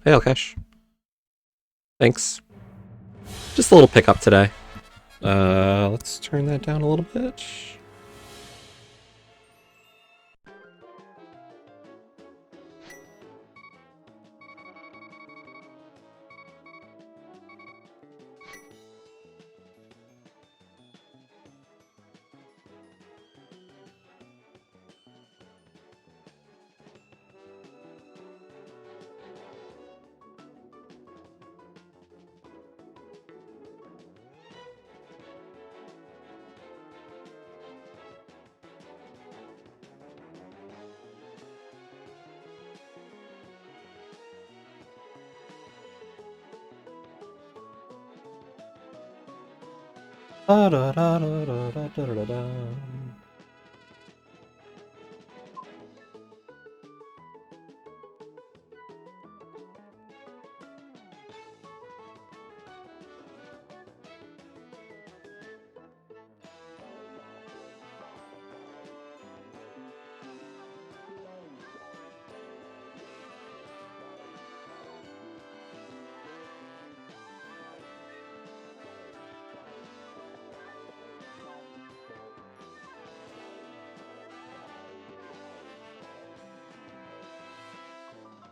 Hey, Alkesh. Thanks. Just a little pickup today. Let's turn that down a little bit. Da, da, da, da, da, da, da, da.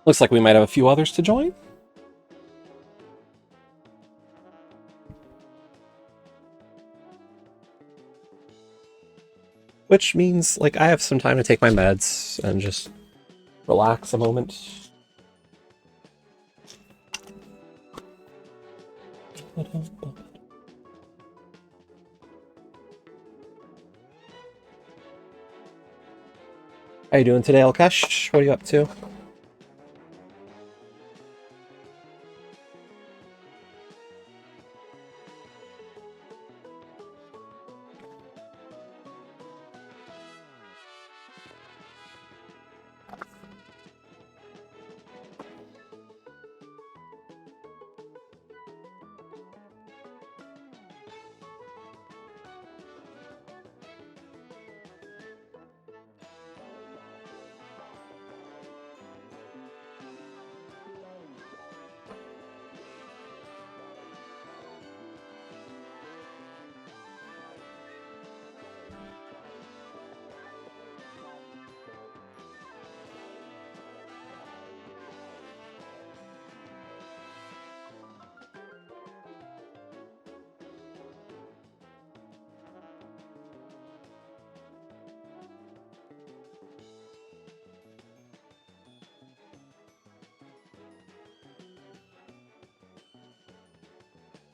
Looks like we might have a few others to join. Which means, like, I have some time to take my meds and just relax a moment. How you doing today, Alkesh? What are you up to?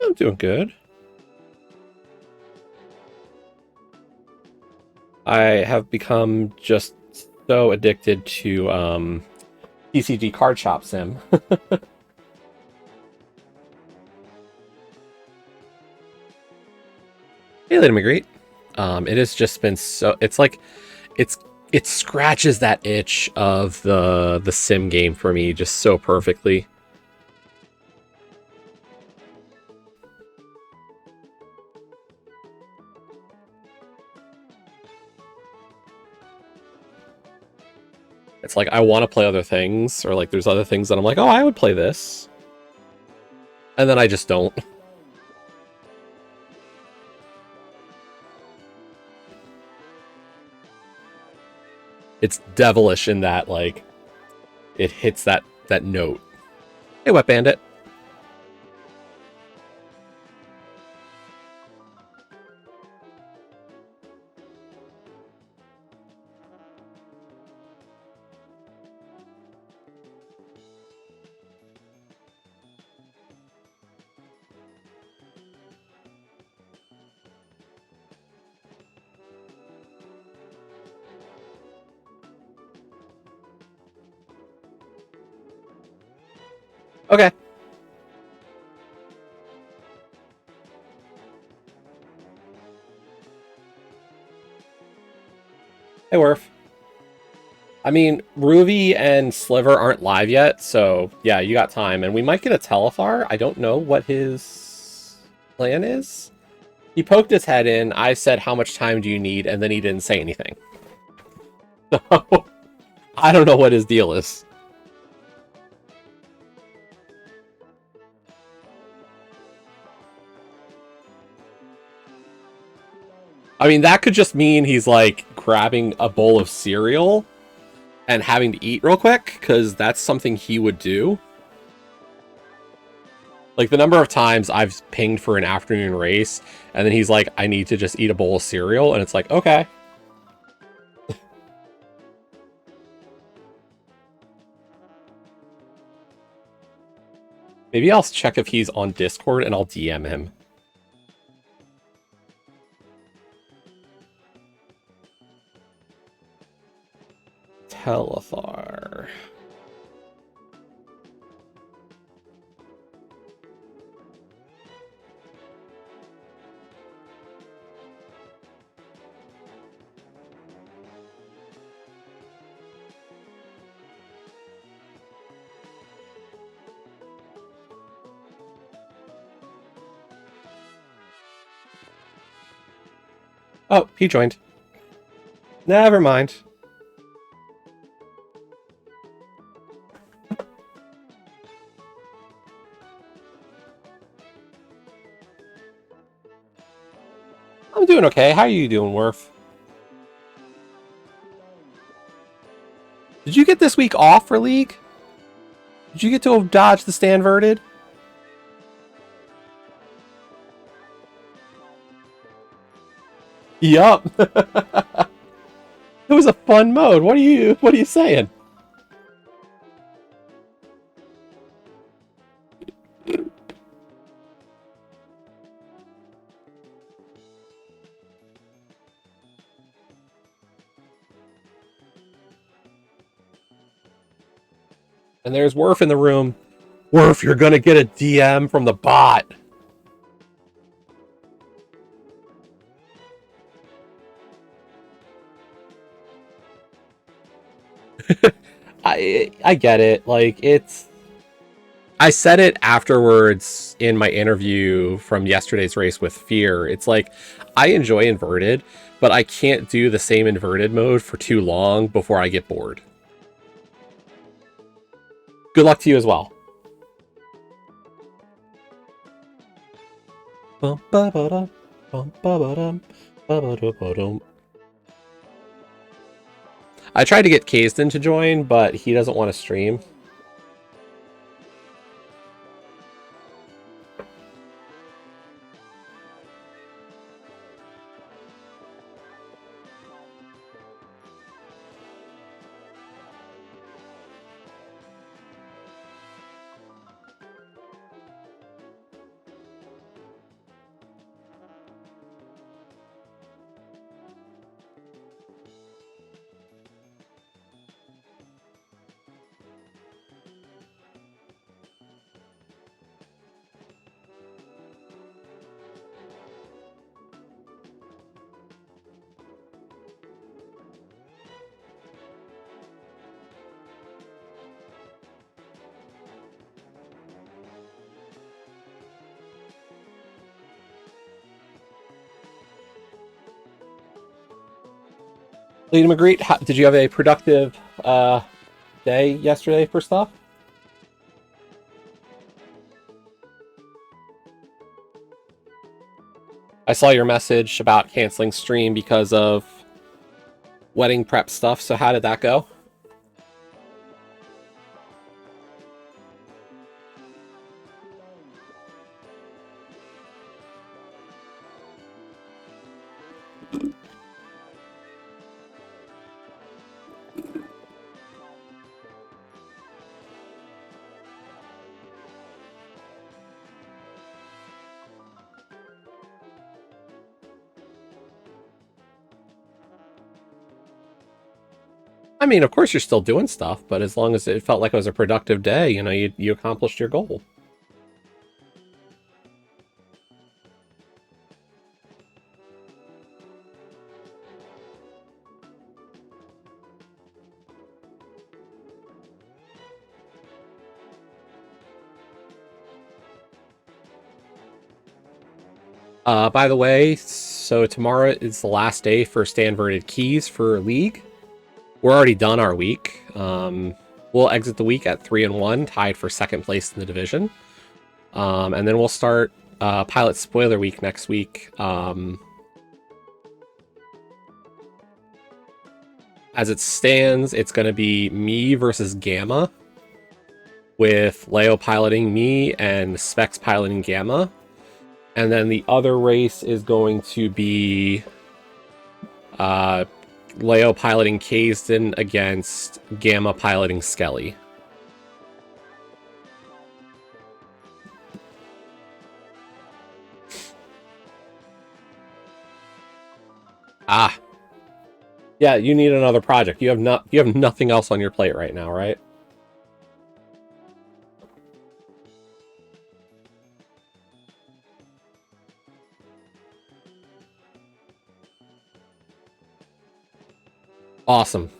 I'm doing good. I have become just so addicted to TCG Card Shop Sim. Hey, Lady McGreet. It has just been so. It's like it scratches that itch of the sim game for me just so perfectly. It's like I want to play other things, or like there's other things that I'm like, oh, I would play this, and then I just don't. It's devilish in that like it hits that note. Hey, Wet Bandit. Okay. Hey, Werf. I mean, Ruby and Sliver aren't live yet, so yeah, you got time. And we might get a Telethar. I don't know what his plan is. He poked his head in. I said, how much time do you need? And then he didn't say anything. So, I don't know what his deal is. I mean, that could just mean he's like grabbing a bowl of cereal and having to eat real quick, because that's something he would do. Like, the number of times I've pinged for an afternoon race, and then he's like, I need to just eat a bowl of cereal, and it's like, okay. Maybe I'll check if he's on Discord, and I'll DM him. Telethar. Oh, he joined. Never mind. I'm doing okay. How are you doing, Worf? Did you get this week off for League? Did you get to dodge the Stanverted? Yup. It was a fun mode. What are you saying? And there's Worf in the room. Worf, you're gonna get a DM from the bot. I get it. Like, it's... I said it afterwards in my interview from yesterday's race with Fear. It's like, I enjoy inverted, but I can't do the same inverted mode for too long before I get bored. Good luck to you as well. I tried to get Kaysden to join, but he doesn't want to stream. Lady Magritte, did you have a productive day yesterday for stuff? I saw your message about canceling stream because of wedding prep stuff, so how did that go? I mean, of course you're still doing stuff, but as long as it felt like it was a productive day, you know, you accomplished your goal. By the way, so tomorrow is the last day for Stanverted Keys for League. We're already done our week. We'll exit the week at 3-1, tied for second place in the division. And then we'll start Pilot Spoiler Week next week. As it stands, it's going to be me versus Gamma, with Leo piloting me and Specs piloting Gamma. And then the other race is going to be Leo piloting Kaysden against Gamma piloting Skelly. Ah. Yeah, you need another project. You have nothing else on your plate right now, right? Awesome.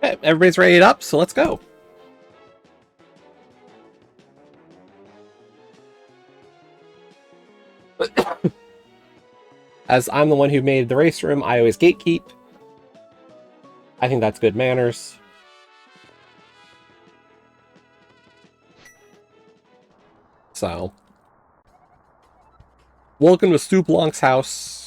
Okay, everybody's ready up, so let's go. As I'm the one who made the race room, I always gatekeep. I think that's good manners. So, welcome to Stu Blanc's house.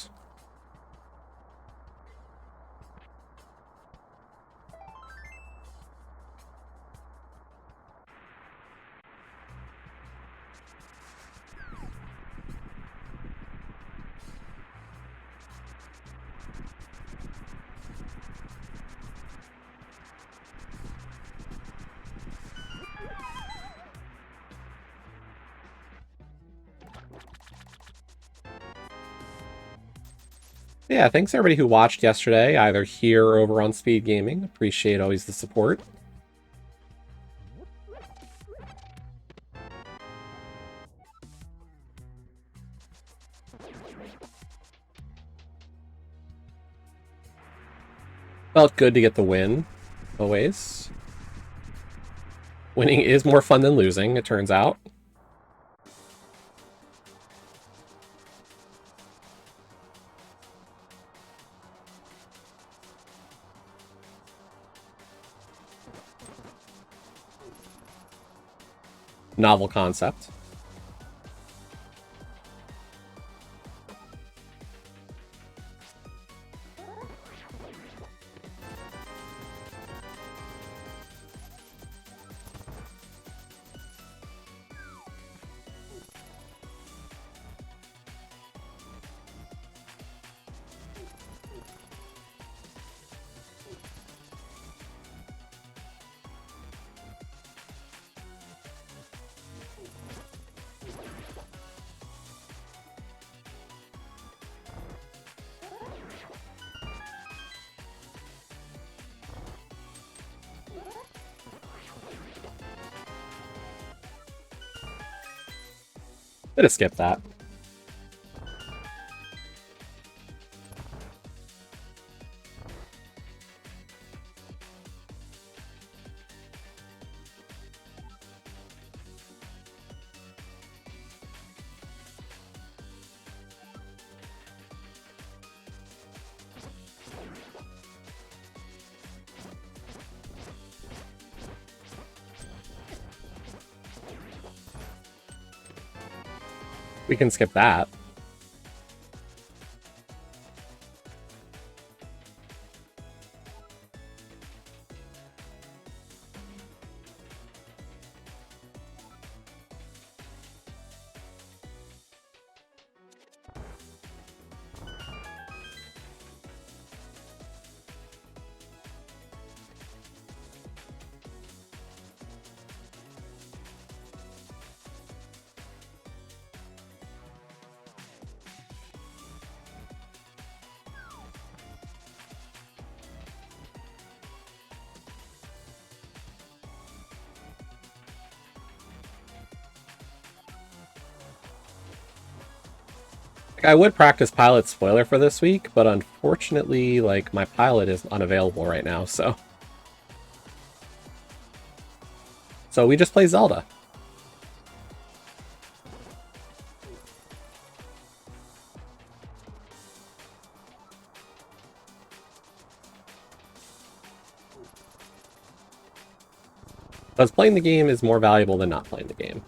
Yeah, thanks everybody who watched yesterday, either here or over on Speed Gaming. Appreciate always the support. Felt good to get the win, always. Winning is more fun than losing, it turns out. Novel concept. Could have skipped that. We can skip that. I would practice pilot spoiler for this week, but unfortunately, like, my pilot is unavailable right now, so... So we just play Zelda. Because playing the game is more valuable than not playing the game.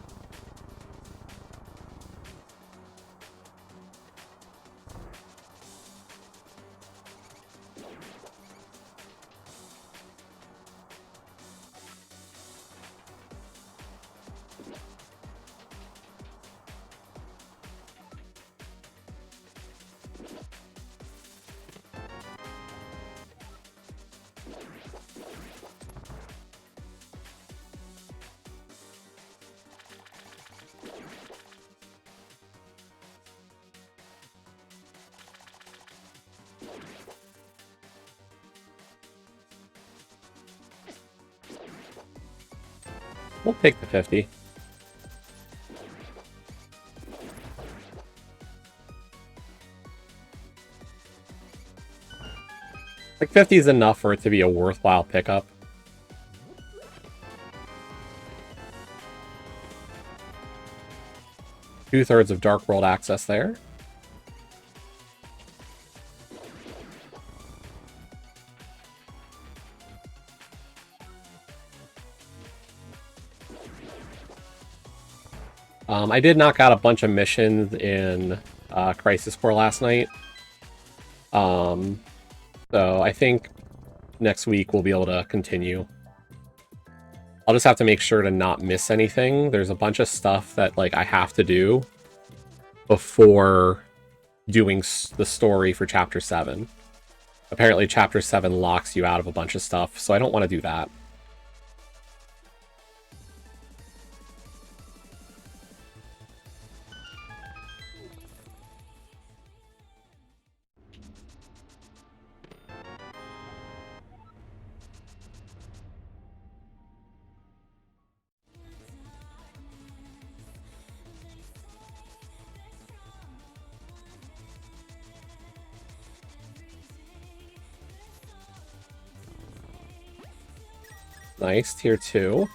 We'll take the 50. Like, 50 is enough for it to be a worthwhile pickup. Two-thirds of Dark World access there. I did knock out a bunch of missions in Crisis Core last night. So I think next week we'll be able to continue. I'll just have to make sure to not miss anything. There's a bunch of stuff that, like, I have to do before doing the story for Chapter 7. Apparently Chapter 7 locks you out of a bunch of stuff, so I don't want to do that. Nice, tier 2.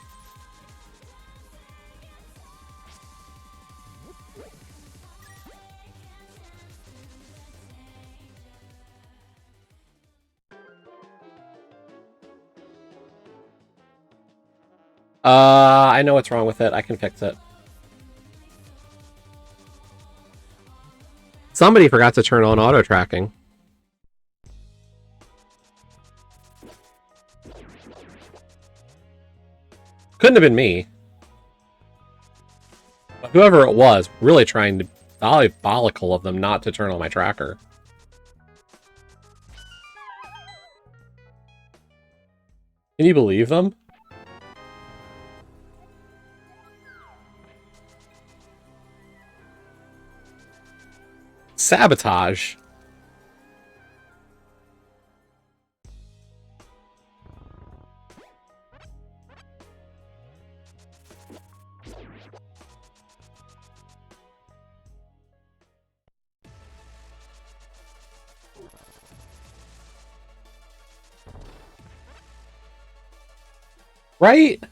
I know what's wrong with it. I can fix it. Somebody forgot to turn on auto tracking. Couldn't have been me. But whoever it was, really trying to... diabolical of them not to turn on my tracker. Can you believe them? Sabotage. Right?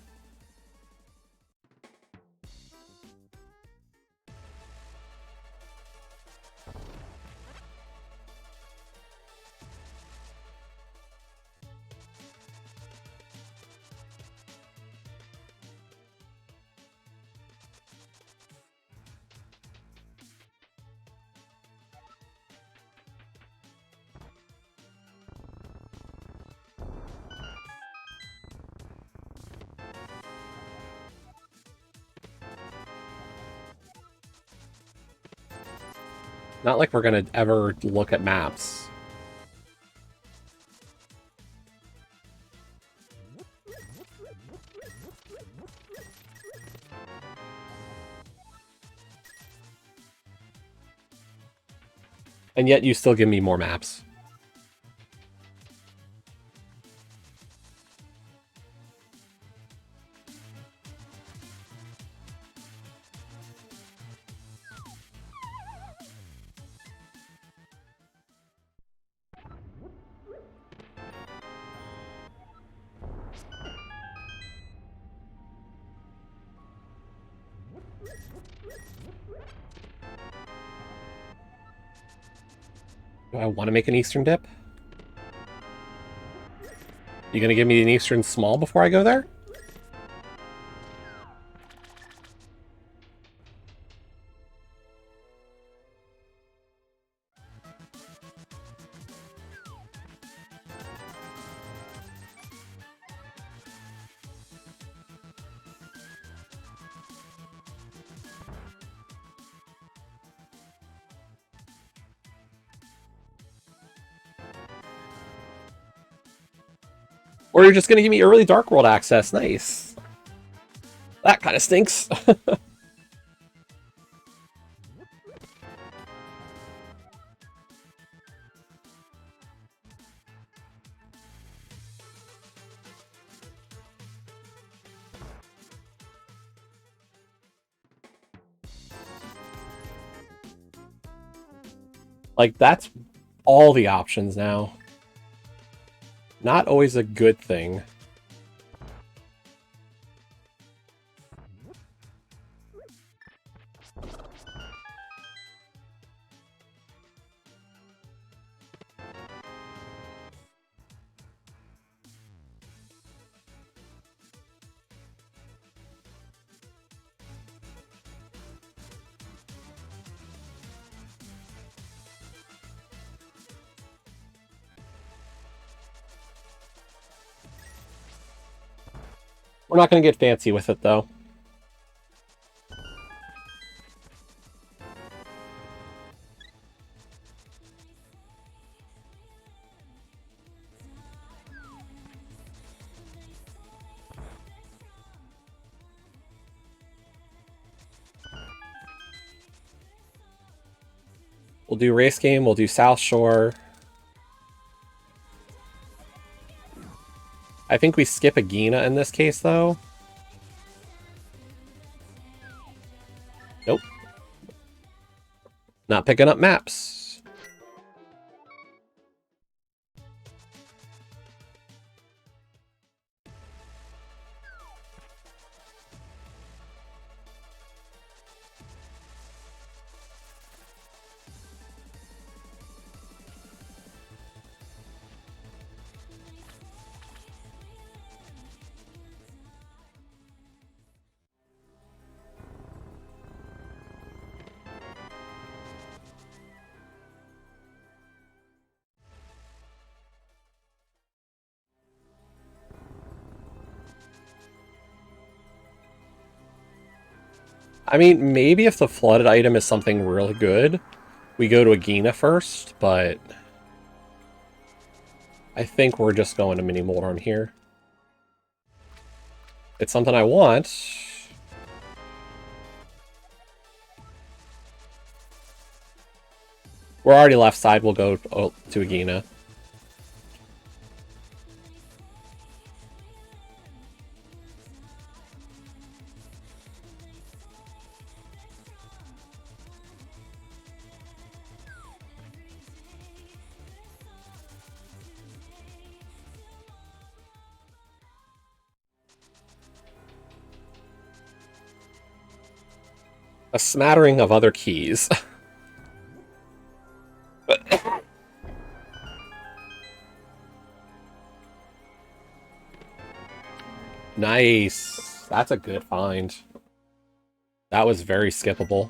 Not like we're gonna ever look at maps. And yet you still give me more maps. Do I want to make an Eastern dip? You gonna give me an Eastern small before I go there? Or you're just gonna give me early Dark World access. Nice. That kind of stinks. Like, that's all the options now. Not always a good thing. We're not going to get fancy with it, though. We'll do Race Game, we'll do South Shore. I think we skip a Gina in this case, though. Nope. Not picking up maps. I mean, maybe if the flooded item is something really good, we go to Agina first, but I think we're just going to Mini Moldorm here. It's something I want. We're already left side, we'll go to Agina. A smattering of other keys. Nice. That's a good find. That was very skippable.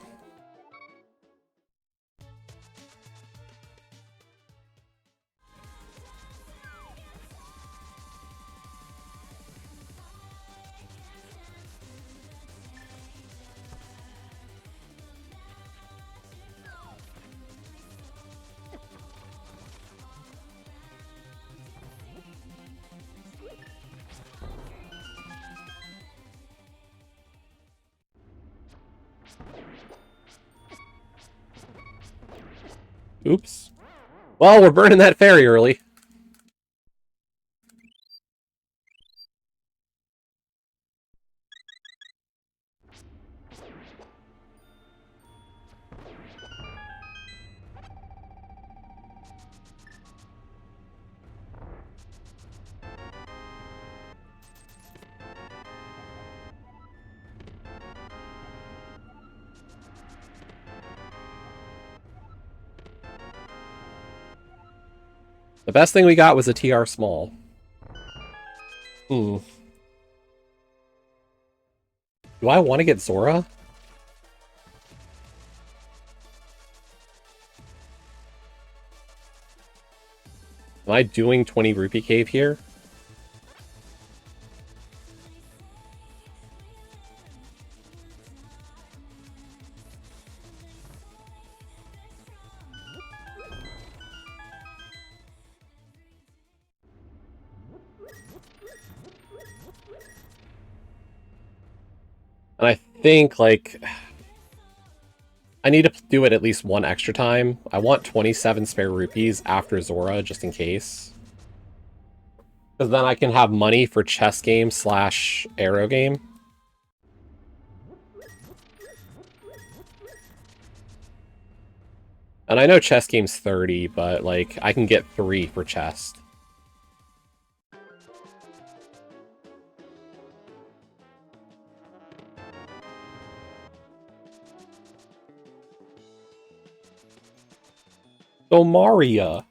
Oops. Well, we're burning that fairy early. The best thing we got was a TR small. Do I want to get Zora? Am I doing 20 Rupee Cave here? And I think, like, I need to do it at least one extra time. I want 27 spare rupees after Zora, just in case. Because then I can have money for chess game / arrow game. And I know chess game's 30, but, like, I can get 3 for chess. So Maria.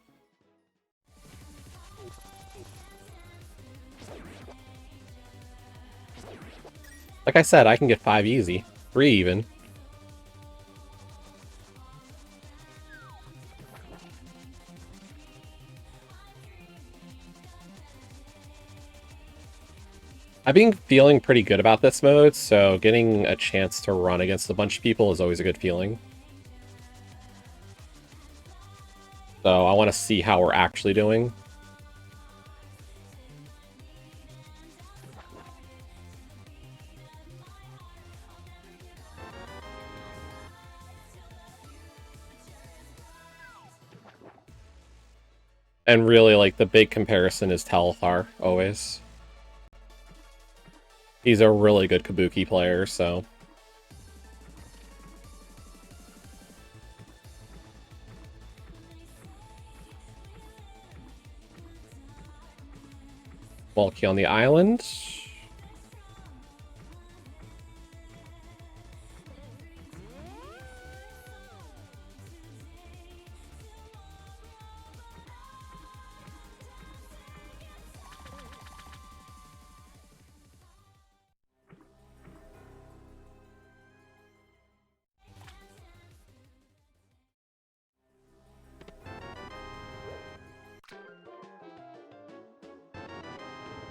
Like I said, I can get 5 easy. 3 even. I've been feeling pretty good about this mode, so getting a chance to run against a bunch of people is always a good feeling. So I want to see how we're actually doing. And really, like, the big comparison is Telethar, always. He's a really good Kabuki player, so... Bulky on the island.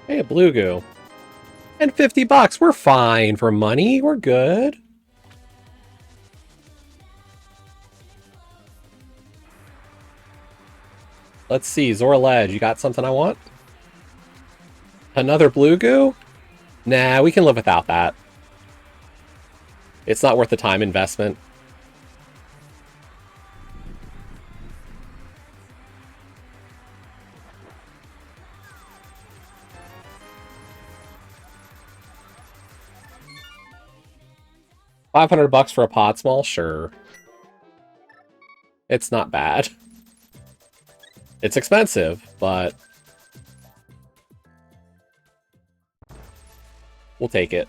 Hey, a blue goo. And 50 bucks. We're fine for money. We're good. Let's see. Zora Ledge, you got something I want? Another blue goo? Nah, we can live without that. It's not worth the time investment. $500 for a pod small? Sure. It's not bad. It's expensive, but... we'll take it.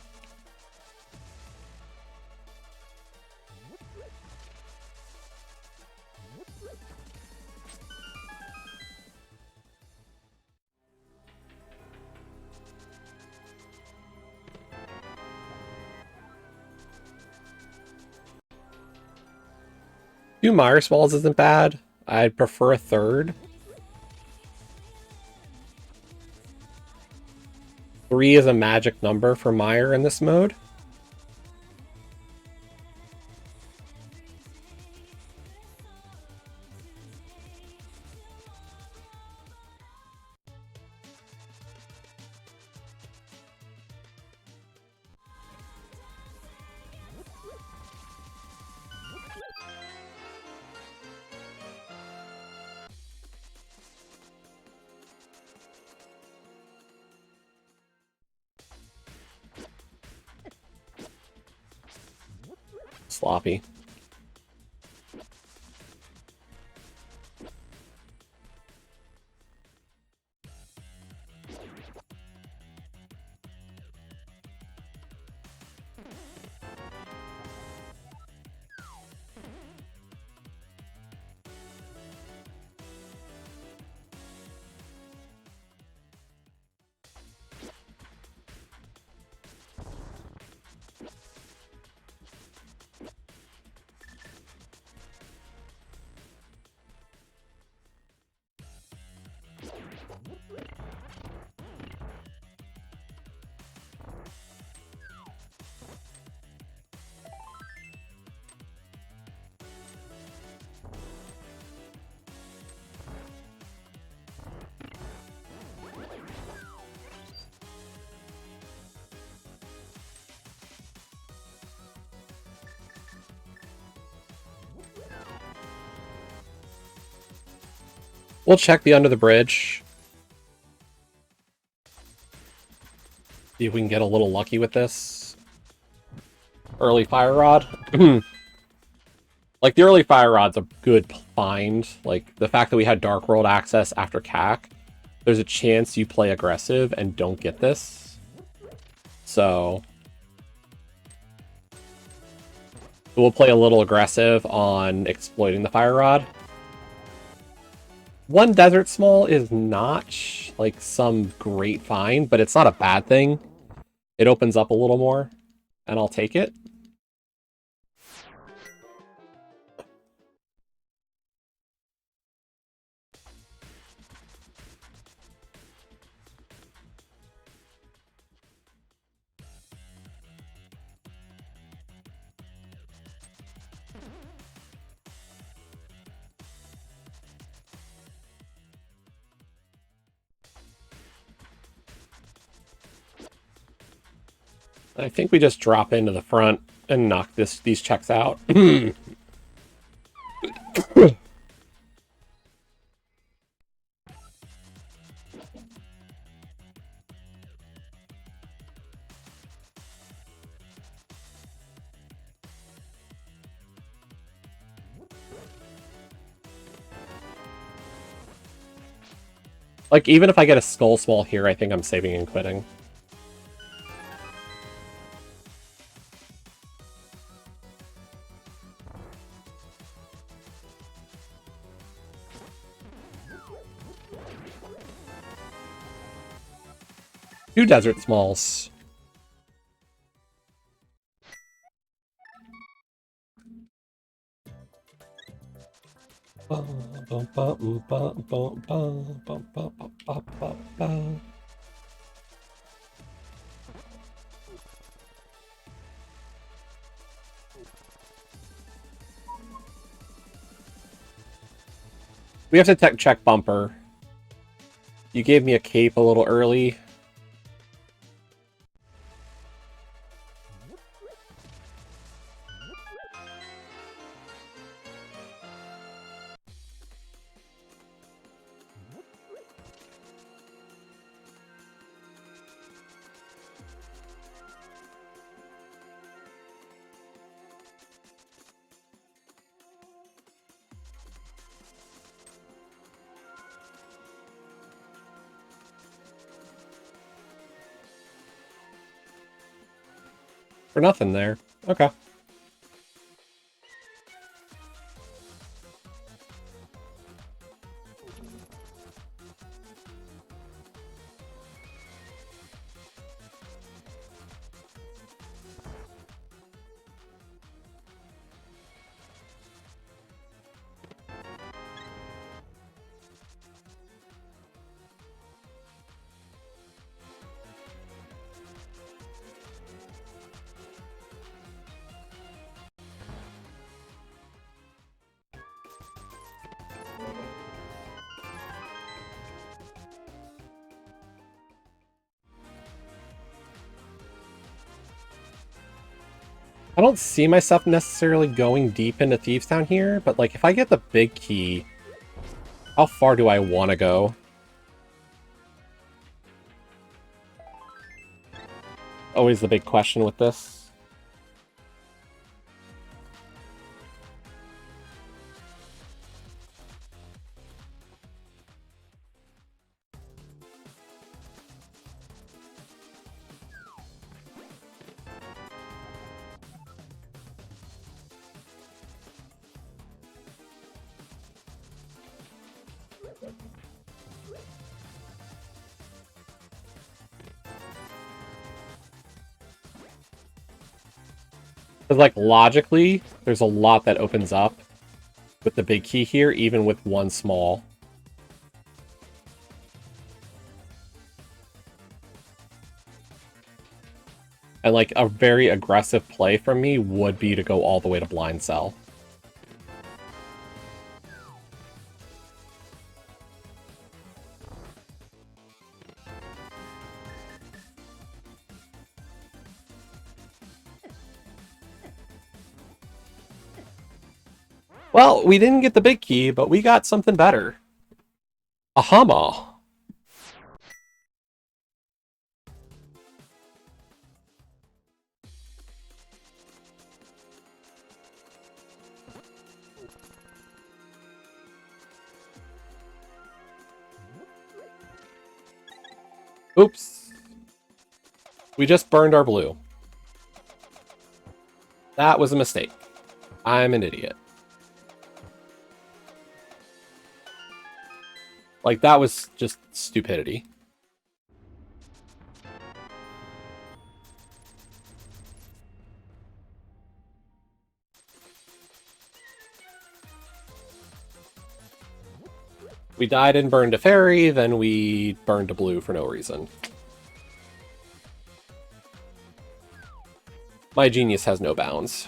Two Myers Balls isn't bad. I'd prefer a third. 3 is a magic number for Meyer in this mode. sloppy. We'll check the under the bridge. See if we can get a little lucky with this. Early fire rod. Like, the early fire rod's a good find. Like, the fact that we had Dark World access after CAC, there's a chance you play aggressive and don't get this. So we'll play a little aggressive on exploiting the fire rod. One Desert Small is not like some great find, but it's not a bad thing. It opens up a little more, and I'll take it. I think we just drop into the front and knock these checks out. Like, even if I get a Skull Small here, I think I'm saving and quitting. Two Desert Smalls. We have to check bumper. You gave me a cape a little early. For nothing there. Okay. I don't see myself necessarily going deep into Thieves Town here, but like if I get the big key, how far do I want to go? Always the big question with this. Because, like, logically, there's a lot that opens up with the big key here, even with one small. And, like, a very aggressive play from me would be to go all the way to blind sell. Well, we didn't get the big key, but we got something better. A Hama. Oops. We just burned our blue. That was a mistake. I'm an idiot. Like, that was just stupidity. We died and burned a fairy, then we burned a blue for no reason. My genius has no bounds.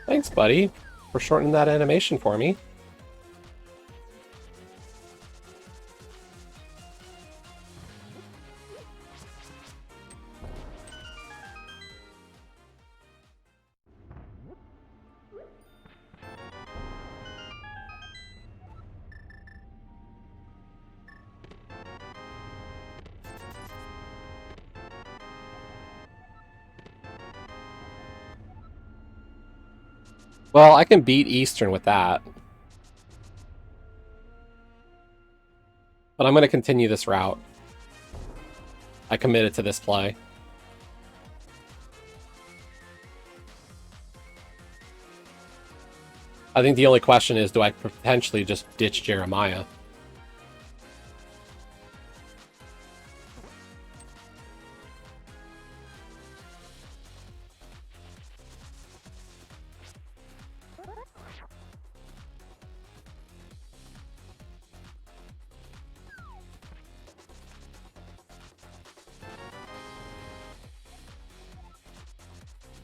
Thanks, buddy, for shortening that animation for me. Well, I can beat Eastern with that. But I'm going to continue this route. I committed to this play. I think the only question is, do I potentially just ditch Jeremiah?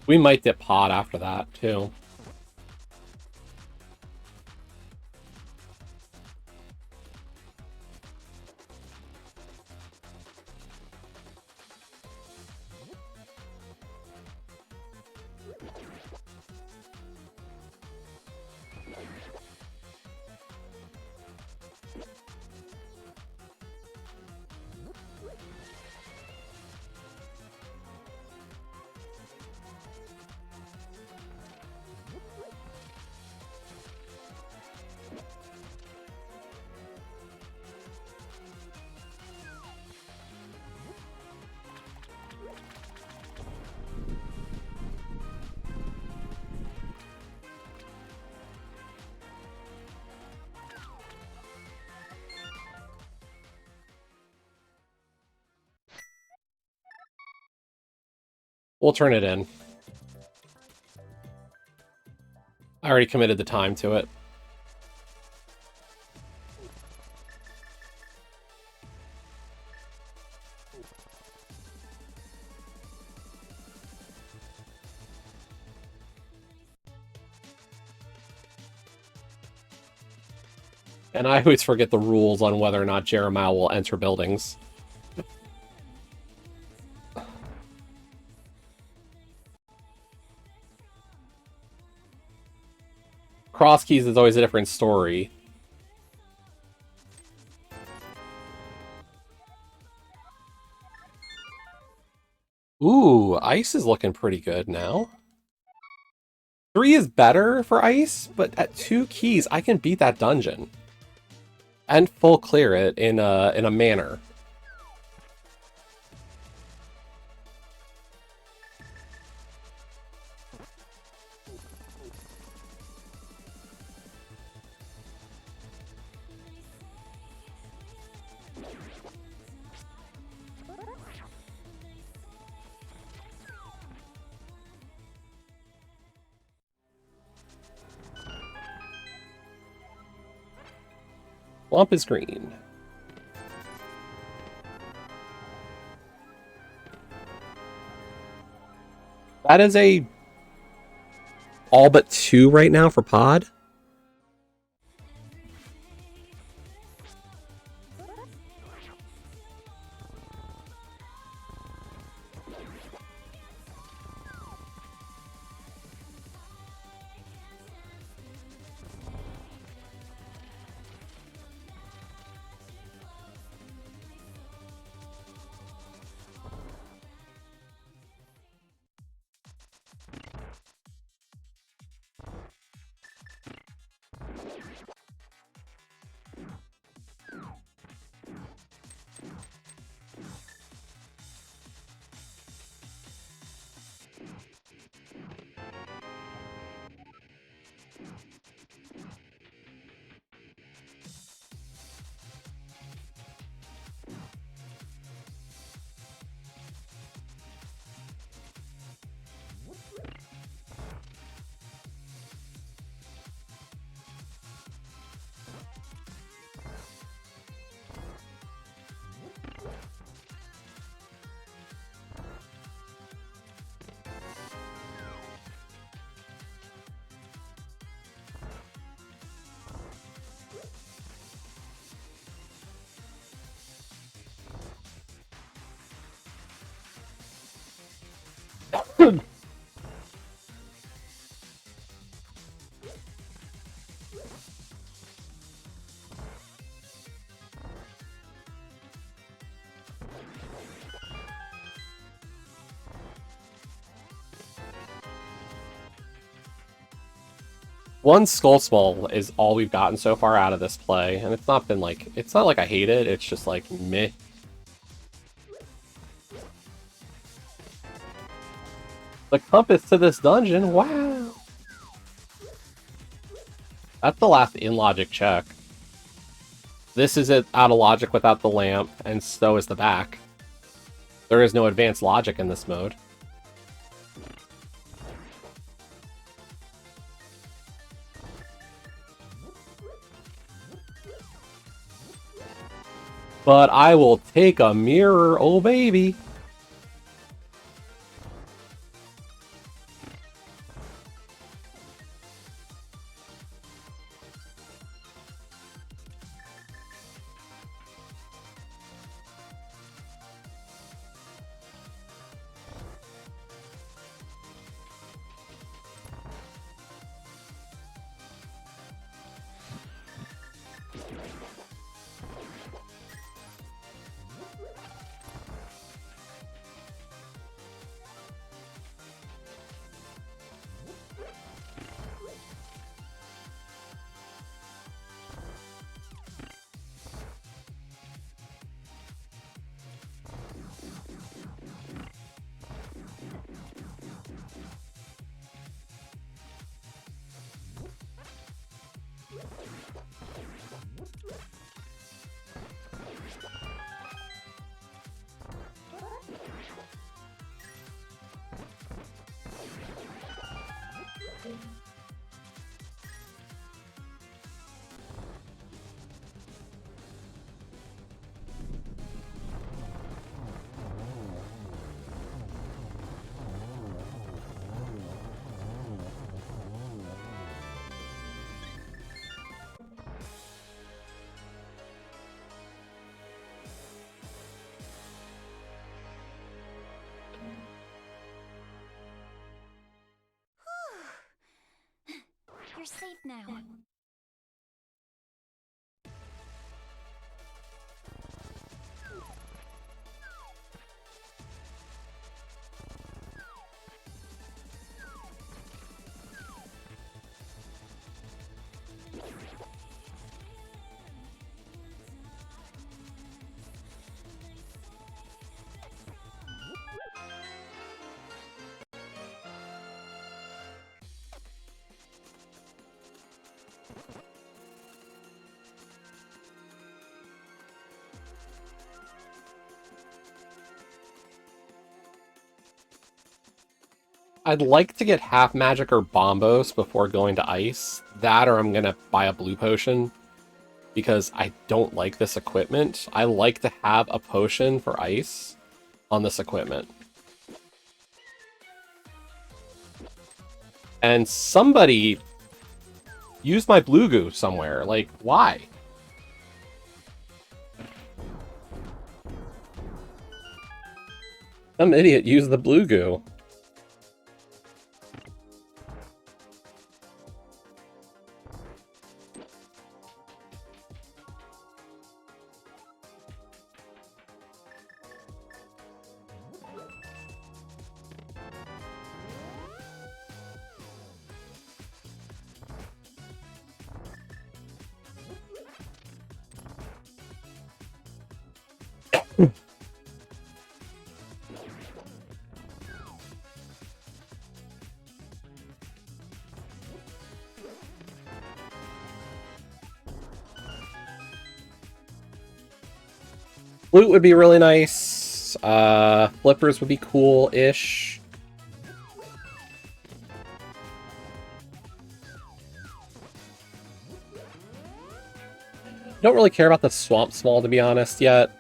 We might dip pot after that, too. We'll turn it in. I already committed the time to it. And I always forget the rules on whether or not Jeremiah will enter buildings. Cross keys is always a different story. Ooh, ice is looking pretty good now. 3 is better for ice, but at 2 keys, I can beat that dungeon. And full clear it in a manner. Swamp is green. That is a all but 2 right now for pod. One Skull Small is all we've gotten so far out of this play, and it's not been like, it's not like I hate it, it's just like, meh. The compass to this dungeon, wow! That's the last in-logic check. This is it out of logic without the lamp, and so is the back. There is no advanced logic in this mode. But I will take a mirror, oh baby. are safe now. I'd like to get half magic or bombos before going to ice. That or I'm going to buy a blue potion because I don't like this equipment. I like to have a potion for ice on this equipment. And somebody used my blue goo somewhere. Like, why? Some idiot used the blue goo. Flute would be really nice. Flippers would be cool-ish. Don't really care about the Swamp Small, to be honest, yet.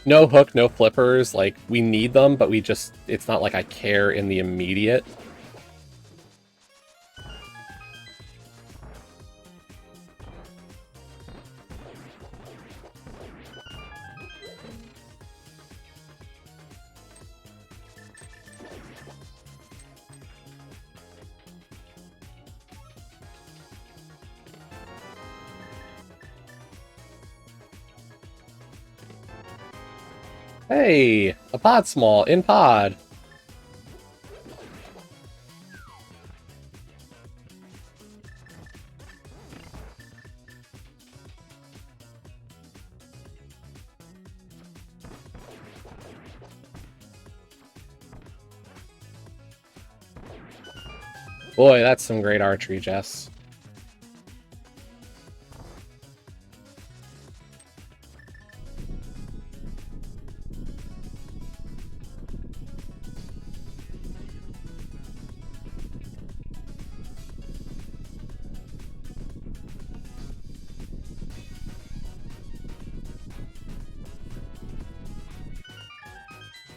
No hook, no flippers. Like, we need them, but we just... It's not like I care in the immediate. Hey, a pod small in pod. Boy, that's some great archery, Jess.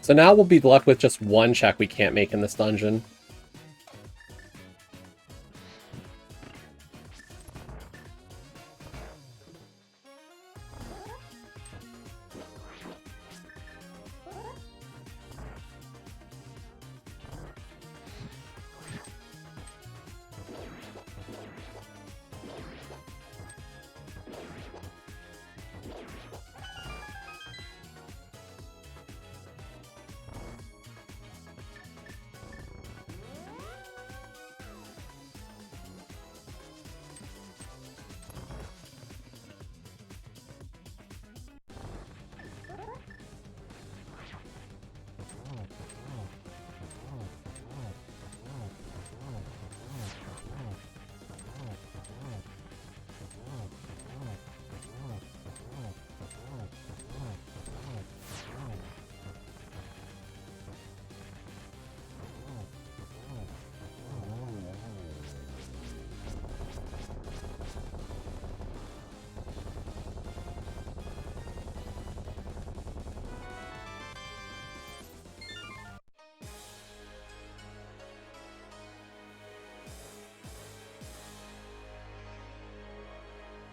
So now we'll be left with just one check we can't make in this dungeon.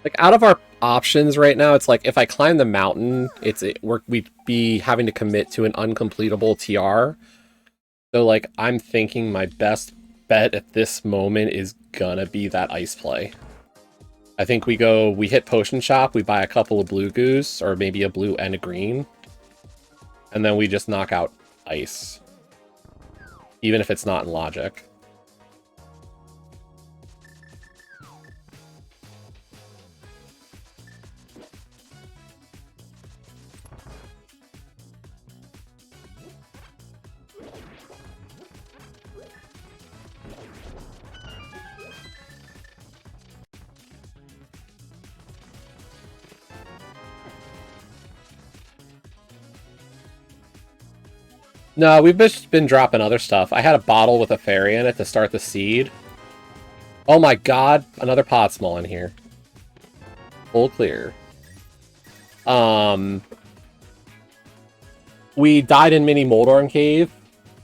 Like, out of our options right now, it's like, if I climb the mountain, we'd be having to commit to an uncompletable TR. So, like, I'm thinking my best bet at this moment is gonna be that ice play. I think we hit Potion Shop, we buy a couple of blue goose, or maybe a blue and a green, and then we just knock out ice. Even if it's not in Logic. No, we've just been dropping other stuff. I had a bottle with a fairy in it to start the seed. Oh my god, another pot small in here. Full clear. We died in Mini Moldorm Cave,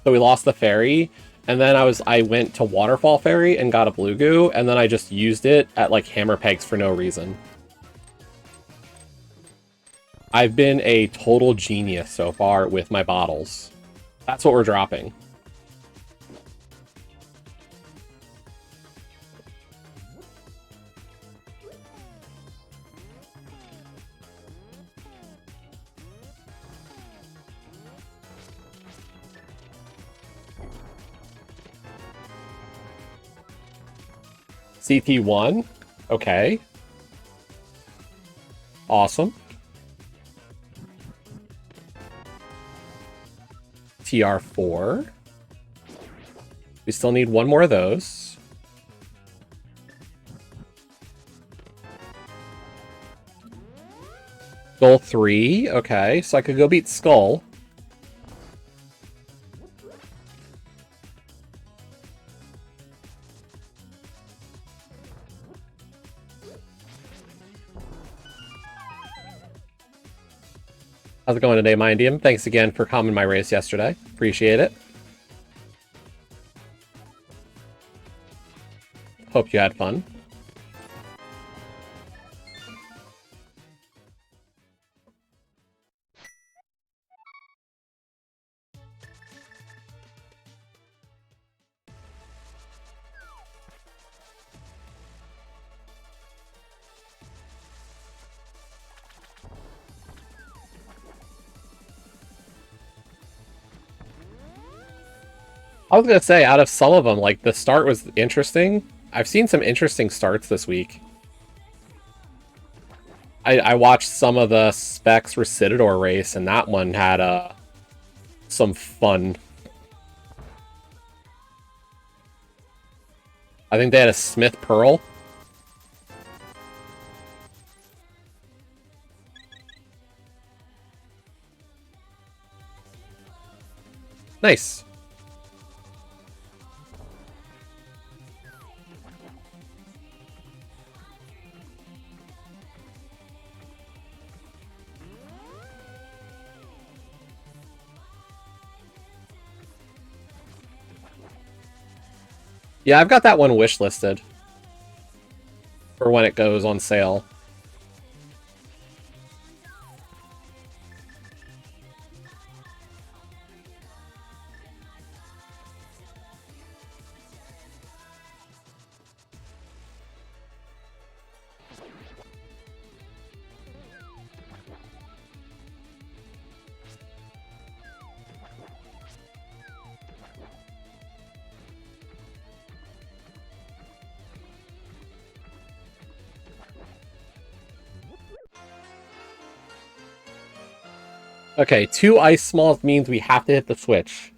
so we lost the fairy. And then I went to Waterfall Fairy and got a blue goo, and then I just used it at like hammer pegs for no reason. I've been a total genius so far with my bottles. That's what we're dropping. CT1? Okay. Awesome. TR4. We still need one more of those. Skull 3. Okay, so I could go beat Skull. How's it going today, Mindium? Thanks again for coming my race yesterday. Appreciate it. Hope you had fun. I was gonna say, out of some of them, like, the start was interesting. I've seen some interesting starts this week. I watched some of the Specs Recidador race, and that one had some fun. I think they had a Smith Pearl. Nice. Yeah, I've got that one wish listed for when it goes on sale. Okay, 2 ice smalls means we have to hit the switch.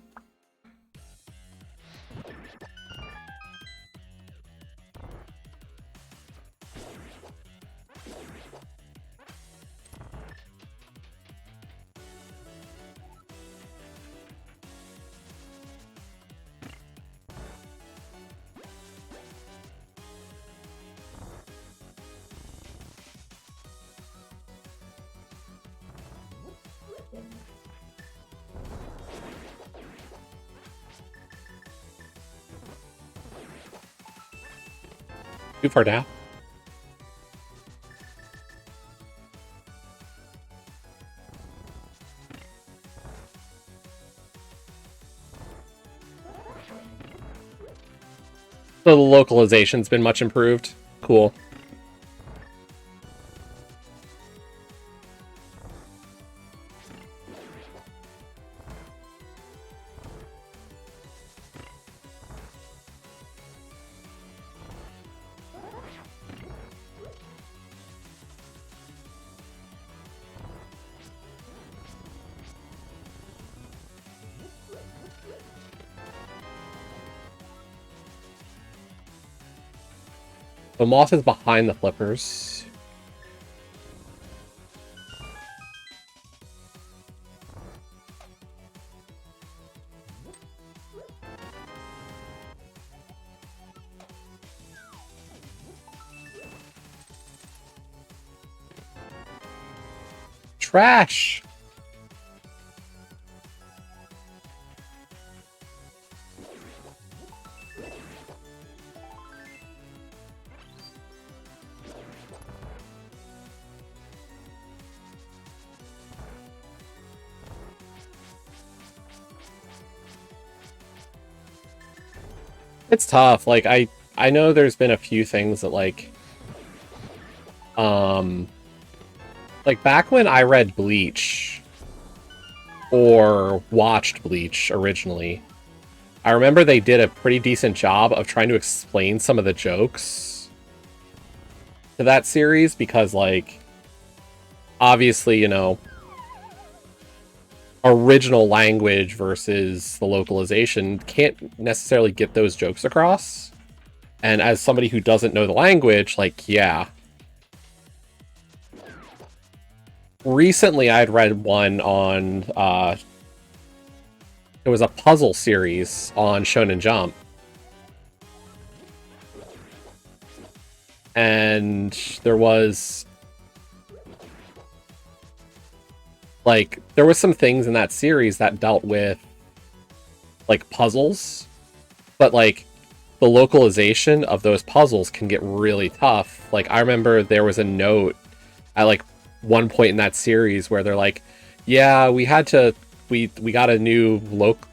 Too far down. So the localization's been much improved. Cool. The moth is behind the flippers. Trash! It's tough. Like, I know there's been a few things that, like back when I read Bleach, or watched Bleach originally, I remember they did a pretty decent job of trying to explain some of the jokes to that series, because, like, obviously, you know, original language versus the localization can't necessarily get those jokes across. And as somebody who doesn't know the language, like, yeah. Recently, I'd read one on, it was a puzzle series on Shonen Jump. And there was, like, there was some things in that series that dealt with, like, puzzles. But, like, the localization of those puzzles can get really tough. Like, I remember there was a note at, like, one point in that series where they're like, yeah, we got a new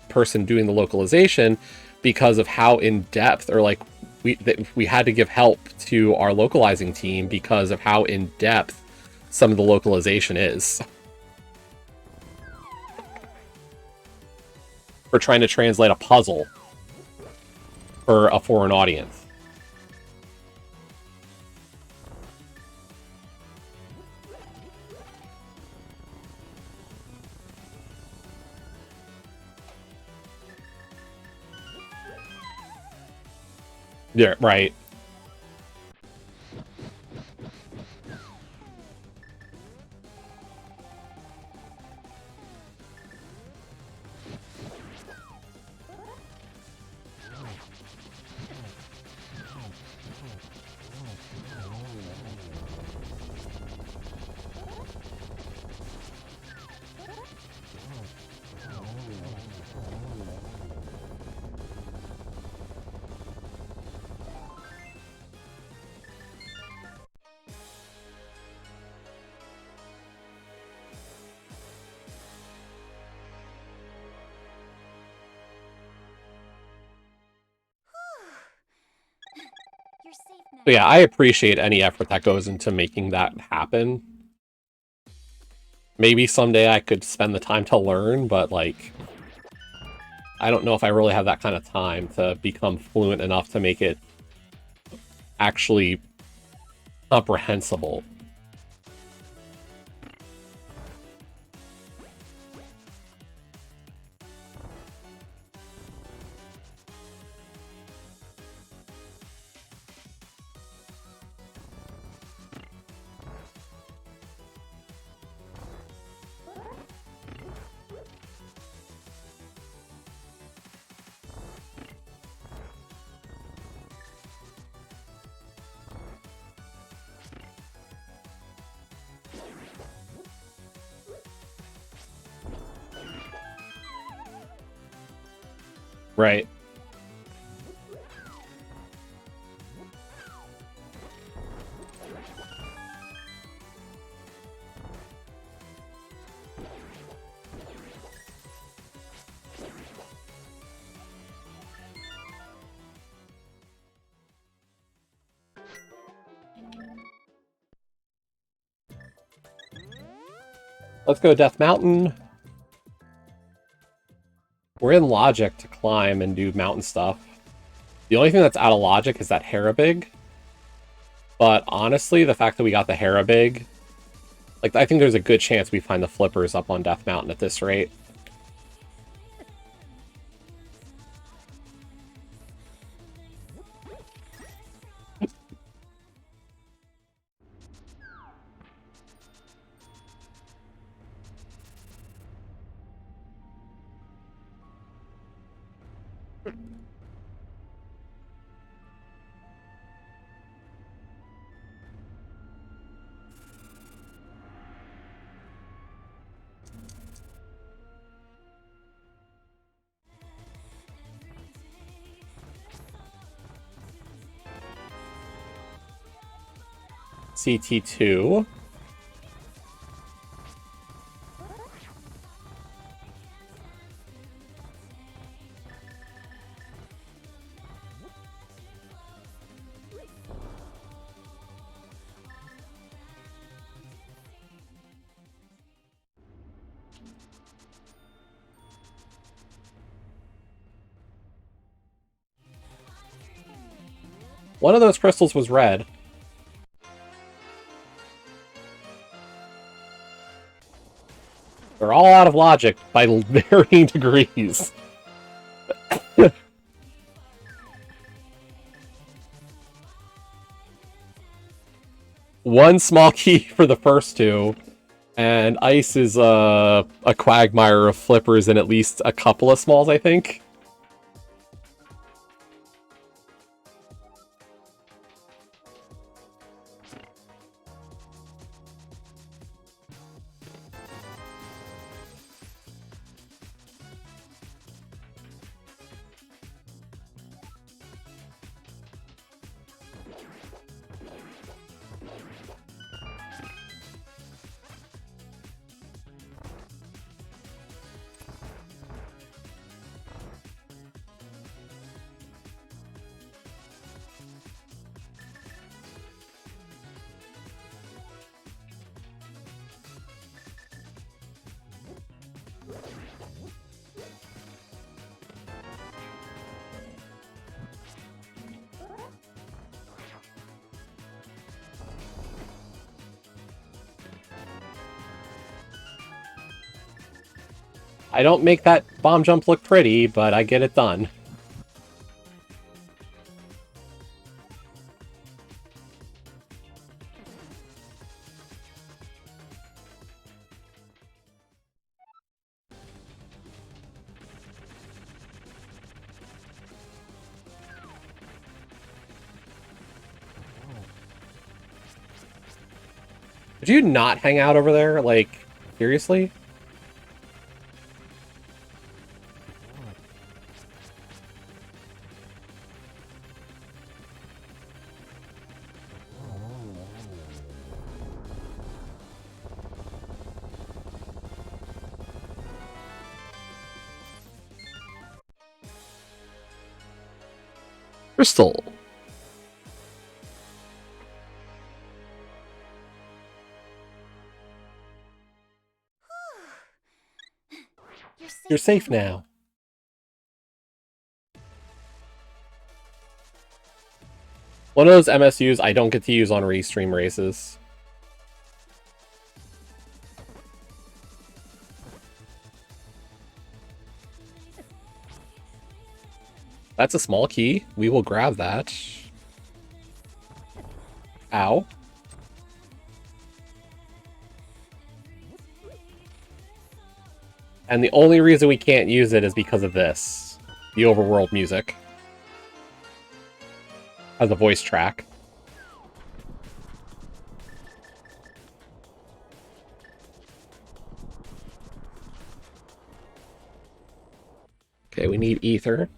person doing the localization because of how in depth, or like we had to give help to our localizing team because of how in depth some of the localization is for trying to translate a puzzle for a foreign audience. Yeah, right. But yeah, I appreciate any effort that goes into making that happen. Maybe someday I could spend the time to learn, but, like, I don't know if I really have that kind of time to become fluent enough to make it actually comprehensible. Right. Let's go Death Mountain. We're in Logic to climb and do mountain stuff. The only thing that's out of Logic is that Harabig. But honestly, the fact that we got the Harabig, like, I think there's a good chance we find the flippers up on Death Mountain at this rate. CT2. One of those crystals was red. They're all out of Logic by varying degrees. One small key for the first two, and Ice is a quagmire of flippers and at least a couple of smalls, I think. I don't make that bomb jump look pretty, but I get it done. Did you not hang out over there? Like, seriously? Crystal. You're safe now. One of those MSUs I don't get to use on restream races. That's a small key. We will grab that. Ow. And the only reason we can't use it is because of this. The overworld music. As a voice track. Okay, we need ether.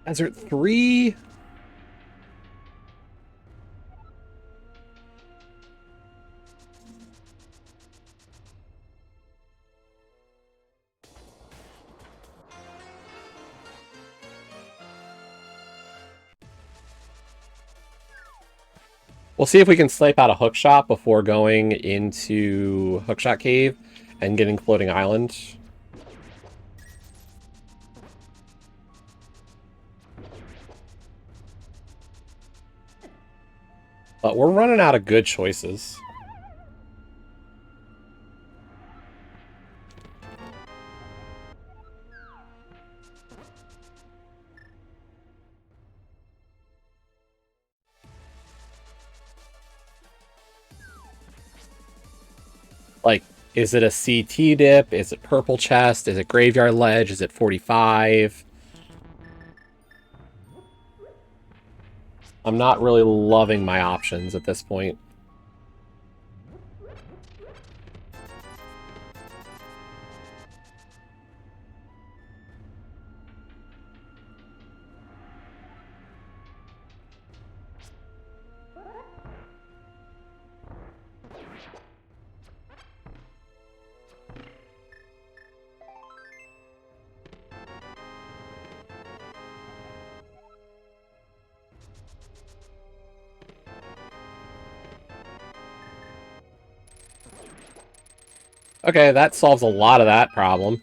Desert 3. We'll see if we can snipe out a hookshot before going into Hookshot Cave and getting Floating Island. But we're running out of good choices. Like, is it a CT dip? Is it purple chest? Is it graveyard ledge? Is it 45? I'm not really loving my options at this point. Okay, that solves a lot of that problem.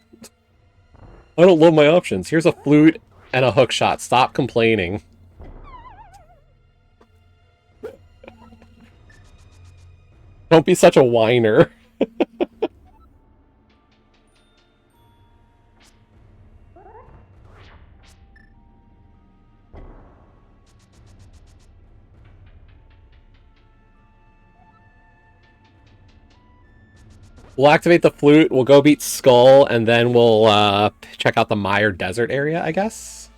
I don't love my options. Here's a flute and a hookshot. Stop complaining. Don't be such a whiner. We'll activate the flute, we'll go beat Skull, and then we'll check out the Mire Desert area, I guess?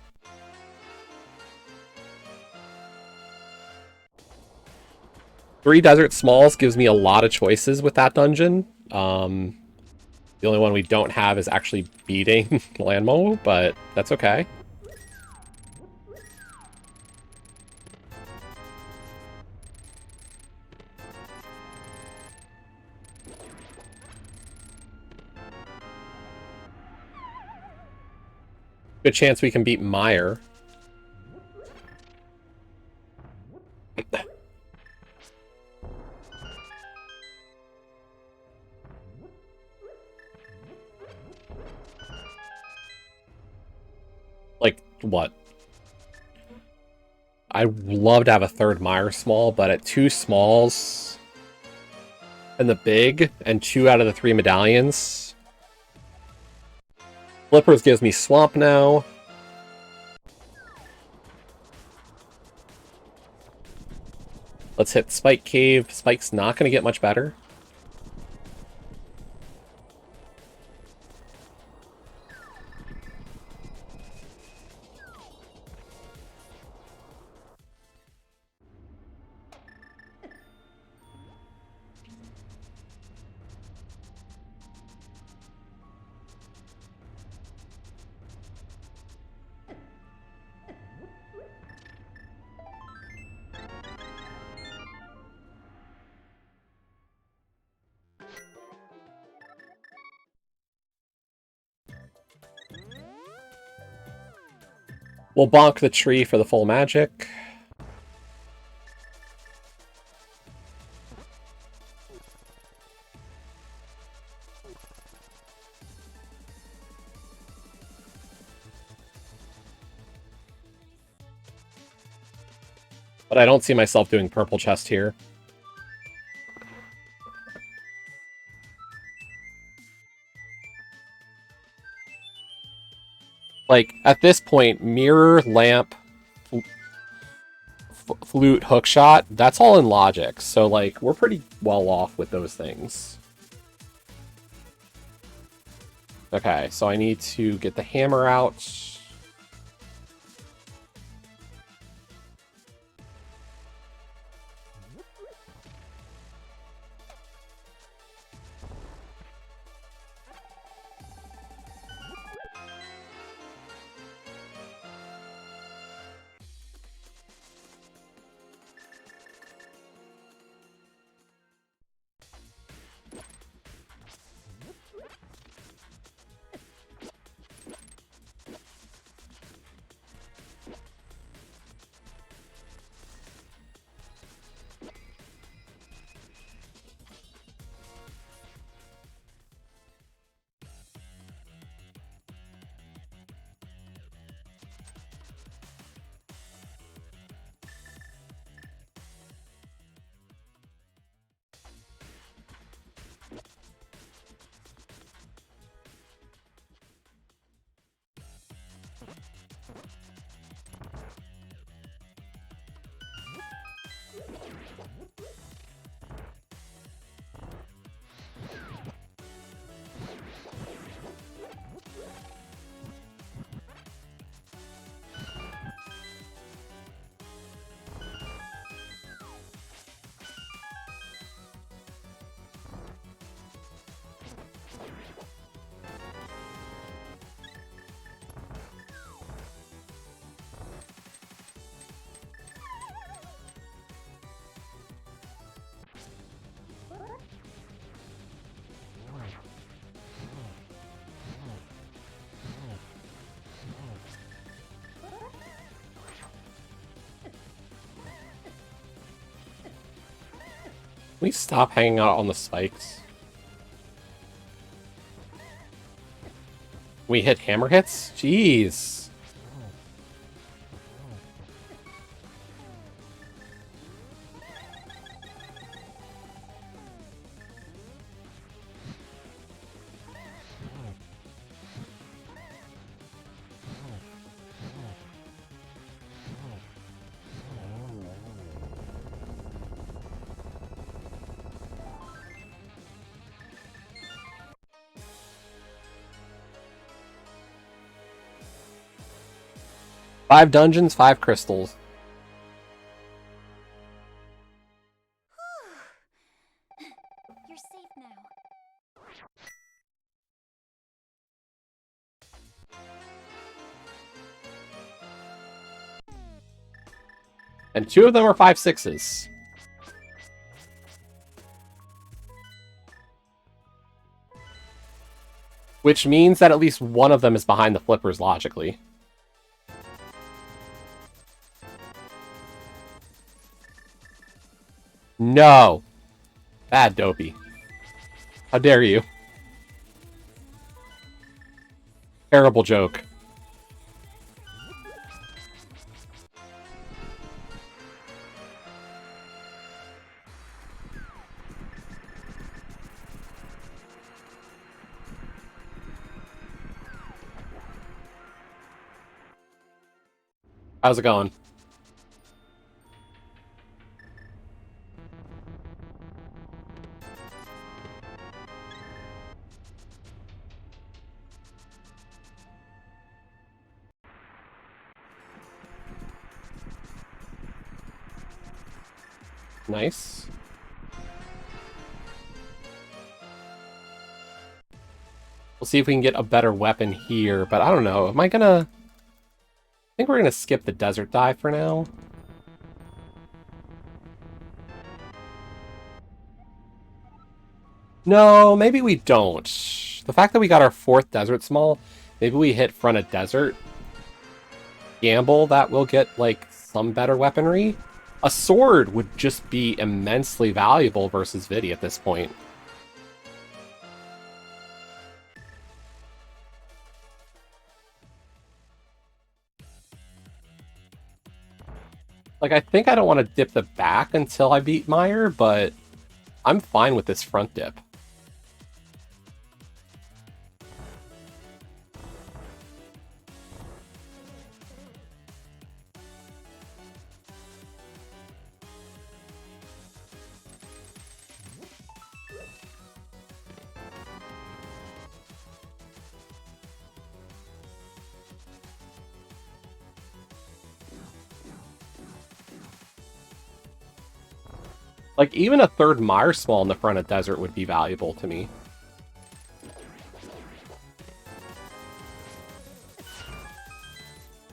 Three Desert Smalls gives me a lot of choices with that dungeon. The only one we don't have is actually beating Landmo, but that's okay. Good chance we can beat Mire. Like, what? I'd love to have a third Mire Small, but at 2 smalls and the big, and 2 out of the 3 medallions. Flippers gives me Swamp now. Let's hit Spike Cave. Spike's not going to get much better. We'll bonk the tree for the full magic. But I don't see myself doing purple chest here. Like, at this point, mirror, lamp, flute, hookshot, that's all in logic. So, like, we're pretty well off with those things. Okay, so I need to get the hammer out. we stop hanging out on the spikes? We hit hammer hits? Jeez. Five dungeons, 5 crystals. You're safe now. And 2 of them are 5/6s. Which means that at least one of them is behind the flippers, logically. No. Bad Dopey. How dare you? Terrible joke. How's it going? Nice. We'll see if we can get a better weapon here, but I don't know. Am I gonna... I think we're gonna skip the desert dive for now. No, maybe we don't. The fact that we got our 4th desert small, maybe we hit front of desert. Gamble that we'll get, like, some better weaponry. A sword would just be immensely valuable versus Vidi at this point. Like, I think I don't want to dip the back until I beat Meyer, but I'm fine with this front dip. Like, even a 3rd Meyer small in the front of desert would be valuable to me.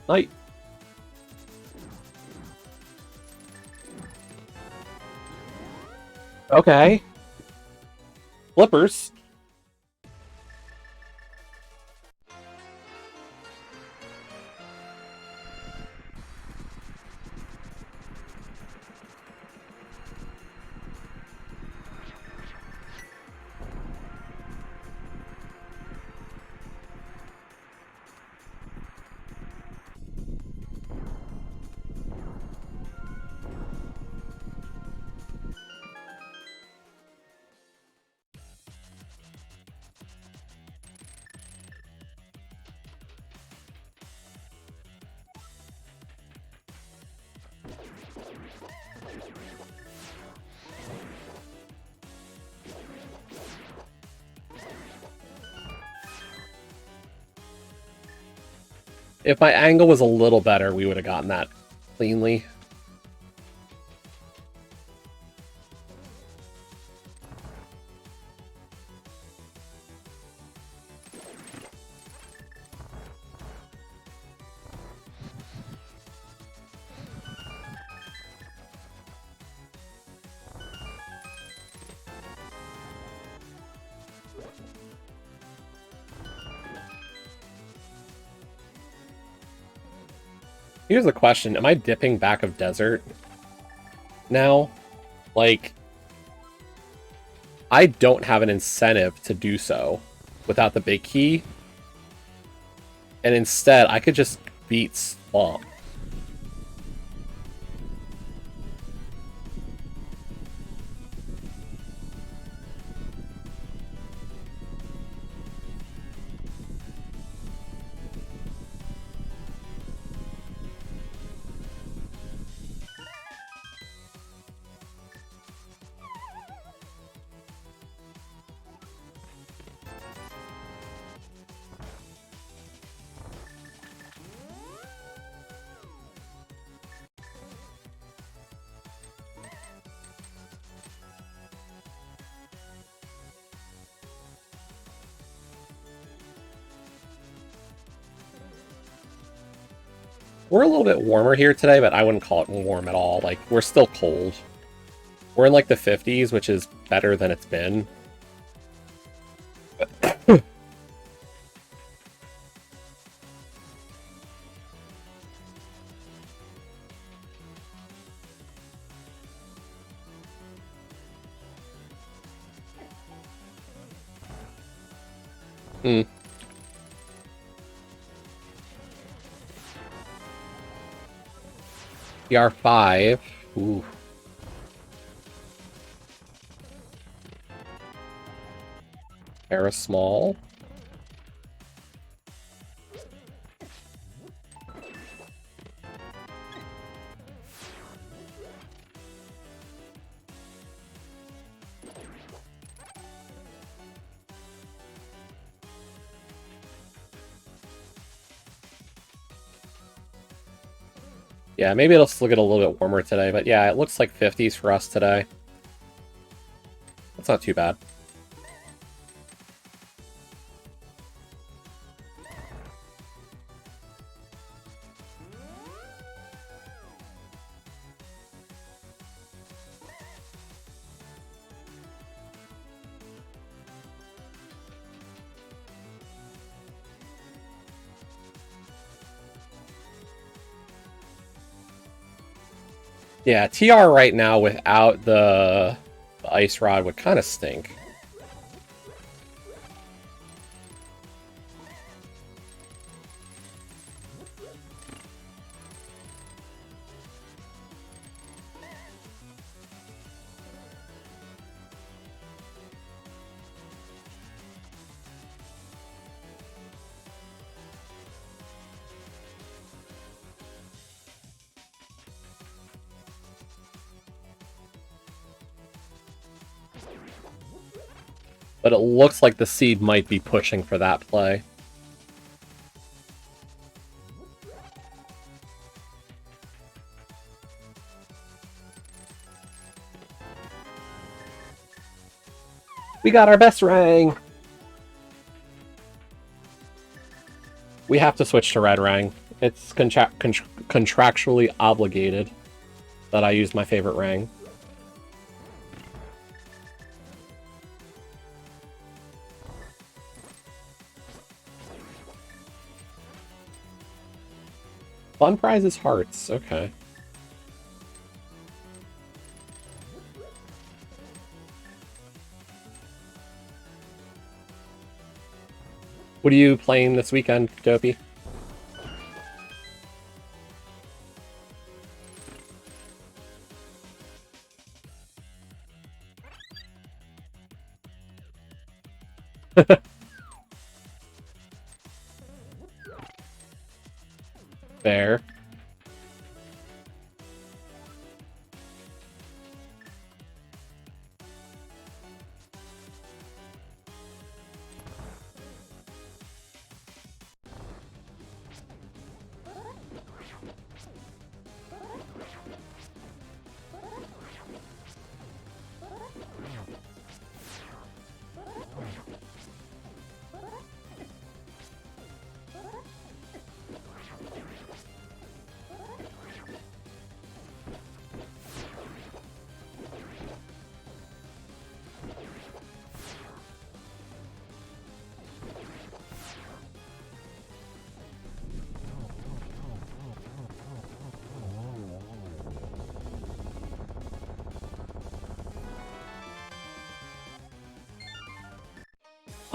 Night. Okay. Flippers. If my angle was a little better, we would have gotten that cleanly. Here's the question. Am I dipping back of desert now? Like, I don't have an incentive to do so without the big key. And instead, I could just beat Swamp. We're a little bit warmer here today, but I wouldn't call it warm at all. Like, we're still cold. We're in like the 50s, which is better than it's been. Hmm. PR5. Ooh. Era small. Yeah, maybe it'll still get a little bit warmer today, but yeah, it looks like 50s for us today. That's not too bad. Yeah, TR right now without the Ice Rod would kind of stink. But it looks like the Seed might be pushing for that play. We got our best Rang! We have to switch to Red Rang. It's contractually obligated that I use my favorite Rang. Fun prize is hearts. Okay. What are you playing this weekend, Dopey? Fair.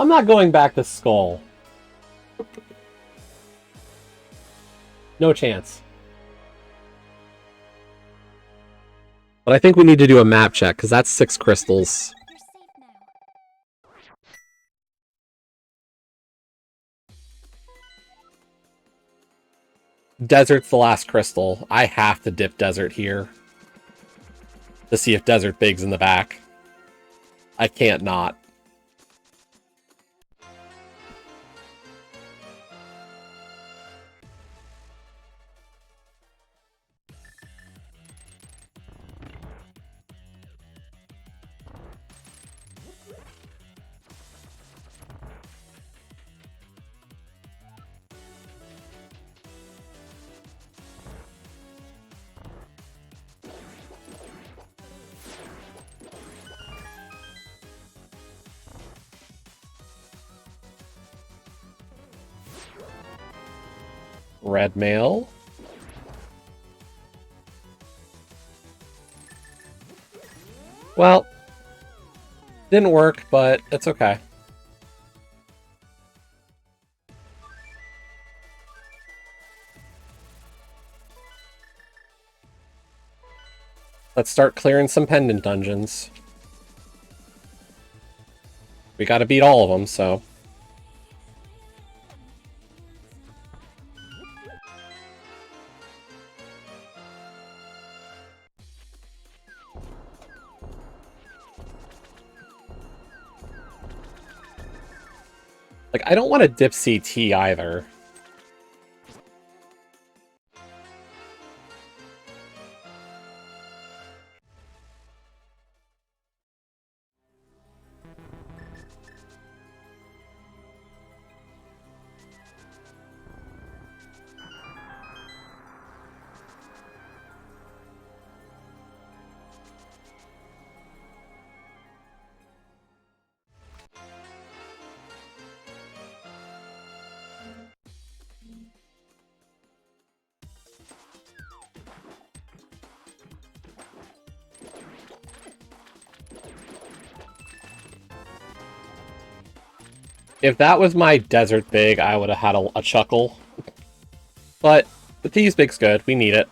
I'm not going back to Skull. No chance. But I think we need to do a map check, because that's 6 crystals. You're safe now. Desert's the last crystal. I have to dip Desert here. To see if Desert Big's in the back. I can't not. Red mail. Well, didn't work, but it's okay. Let's start clearing some pendant dungeons. We gotta beat all of them, so... Like, I don't want to dip CT either. If that was my Desert Big, I would have had a chuckle. But the T's Big's good. We need it.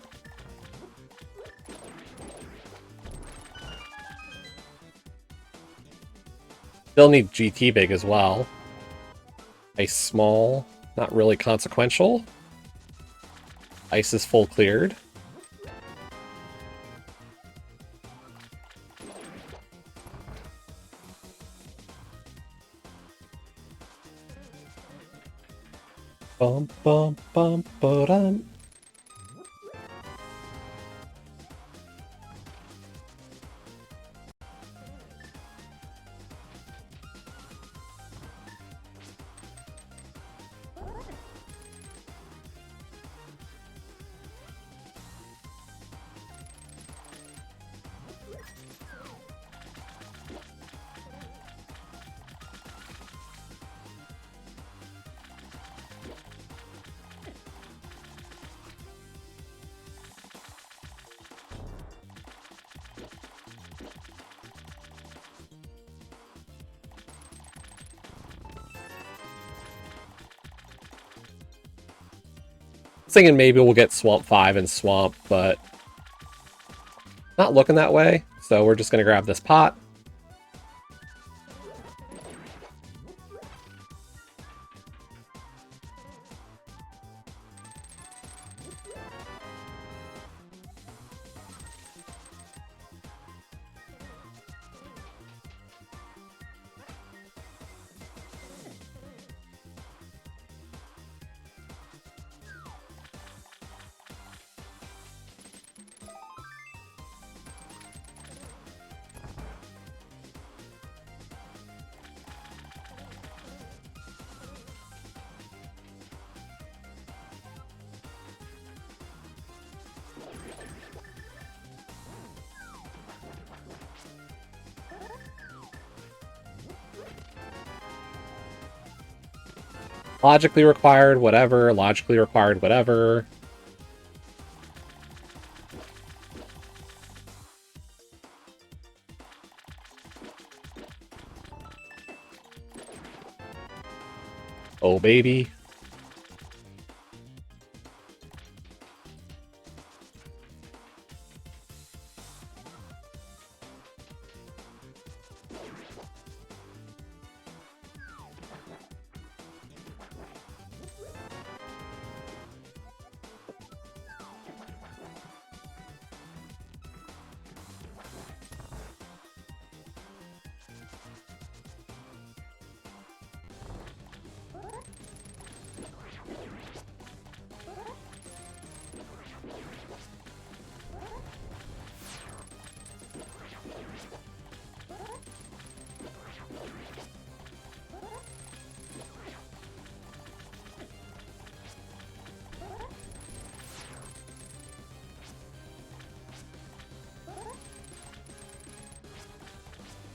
Still need GT Big as well. Ice Small. Not really consequential. Ice is full cleared. Bum bum bum ba-dum. Thinking maybe we'll get Swamp 5 and Swamp, but not looking that way, so we're just going to grab this pot. Logically required, whatever. Logically required, whatever. Oh, baby.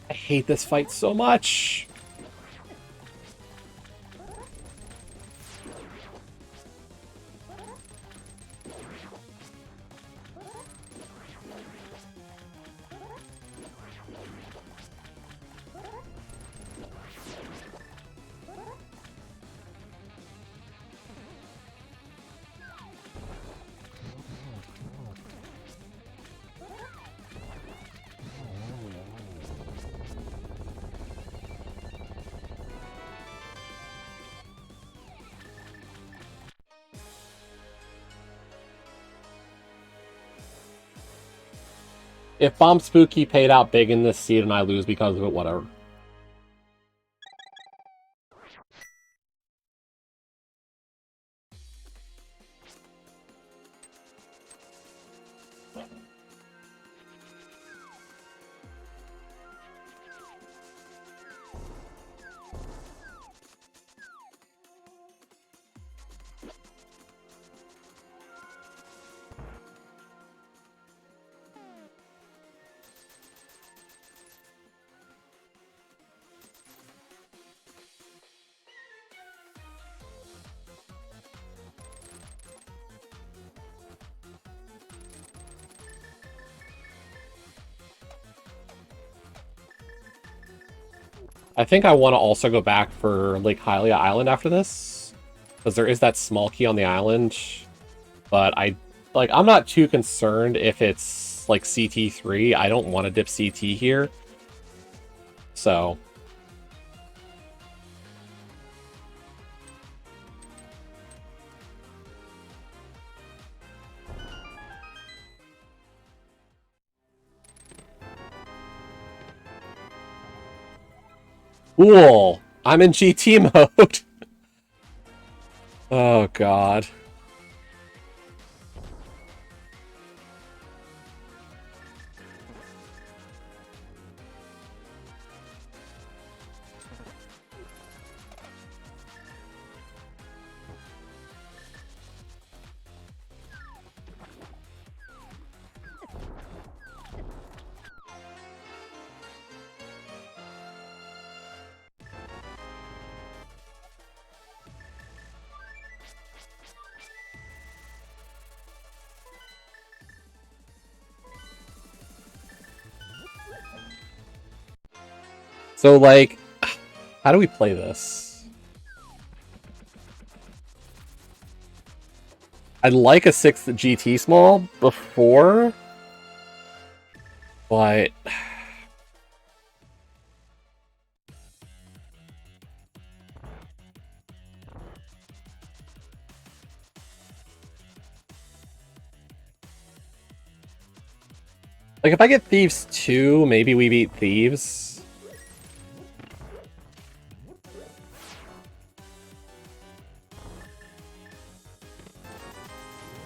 I hate this fight so much. If Bomb Spooky paid out big in this seed and I lose because of it, whatever. I think I want to also go back for Lake Hylia Island after this, because there is that small key on the island. But I'm not too concerned if it's like CT3. I don't want to dip CT here. So cool. I'm in GT mode. Oh god. So, like, how do we play this? I'd like a 6th GT small before, but like, if I get Thieves 2, maybe we beat Thieves.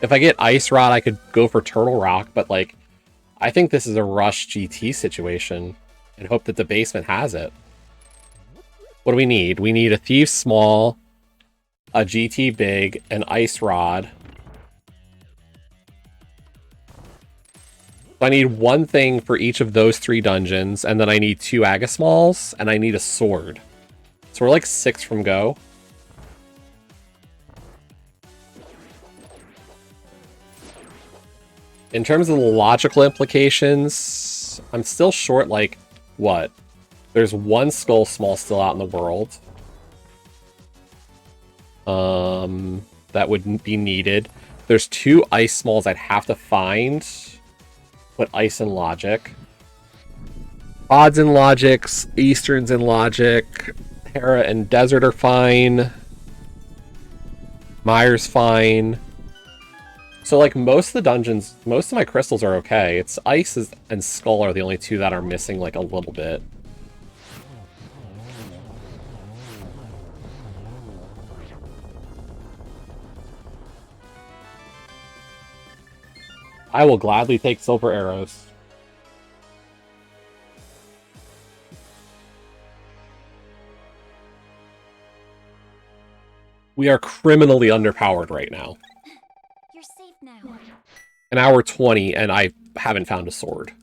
If I get Ice Rod, I could go for Turtle Rock, but, like, I think this is a rush GT situation and hope that the basement has it. What do we need? We need a Thief Small, a GT Big, an Ice Rod. So I need one thing for each of those 3 dungeons, and then I need 2 Agasmalls, and I need a sword. So we're like 6 from go. In terms of the logical implications, I'm still short, like, what? There's 1 Skull Small still out in the world. that would be needed. There's 2 ice smalls I'd have to find. Put ice in logic. Odds in logics, Easterns in logic. Hera and desert are fine. Myers fine. So like most of the dungeons, most of my crystals are okay. It's ice and skull are the only 2 that are missing like a little bit. I will gladly take silver arrows. We are criminally underpowered right now. You're safe now. An hour 20, and I haven't found a sword.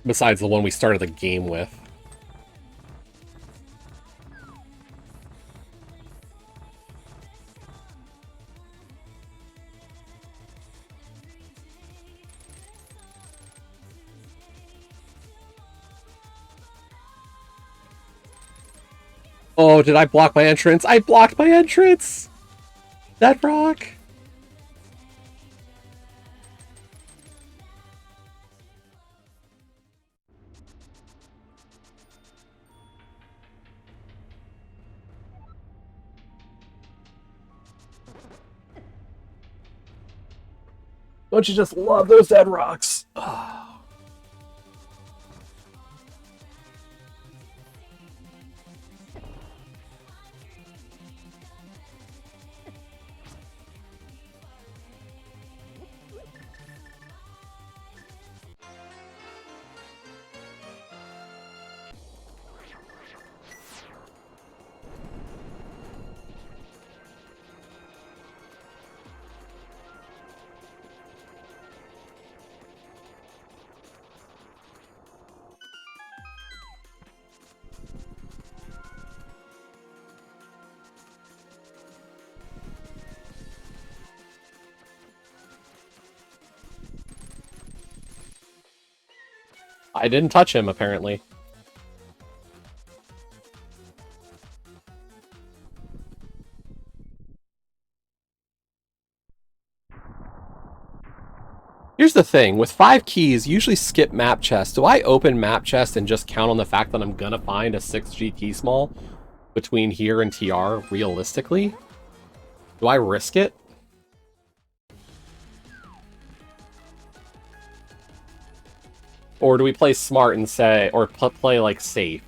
Besides the one we started the game with. Oh, did I block my entrance? I blocked my entrance! That rock! Don't you just love those dead rocks? I didn't touch him, apparently. Here's the thing, with 5 keys, usually skip map chest. Do I open map chest and just count on the fact that I'm gonna find a 6 GT small between here and TR, realistically? Do I risk it? Or do we play smart and say, or play like safe?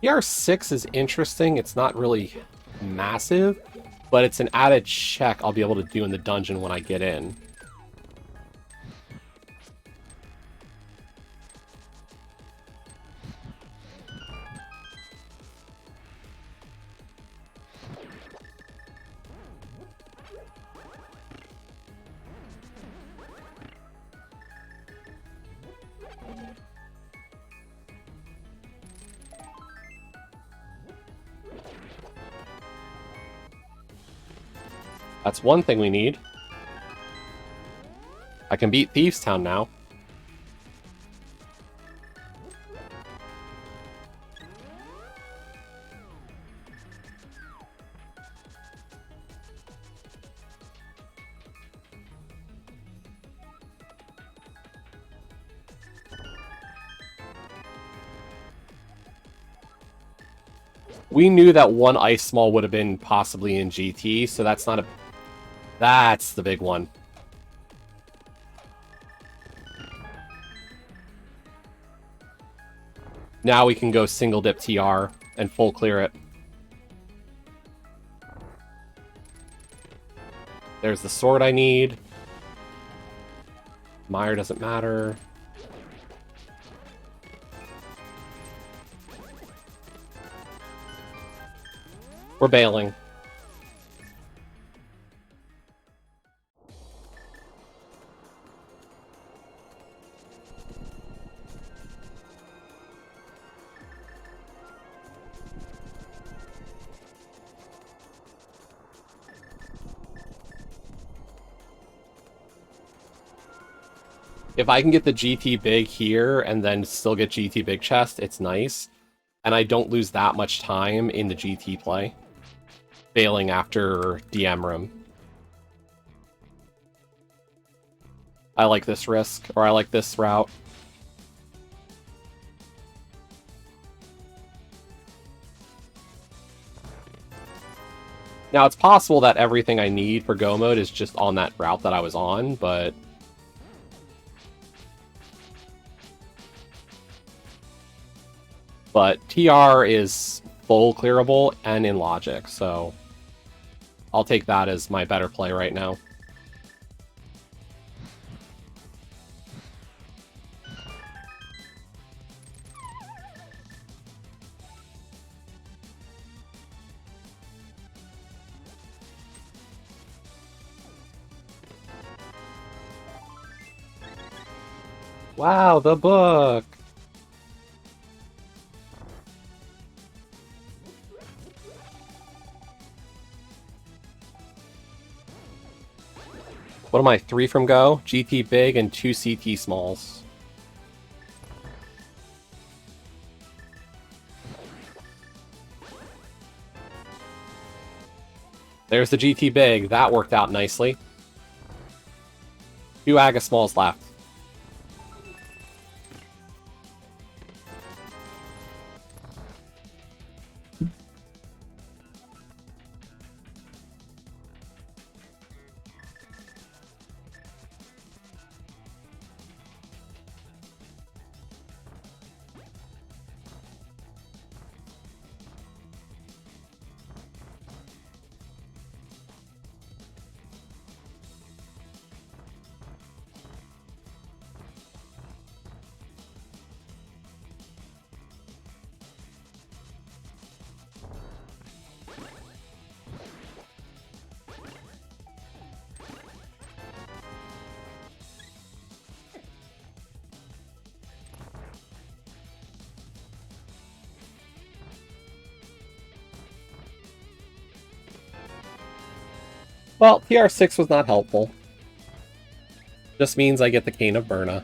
PR6 is interesting. It's not really massive, but it's an added check I'll be able to do in the dungeon when I get in. That's one thing we need. I can beat Thieves Town now. We knew that one ice small would have been possibly in GT, so that's not a... That's the big one. Now we can go single dip TR and full clear it. There's the sword I need. Mire doesn't matter. We're bailing. If I can get the GT big here and then still get GT big chest, it's nice. And I don't lose that much time in the GT play. Bailing after DM room. I like this risk, or I like this route. Now, it's possible that everything I need for Go mode is just on that route that I was on, but... But TR is full clearable and in logic, so... I'll take that as my better play right now. Wow, the book! What am I, 3 from go? GT big and 2 CT smalls. There's the GT big. That worked out nicely. 2 Aga smalls left. Well, TR6 was not helpful. Just means I get the Cane of Burna.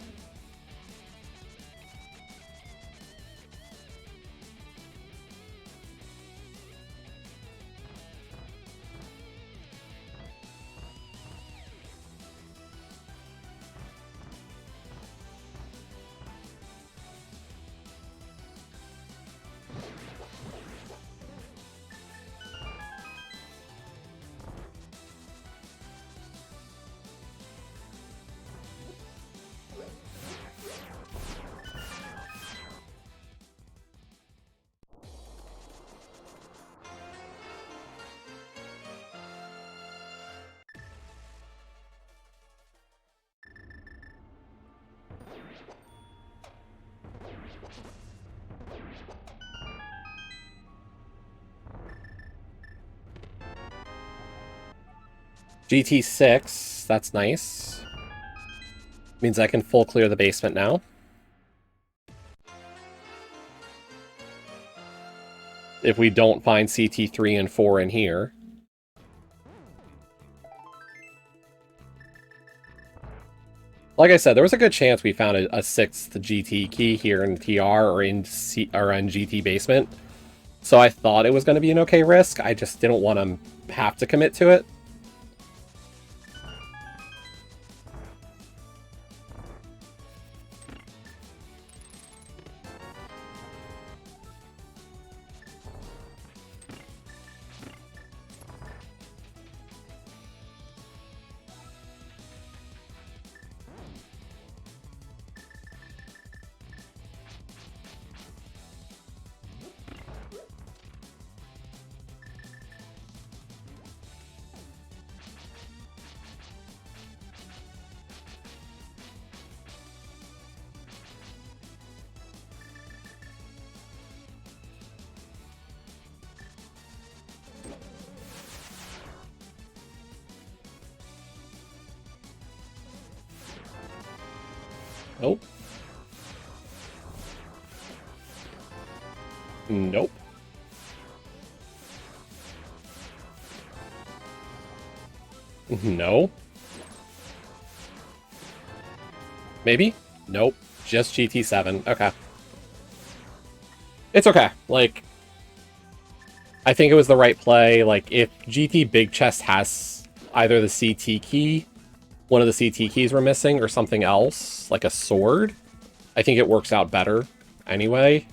GT6, that's nice. Means I can full clear the basement now. If we don't find CT3 and 4 in here. Like I said, there was a good chance we found a 6th GT key here in TR or in GT basement. So I thought it was going to be an okay risk. I just didn't want to have to commit to it. Nope. Nope. No. Maybe? Nope. Just GT7. Okay. It's okay. Like, I think it was the right play. Like, if GT Big Chest has either the CT key, one of the CT keys we're missing, or something else, like a sword, I think it works out better anyway.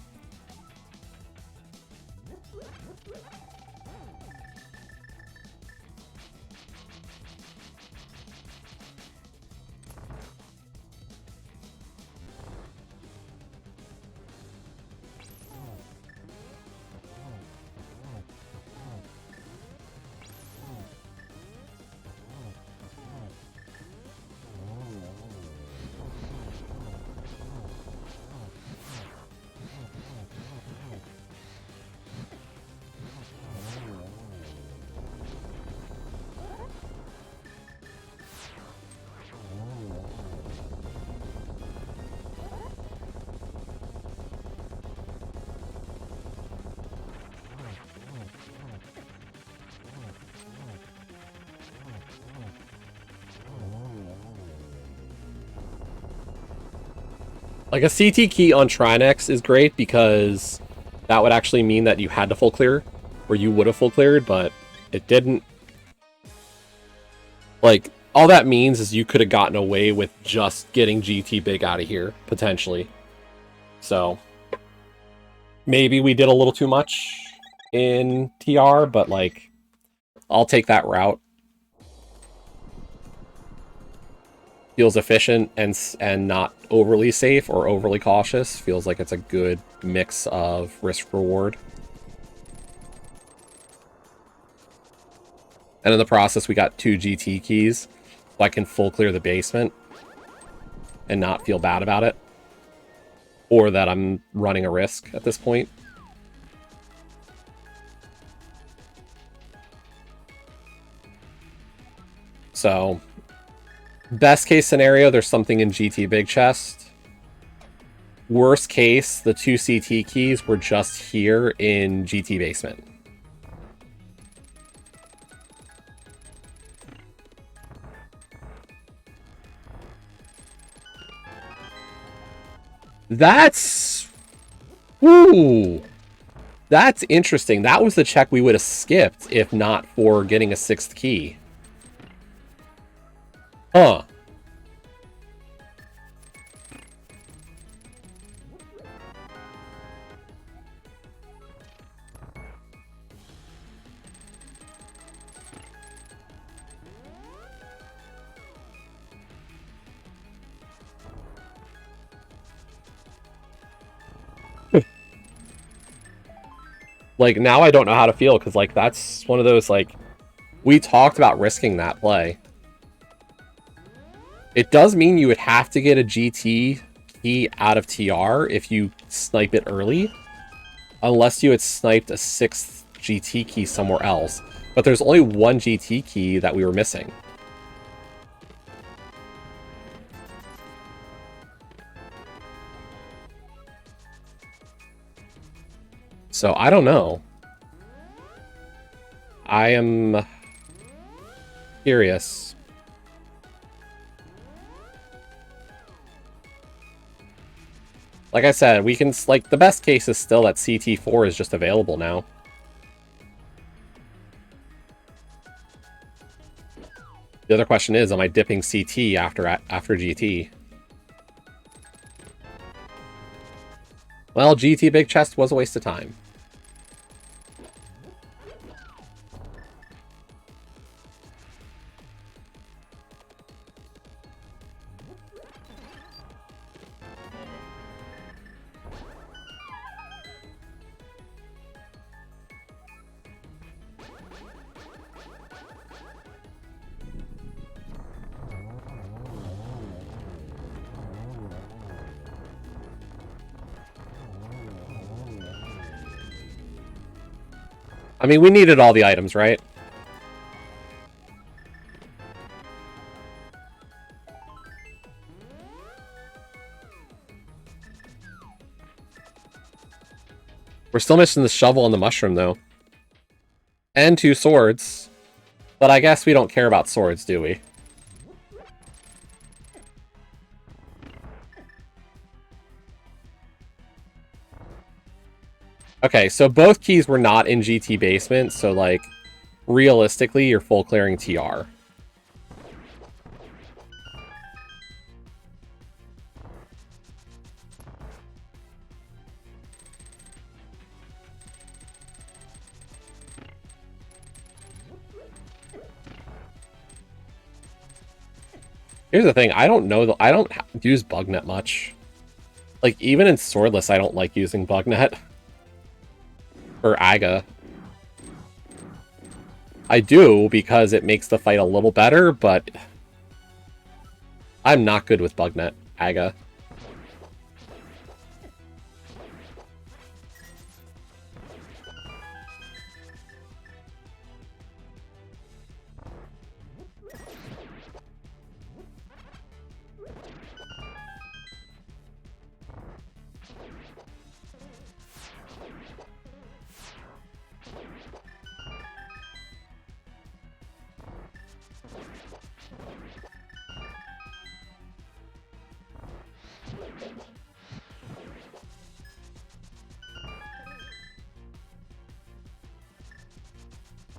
Like, a CT key on Trinex is great because that would actually mean that you had to full clear, or you would have full cleared, but it didn't. Like, all that means is you could have gotten away with just getting GT Big out of here, potentially. So, maybe we did a little too much in TR, but, like, I'll take that route. Feels efficient and not overly safe or overly cautious. Feels like it's a good mix of risk-reward. And in the process, we got 2 GT keys, so I can full clear the basement and not feel bad about it. Or that I'm running a risk at this point. So, best case scenario, there's something in GT Big Chest. Worst case, the 2 CT keys were just here in GT Basement. That's... Ooh! That's interesting. That was the check we would have skipped if not for getting a 6th key. Huh. Like, now I don't know how to feel, because, like, that's one of those, like... We talked about risking that play. It does mean you would have to get a GT key out of TR if you snipe it early. Unless you had sniped a 6th GT key somewhere else. But there's only one GT key that we were missing. So, I don't know. I am curious. Like I said, we can, like, the best case is still that CT4 is just available now. The other question is, am I dipping CT after GT? Well, GT Big Chest was a waste of time. I mean, we needed all the items, right? We're still missing the shovel and the mushroom, though. And 2 swords. But I guess we don't care about swords, do we? Okay, so both keys were not in GT Basement, so, like, realistically, you're full clearing TR. Here's the thing, I don't know, I don't use Bugnet much. Like, even in Swordless, I don't like using Bugnet. Or Aga. I do, because it makes the fight a little better, but... I'm not good with Bugnet, Aga.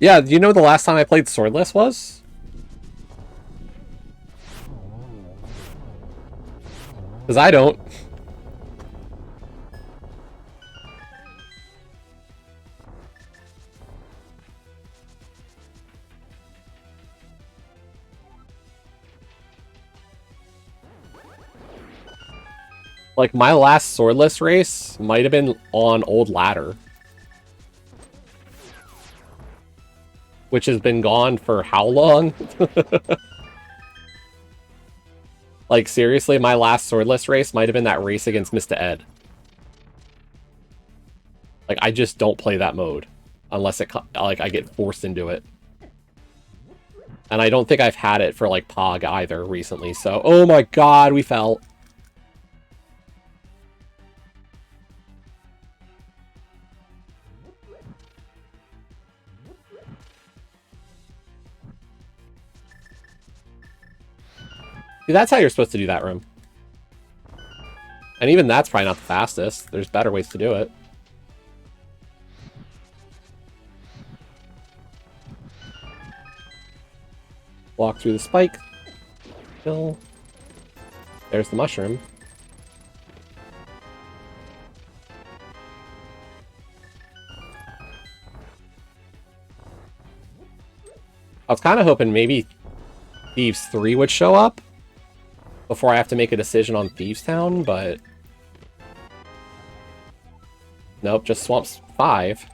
Yeah, do you know the last time I played Swordless was? Because I don't. Like, my last Swordless race might have been on Old Ladder. Which has been gone for how long? Like, seriously, my last Swordless race might have been that race against Mr. Ed. Like, I just don't play that mode. Unless it, like, I get forced into it. And I don't think I've had it for, like, Pog either recently, so... Oh my god, we fell. See, that's how you're supposed to do that room. And even that's probably not the fastest. There's better ways to do it. Walk through the spike. Kill. There's the mushroom. I was kind of hoping maybe Thieves 3 would show up before I have to make a decision on Thieves Town, but... Nope, just Swamps 5.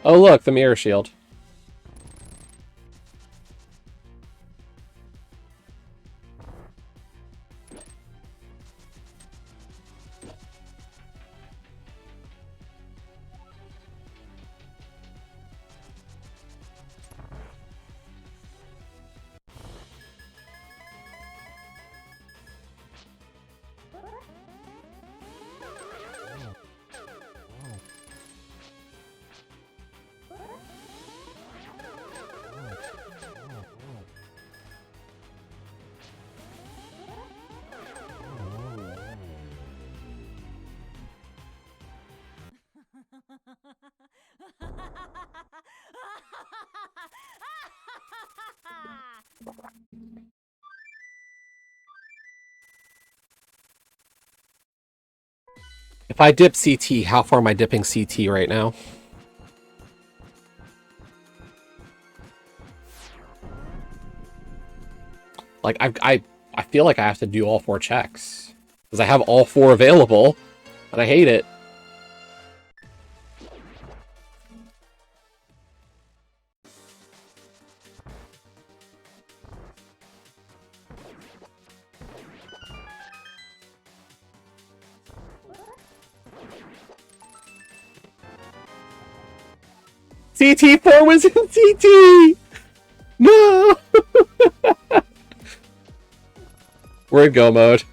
Oh look, the mirror shield. If I dip CT, how far am I dipping CT right now? Like, I feel like I have to do all 4 checks. Because I have all 4 available, and I hate it. CT4 was in CT! No! We're in go mode.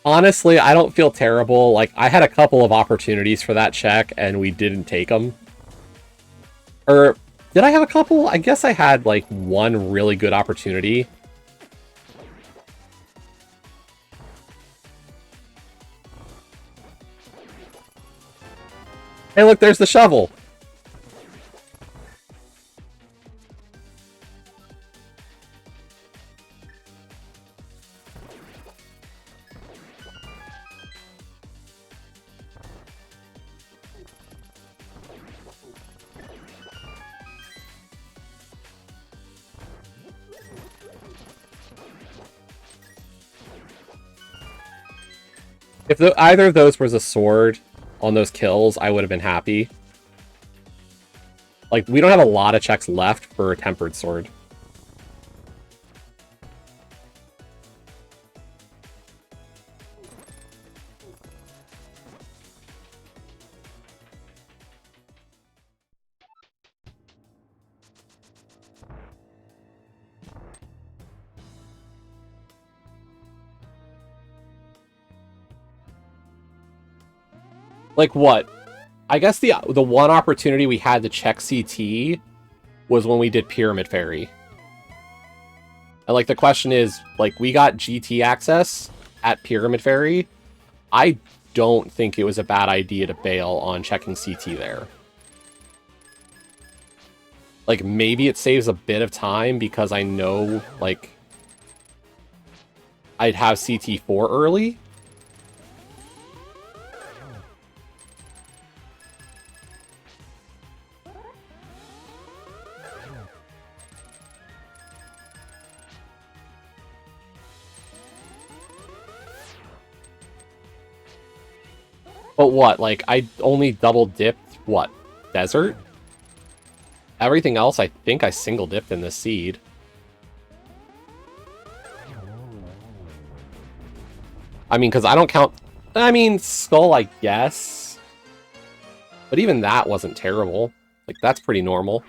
Honestly, I don't feel terrible. Like, I had a couple of opportunities for that check, and we didn't take them. Or, did I have a couple? I guess I had, like, one really good opportunity. Hey, look, there's the shovel. If either of those was a sword on those kills, I would have been happy. Like, we don't have a lot of checks left for a tempered sword. Like what? I guess the one opportunity we had to check CT was when we did Pyramid Fairy. And like the question is, like, we got GT access at Pyramid Fairy. I don't think it was a bad idea to bail on checking CT there. Like, maybe it saves a bit of time because I know, like, I'd have CT4 early. But what, like, I only double dipped, what, desert? Everything else, I think I single dipped in the seed. I mean, because I don't count... I mean, Skull, I guess. But even that wasn't terrible. Like, that's pretty normal.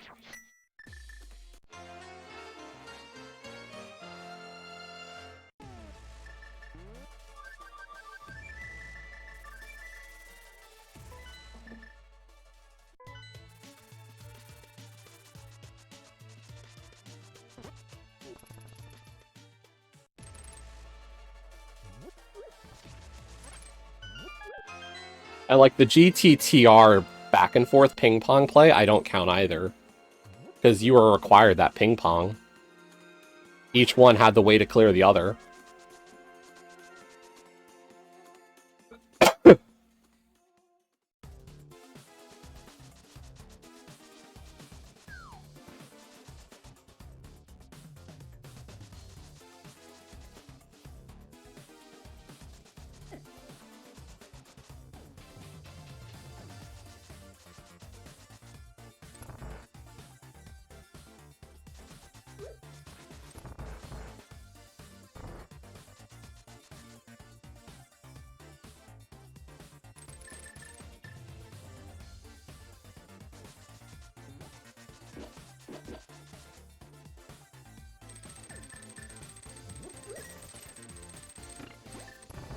And like the GTTR back and forth ping pong play, I don't count either. Because you were required that ping pong. Each one had the way to clear the other.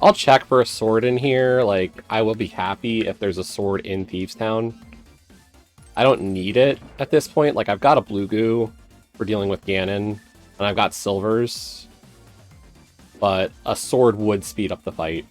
I'll check for a sword in here. Like, I will be happy if there's a sword in Thieves Town. I don't need it at this point. Like, I've got a blue goo for dealing with Ganon, and I've got silvers. But a sword would speed up the fight.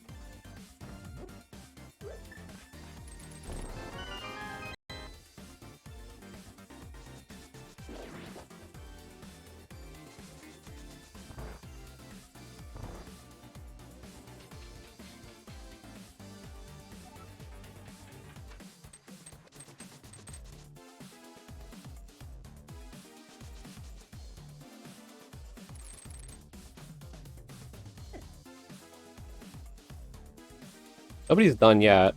Nobody's done yet.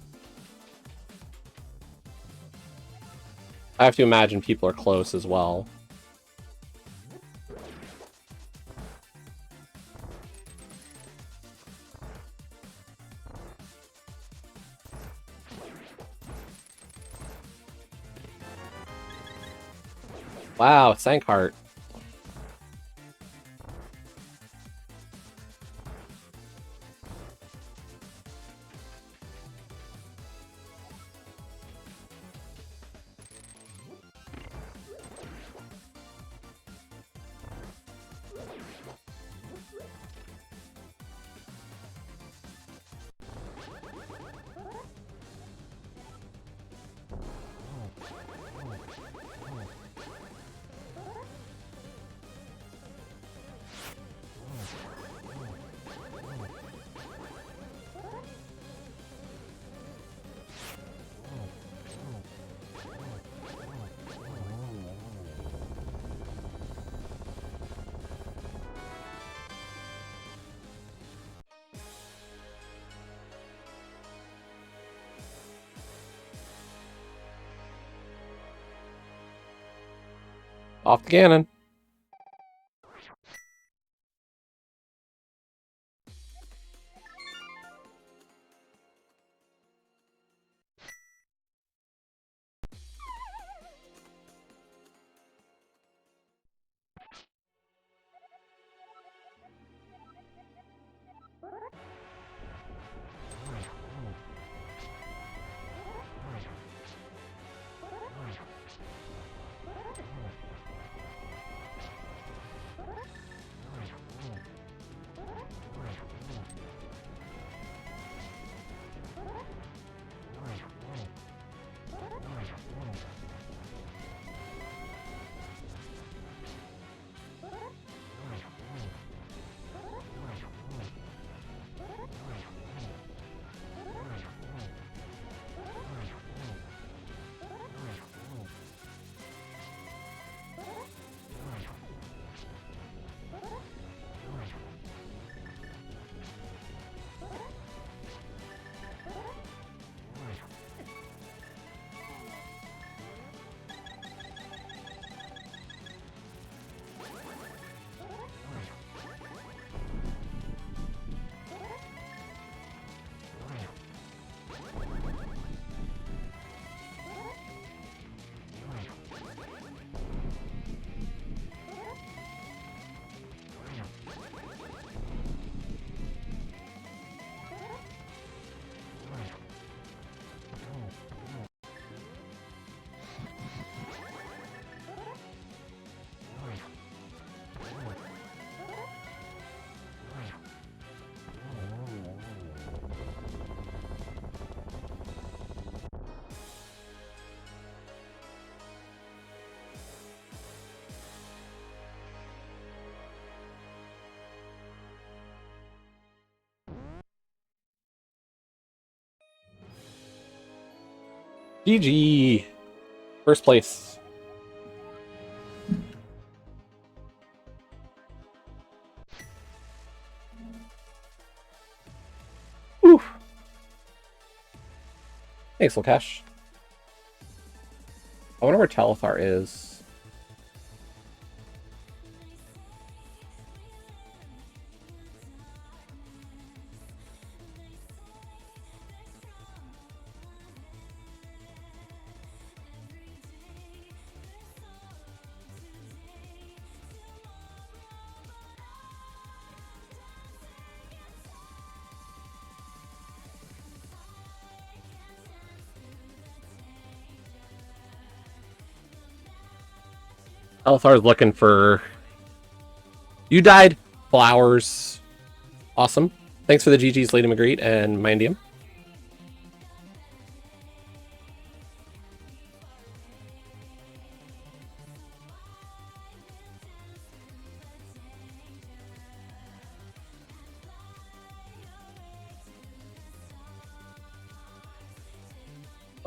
I have to imagine people are close as well. Wow, Sankheart. Off the cannon. GG. First place. Whew. Thanks, Lukash. I wonder where Talithar is. Talithar is looking for... You died. Flowers. Awesome. Thanks for the GG's, Lady Magritte and Mindium.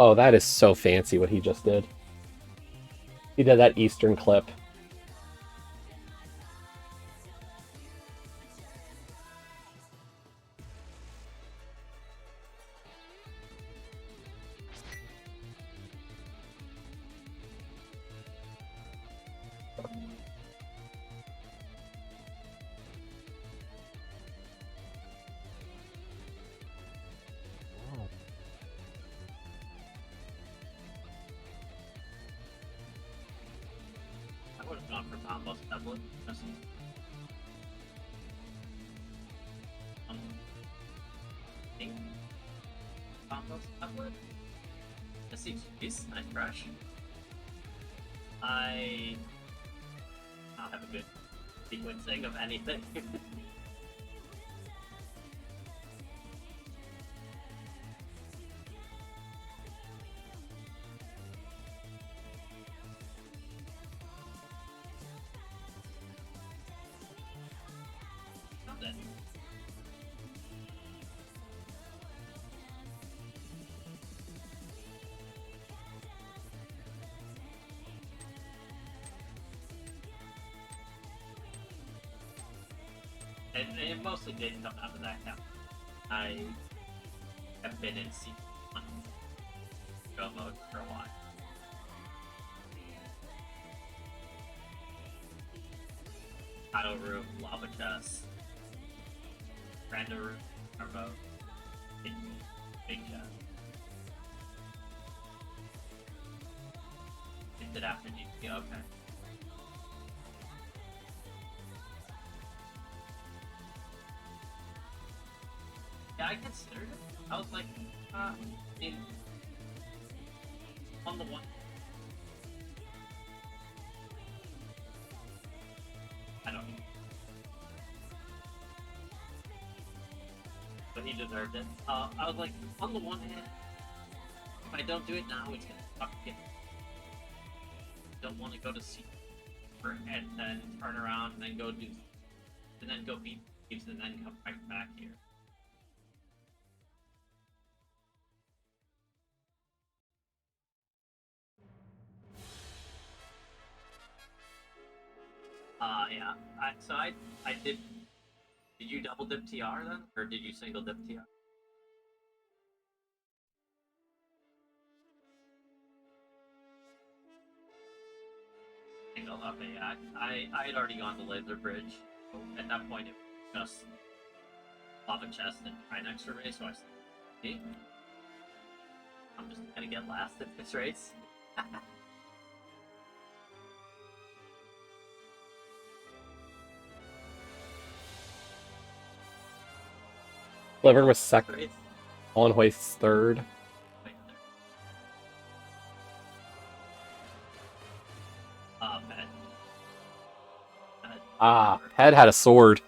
Oh, that is so fancy what he just did. He did that Eastern clip. gone for combos tablet. Pink combos tablet. SCGs, nice brush. I not have a good sequencing of anything. Something. And it mostly did come out of that count. I have been in season 1 go mode for a while. Auto Room, Lava Chest, Random Room, Turbo, Big Chest. It did after GP, okay. Yeah, I considered it. I was like, I mean, on the one, I don't know. But he deserved it. I was like, on the one hand, if I don't do it now, it's gonna suck again. Don't want to go to sea and then turn around and then go do, and then go beat Thieves and then come right back here. Yeah. I did. Did you double dip TR then, or did you single dip TR? Single. Okay. Yeah. I had already gone to Laser Bridge. So at that point, it was just Lava Chest and try an extra race. So I said, "Hey, I'm just gonna get last at this race." Sliver was second. On Hoist's third. Ped had a sword.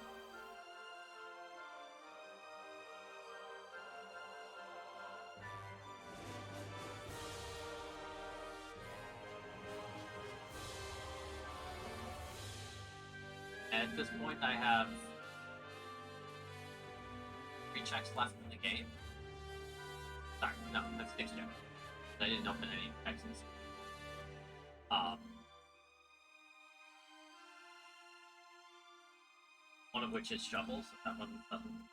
At this point, I have 3 checks left in the game. Sorry, no, that's 6 checks. I didn't open any checks. One of which is shovels. That one doesn't.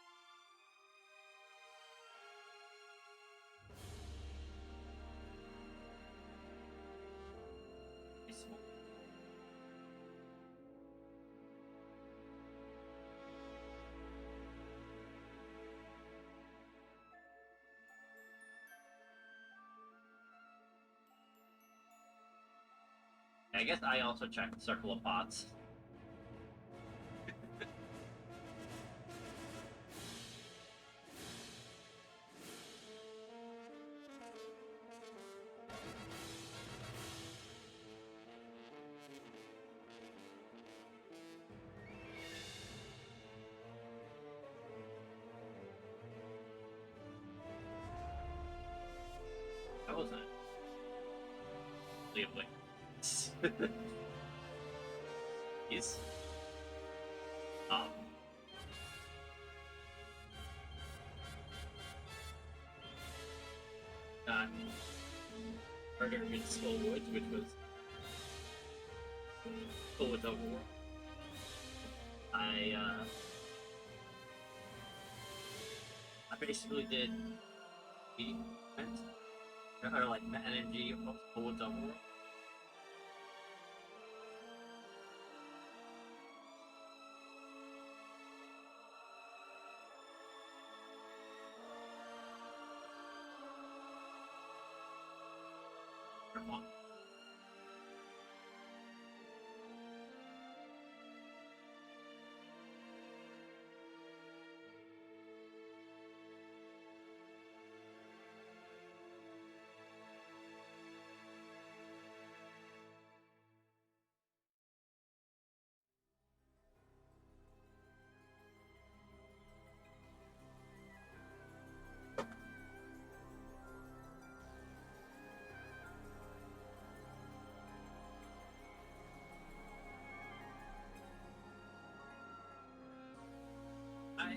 I guess I also checked Circle of Pots. That wasn't it. He's got Murder in Skullwoods, which was Skullwoods Overworld. I basically did or like the energy of Skullwoods Overworld.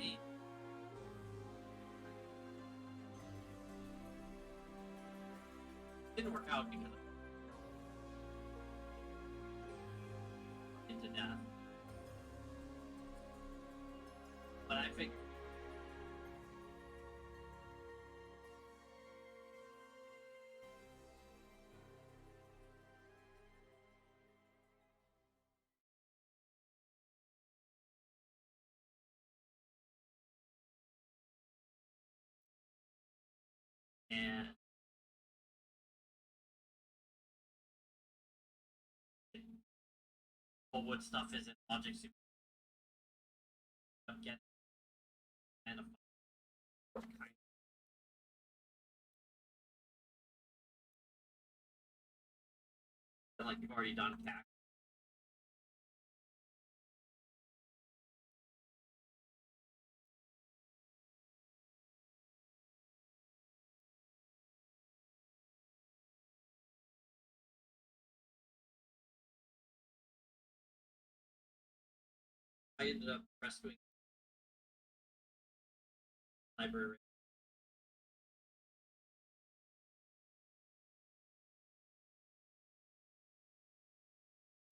I didn't work out because into death. But I figured and what wood stuff is in Logic Super get and a kind of like you've already done cack. I ended up rescuing library.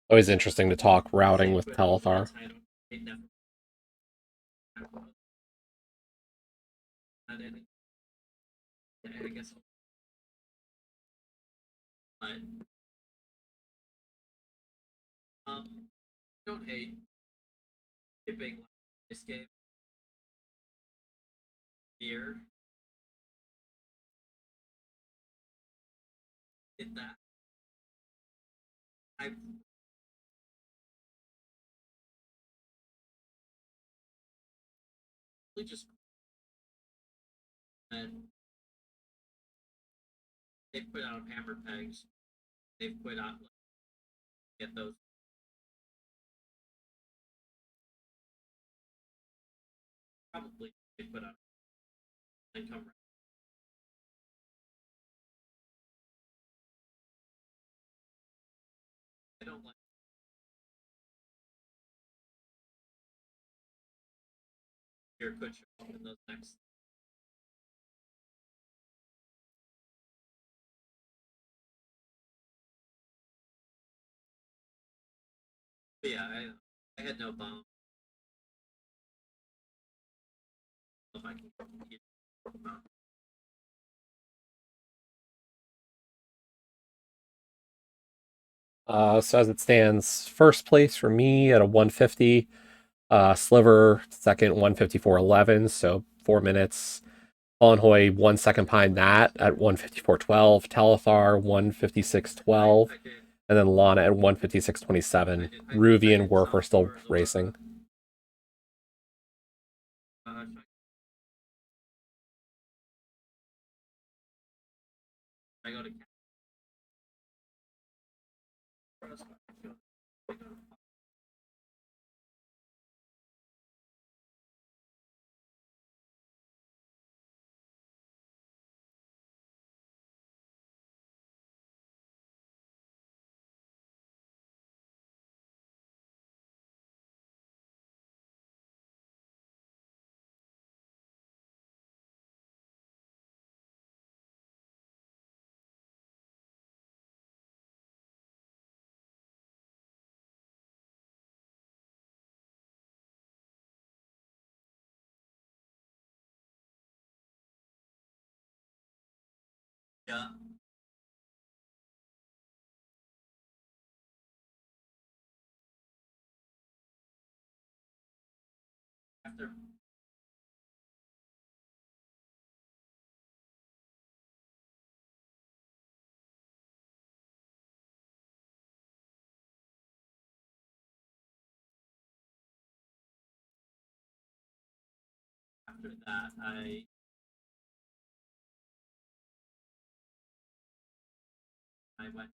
Always interesting to talk routing with Telethar. I guess. But don't hate skipping this game here. Did that. I really just and they've put out hammer pegs. They've put out like, get those. Probably they put out and come. I don't like your could show up in those next. But yeah, I had no bomb. If I can get So as it stands, first place for me at a 150. Sliver second, 154.11, so 4 minutes. Hoy 1 second behind that at 154.12. Telethar 156.12. And then Lana at 156.27. Ruby and Werf are still racing. I go to yeah. After that, I went.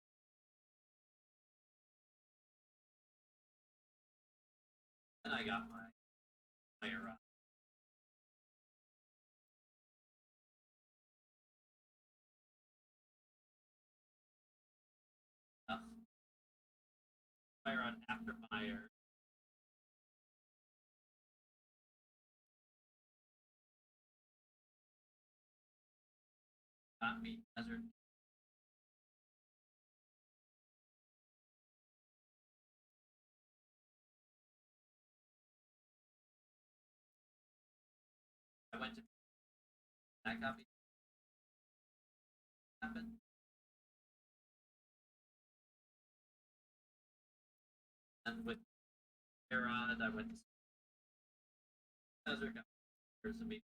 And I got my fire up. Fire on after fire. not me, desert. I went to that copy. Happened. And with Herod, I went to desert. There's a meeting.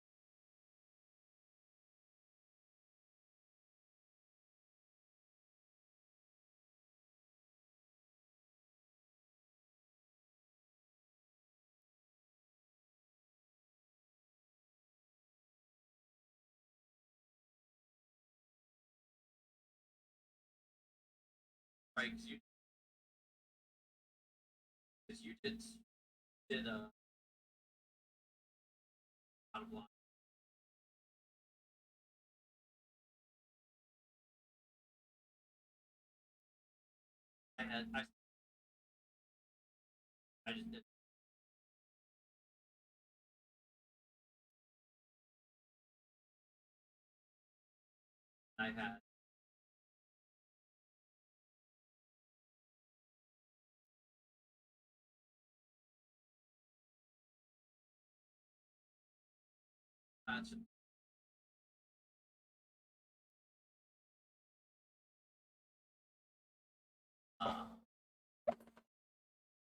Right, because you did out of line. I just did. I had that's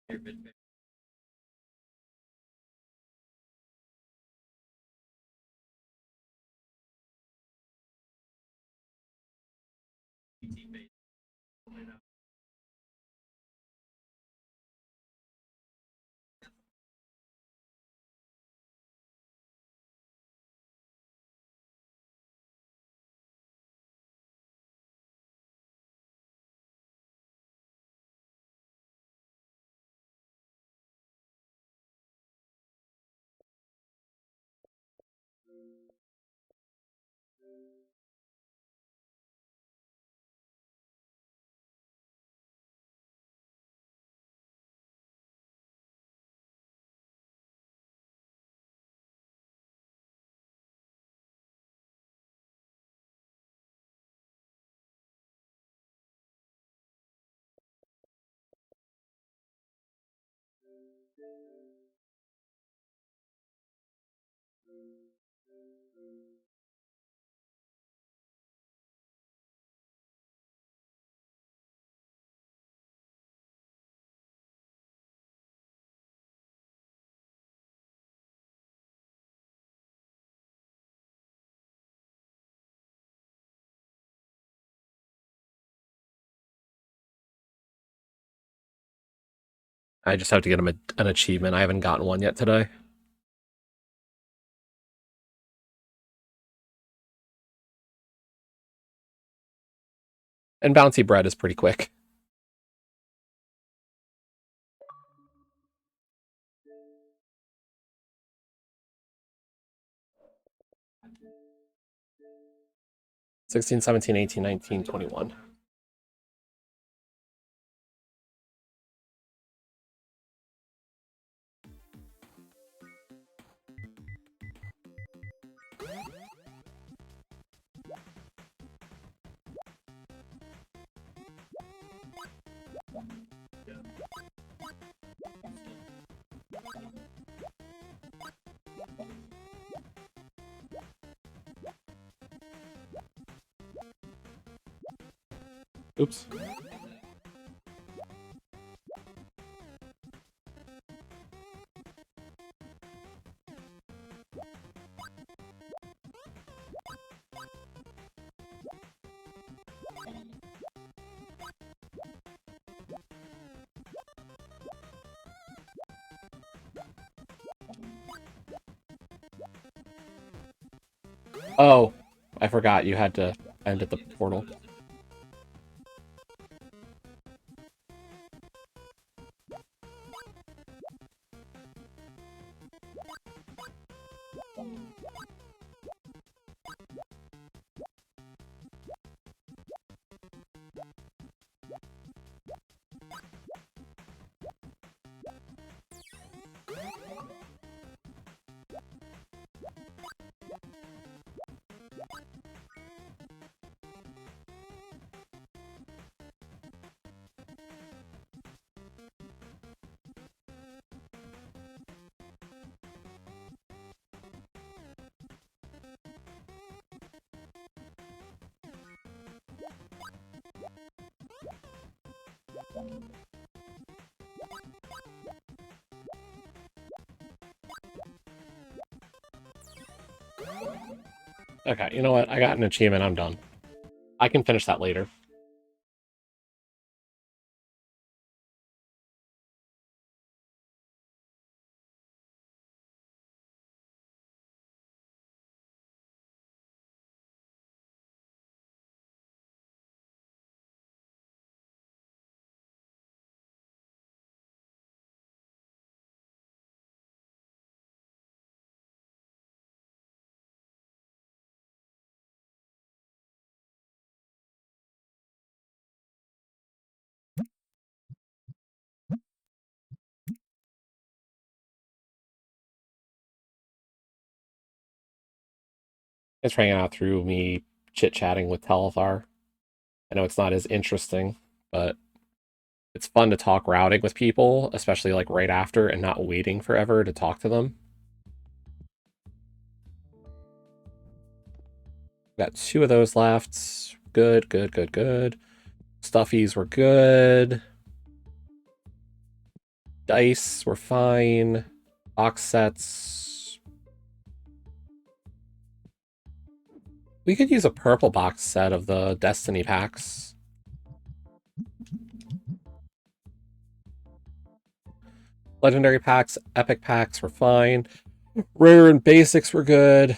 fair bit. Teammate. I just have to get him an achievement. I haven't gotten one yet today. And Bouncy Bread is pretty quick. $16, $17, $18, $19, $21. Oops. Oh, I forgot you had to end at the portal. Okay, you know what? I got an achievement. I'm done. I can finish that later. It's hanging out through me chit-chatting with Telethar. I know it's not as interesting, but it's fun to talk routing with people, especially like right after and not waiting forever to talk to them. Got 2 of those left. Good, good, good, good. Stuffies were good. Dice were fine. Box sets. We could use a purple box set of the Destiny packs. Legendary packs, epic packs were fine. Rare and basics were good.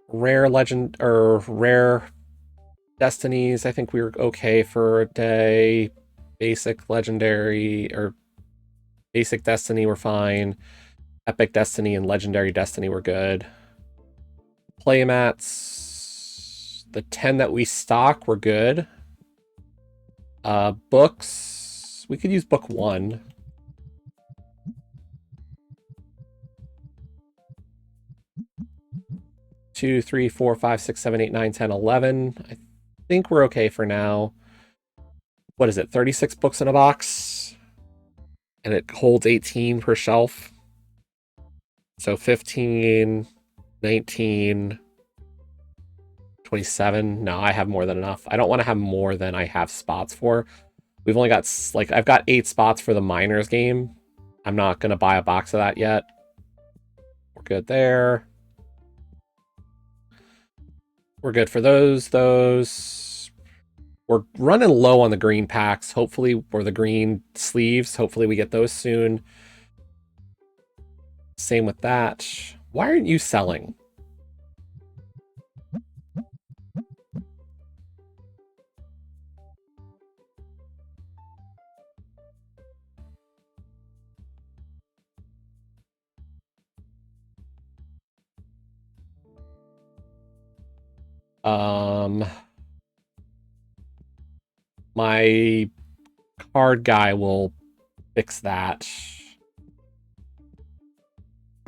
Rare legend or rare Destinies, I think we were okay for a day. Basic legendary or basic Destiny were fine. Epic Destiny and legendary Destiny were good. Playmats, the 10 that we stock were good. Books, we could use book 1. Two, 3, 4, 5, 6, 7, 8, 9, 10, 11. I think we're okay for now. What is it? 36 books in a box. And it holds 18 per shelf. So 15, 19, 27. No, I have more than enough. I don't want to have more than I have spots for. We've only got, like, I've got 8 spots for the miners game. I'm not going to buy a box of that yet. We're good there. We're good for those. We're running low on the green packs, hopefully, or the green sleeves. Hopefully we get those soon. Same with that. Why aren't you selling? My card guy will fix that.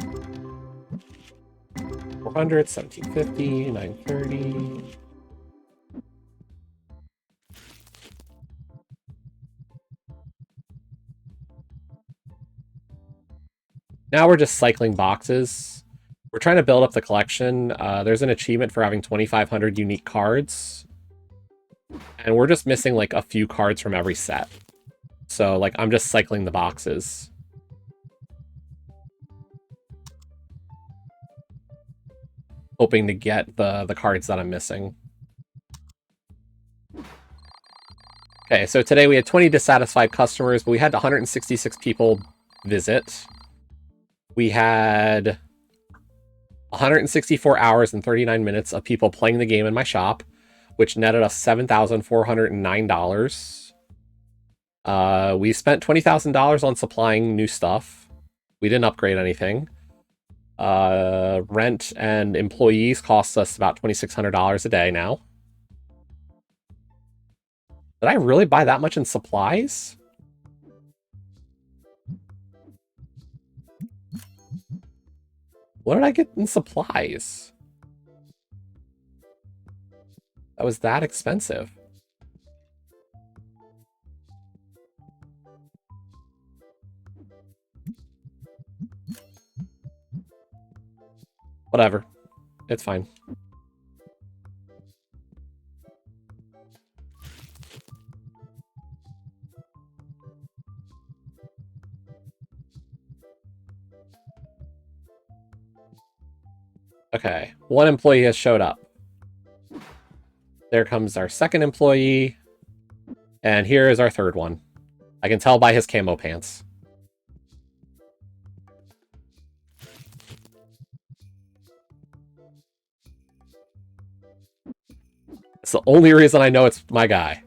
400, 1750, 930. Now we're just cycling boxes. We're trying to build up the collection. There's an achievement for having 2,500 unique cards. And we're just missing like a few cards from every set. So like I'm just cycling the boxes. Hoping to get the cards that I'm missing. Okay, so today we had 20 dissatisfied customers, but we had 166 people visit. We had 164 hours and 39 minutes of people playing the game in my shop, which netted us $7,409. We spent $20,000 on supplying new stuff. We didn't upgrade anything. Rent and employees cost us about $2,600 a day now. Did I really buy that much in supplies? What did I get in supplies? That was that expensive. Whatever. it's fine. Okay, one employee has showed up. There comes our second employee. And here is our third one. I can tell by his camo pants. It's the only reason I know it's my guy.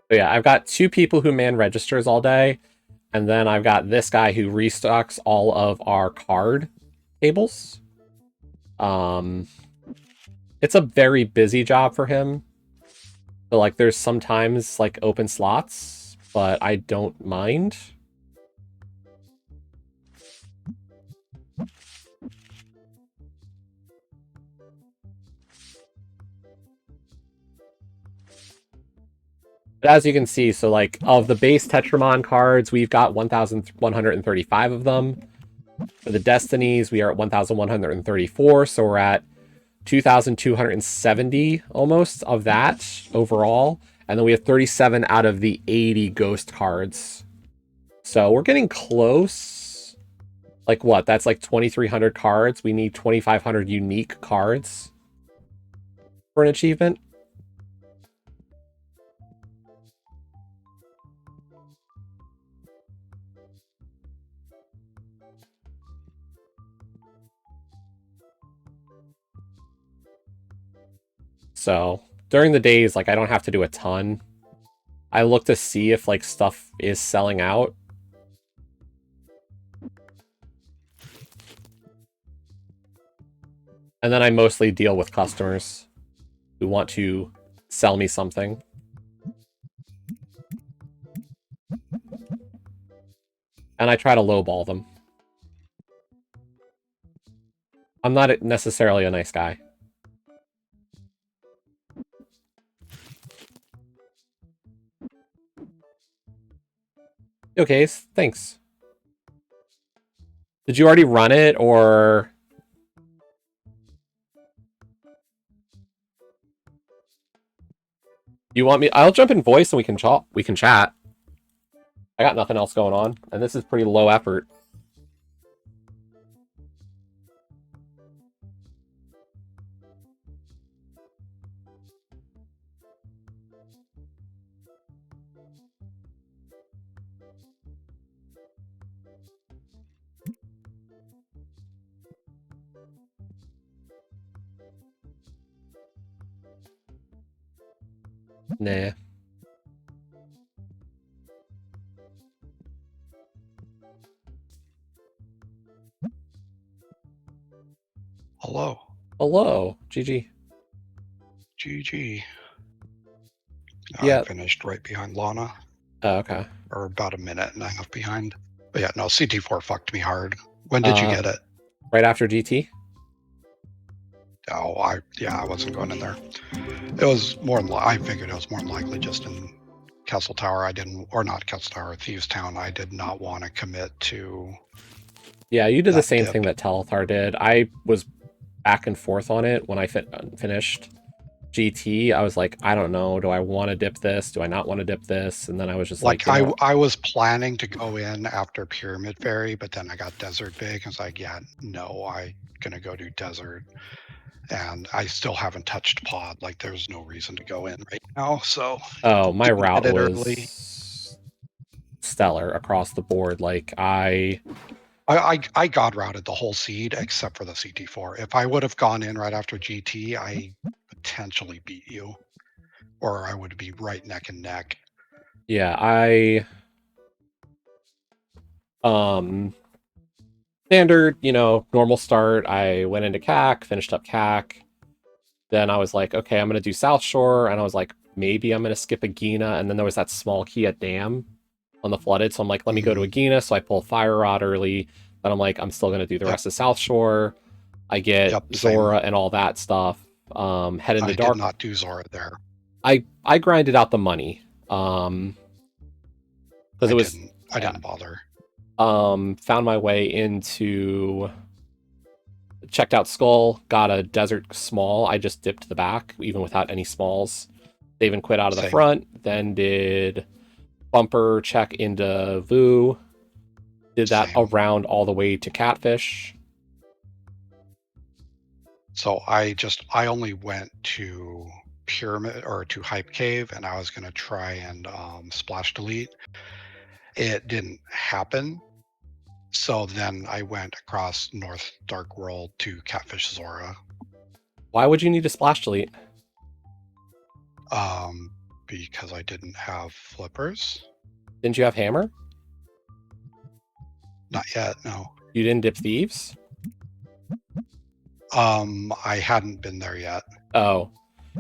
But yeah, I've got two people who man registers all day, and then I've got this guy who restocks all of our card tables. It's a very busy job for him. So like there's sometimes like open slots, but I don't mind. But as you can see, so like of the base Tetramon cards, we've got 1,135 of them. For the Destinies, we are at 1,134, so we're at 2,270 almost of that overall. And then we have 37 out of the 80 Ghost cards. So we're getting close. Like what? That's like 2,300 cards. We need 2,500 unique cards for an achievement. So during the days, like I don't have to do a ton. I look to see if like stuff is selling out. And then I mostly deal with customers who want to sell me something. And I try to lowball them. I'm not necessarily a nice guy. Okay, thanks. Did you already run it, or... You want me... I'll jump in voice and we can chat. I got nothing else going on, and this is pretty low effort. Nah. Hello. Hello. GG. GG. Yeah. I finished right behind Lana. Oh, okay. Or about a minute and a half behind. But yeah, no, CT4 fucked me hard. When did you get it? Right after GT. Oh, I wasn't going in there. It was more than I figured it was more than likely just in Castle Tower. Or not Castle Tower, Thieves Town. I did not want to commit to. Yeah, you did the same thing that Telethar did. I was back and forth on it when I finished GT. I was like, I don't know. Do I want to dip this? Do I not want to dip this? And then I was just like, you know, I was planning to go in after Pyramid Fairy, but then I got Desert Big. I was like, yeah, no, I'm gonna go do Desert. And I still haven't touched Pod. Like, there's no reason to go in right now. So oh, my route was early. Stellar across the board. Like I God routed the whole seed except for the CT4. If I would have gone in right after GT, I potentially beat you, or I would be right neck and neck. Yeah, standard, you know, normal start. I went into CAC, finished up CAC. Then I was like, okay, I'm going to do South Shore. And I was like, maybe I'm going to skip a Gina. And then there was that small key at Dam. on the flooded. So I'm like, let me go to Agena. So I pull Fire Rod early. Then I'm like, I'm still going to do the rest of South Shore. I get Zora and all that stuff. Head into Dark. I did not do Zora there. I grinded out the money. Because it was... I didn't bother. Found my way into... Checked out Skull, got a Desert Small. I just dipped the back, even without any smalls. Save and quit out of the front. Then did Bumper check into Vu. Did that around all the way to Catfish. So I only went to Pyramid or to Hype Cave, and I was going to try and splash delete. It didn't happen. So then I went across North Dark World to Catfish Zora. Why would you need to splash delete? Because I didn't have flippers. Didn't you have hammer? Not yet, no. You didn't dip thieves? I hadn't been there yet. Oh.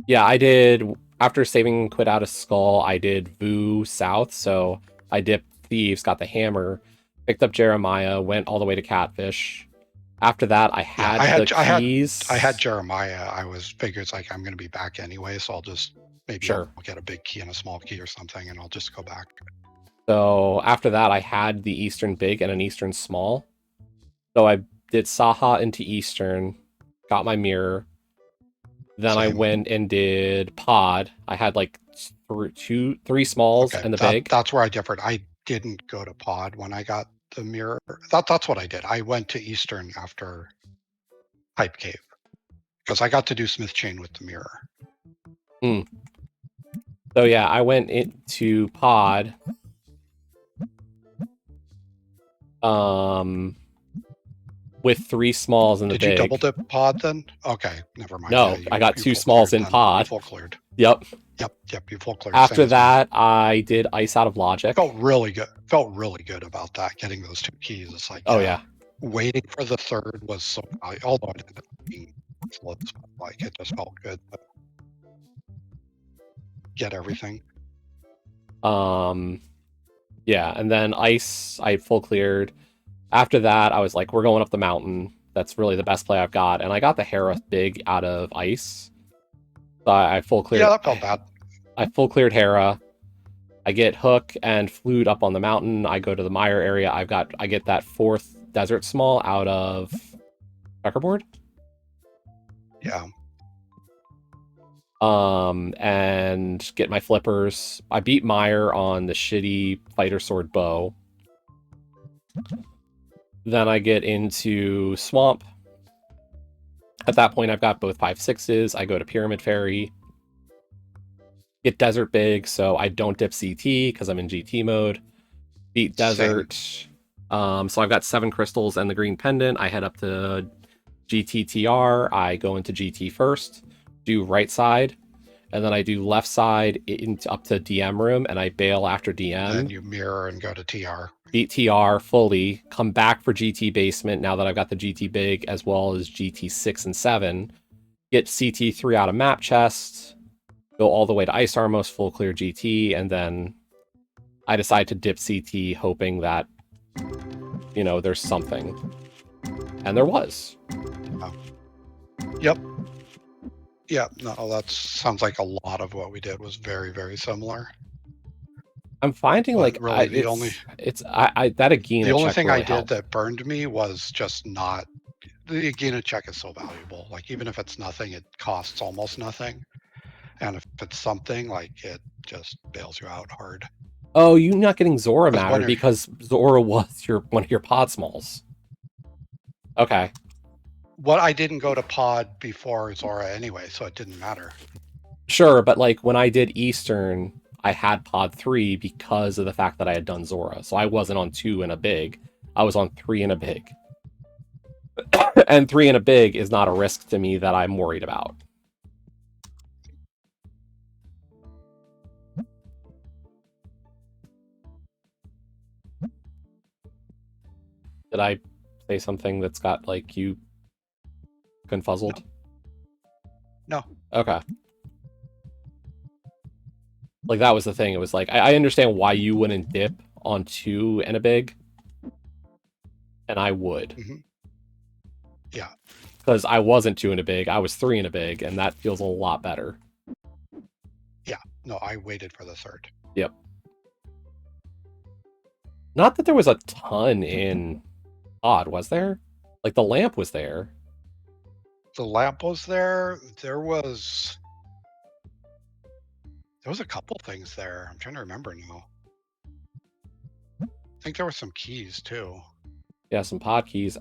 Yeah, I did. After saving quit out of Skull, I did Vu South, so I dipped thieves, got the hammer, picked up Jeremiah, went all the way to Catfish. After that, I had keys. I had Jeremiah. I figured it's like I'm going to be back anyway, so I'll just I'll get a big key and a small key or something, and I'll just go back. So after that, I had the Eastern Big and an Eastern Small. So I did Saha into Eastern, got my mirror. Then I went and did Pod. I had like three smalls and the big. That's where I differed. I didn't go to Pod when I got the mirror. That's what I did. I went to Eastern after Hype Cave because I got to do Smith Chain with the mirror. So yeah, I went into Pod. With 3 smalls in the big. Did you double dip Pod then? Okay, never mind. No, I got 2 smalls in Pod. You full cleared. Yep. You full cleared. After that, I did Ice out of Logic. Felt really good about that, getting those 2 keys. It's like, waiting for the third was so, although I ended up being like, it just felt good to get everything. Yeah, and then Ice, I full cleared. After that, I was like, we're going up the mountain. That's really the best play I've got. And I got the Hera Big out of Ice. So I full cleared. Yeah, that felt bad. I full cleared Hera. I get Hook and Flute up on the mountain. I go to the Mire area. I get that 4th Desert Small out of Checkerboard. Yeah. And get my flippers. I beat Mire on the shitty Fighter Sword bow. Then I get into Swamp. At that point, I've got both 5/6s. I go to Pyramid Fairy. Get Desert Big, so I don't dip CT because I'm in GT mode. Beat Desert. So I've got 7 crystals and the green pendant. I head up to GTTR. I go into GT first. Do right side. And then I do left side up to DM room, and I bail after DM. Then you mirror and go to TR. Beat TR fully, come back for GT basement now that I've got the GT big, as well as GT 6 and 7. Get CT 3 out of map chest, go all the way to Ice Armos, full clear GT, and then I decide to dip CT, hoping that, there's something. And there was. Oh. Yep. Yeah, no, that sounds like a lot of what we did was very, very similar. I'm finding really the only thing I did that burned me was just not the Agena check is so valuable. Like even if it's nothing, it costs almost nothing, and if it's something, like it just bails you out hard. Oh, you not getting Zora mattered because Zora was one of your pod smalls. Okay. What I didn't go to Pod before Zora anyway, so it didn't matter. Sure, but like when I did Eastern, I had Pod 3 because of the fact that I had done Zora. So I wasn't on 2 and a big. I was on 3 and a big. And 3 and a big is not a risk to me that I'm worried about. Did I say something that's got like you confuzzled? No. Okay. Like that was the thing. It was like I understand why you wouldn't dip on 2 and a big. And I would. Yeah. Because I wasn't 2 and a big, I was 3 and a big, and that feels a lot better. Yeah. No, I waited for the third. Yep. Not that there was a ton in Odd, was there? Like, the lamp was there. The lamp was there. There was a couple things there. I'm trying to remember now. I think there were some keys too. Yeah, some pod keys.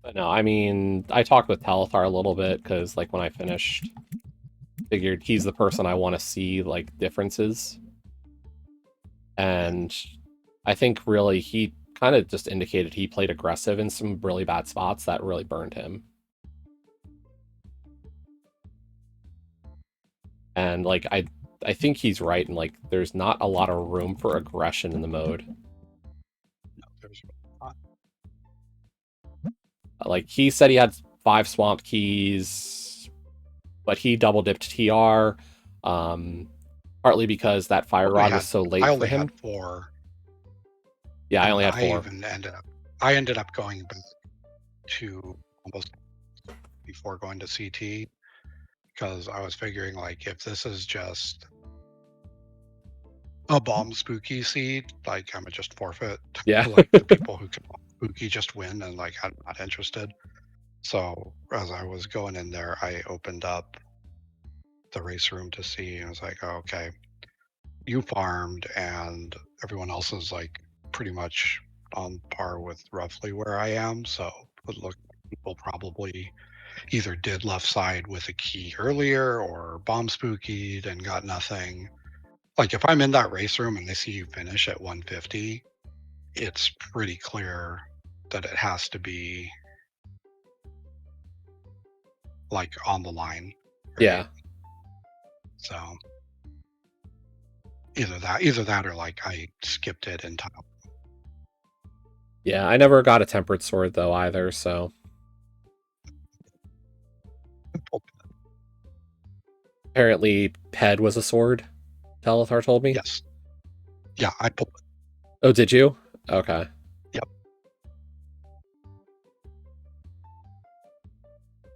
But no, I mean, I talked with Talithar a little bit, because, like, when I finished, figured he's the person I want to see, like, differences. And I think, really, he kind of just indicated he played aggressive in some really bad spots that really burned him. And, like, I think he's right, and, like, there's not a lot of room for aggression in the mode. No, there's not. Like, he said he had 5 swamp keys, but he double dipped TR, partly because that fire rod was so late I for only him. had 4. Yeah, I only had 4. I ended up going back to almost before going to CT, because I was figuring, like, if this is just a bomb spooky seed, like, I'm gonna just forfeit. Yeah. Like, the people who can bomb spooky just win, and, like, I'm not interested. So as I was going in there, I opened up the race room to see, and I was like, oh, okay, you farmed, and everyone else is, like, pretty much on par with roughly where I am. So it looked like people probably either did left side with a key earlier or bomb spookied and got nothing. Like, if I'm in that race room and they see you finish at 150, it's pretty clear that it has to be, like, on the line. Right? Yeah. So either that or, like, I skipped it in time. Yeah, I never got a tempered sword, though, either, so... Apparently, Ped was a sword, Talithar told me. Yes. Yeah, I pulled it. Oh, did you? Okay. Yep.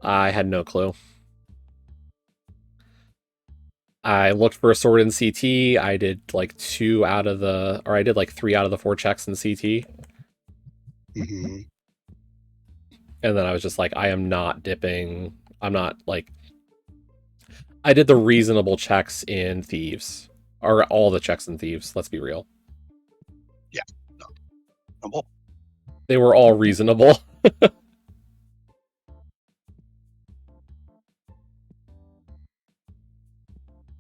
I had no clue. I looked for a sword in CT. I did like 3 out of the 4 checks in CT. Mm-hmm. And then I was just like, I am not dipping. I'm not, like... I did the reasonable checks in Thieves. Or all the checks in Thieves, let's be real. Yeah. No. They were all reasonable.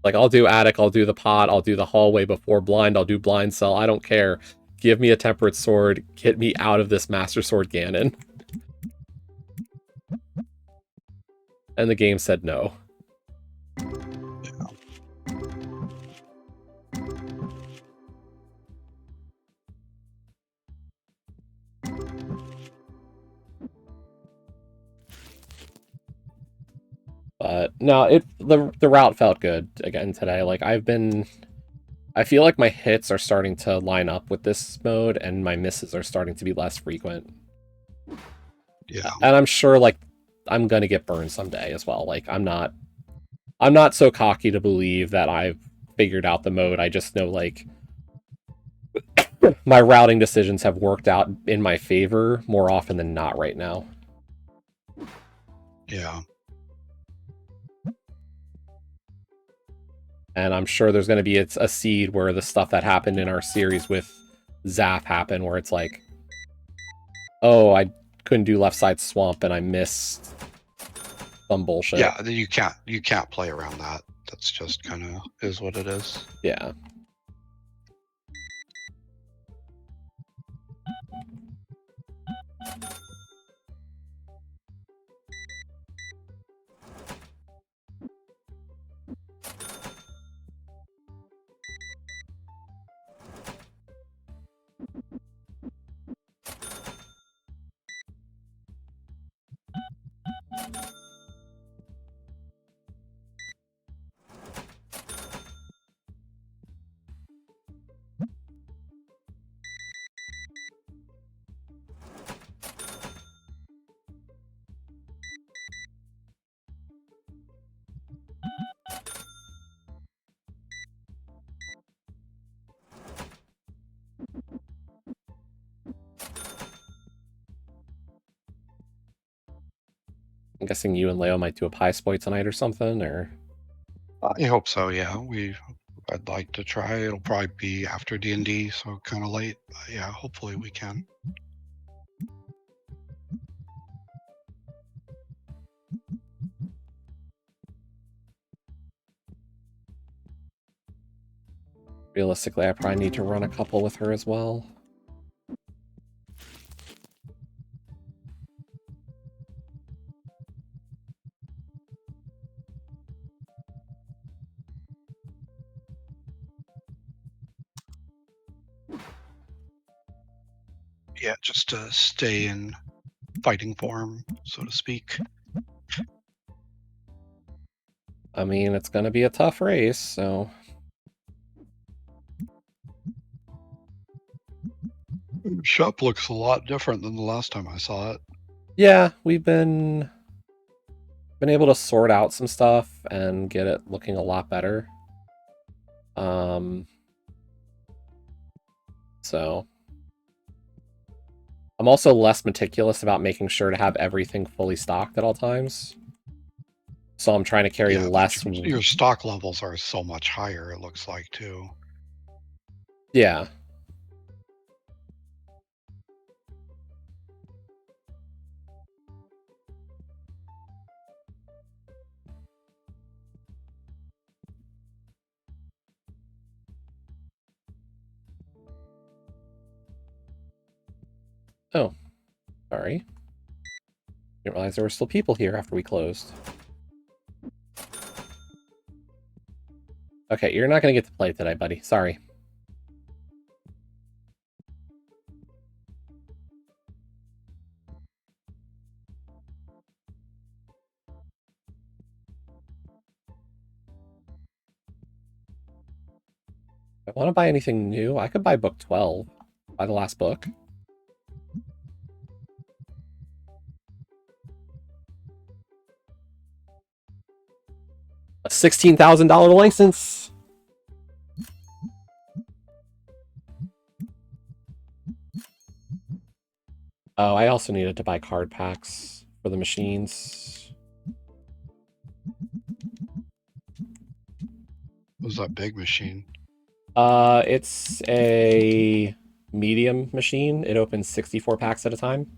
Like, I'll do attic, I'll do the pot, I'll do the hallway before blind, I'll do blind cell, I don't care. Give me a temperate sword, get me out of this Master Sword Ganon. And the game said no. Yeah. But no, the route felt good again today. Like, I feel like my hits are starting to line up with this mode, and my misses are starting to be less frequent. Yeah. And I'm sure, like, I'm gonna get burned someday as well. Like, I'm not so cocky to believe that I've figured out the mode. I just know, like, my routing decisions have worked out in my favor more often than not right now. Yeah. And I'm sure there's going to be a seed where the stuff that happened in our series with Zap happened, where it's like, oh, I couldn't do left side swamp and I missed some bullshit. Yeah, you can't play around that. That's just kind of is what it is. Yeah. I'm guessing you and Leo might do a pie spoy tonight or something, or... I hope so, yeah. I'd like to try. It'll probably be after D&D, so kind of late. But yeah, hopefully we can. Realistically, I probably need to run a couple with her as well. Yeah, just to stay in fighting form, so to speak. I mean, it's going to be a tough race, so... Shop looks a lot different than the last time I saw it. Yeah, we've been able to sort out some stuff and get it looking a lot better. So I'm also less meticulous about making sure to have everything fully stocked at all times. So I'm trying to carry less. Your stock levels are so much higher, it looks like, too. Yeah. Oh, sorry. Didn't realize there were still people here after we closed. Okay, you're not going to get to play today, buddy. Sorry. If I want to buy anything new, I could buy book 12. Buy the last book. A $16,000 license. Oh, I also needed to buy card packs for the machines. What was that big machine? It's a medium machine. It opens 64 packs at a time.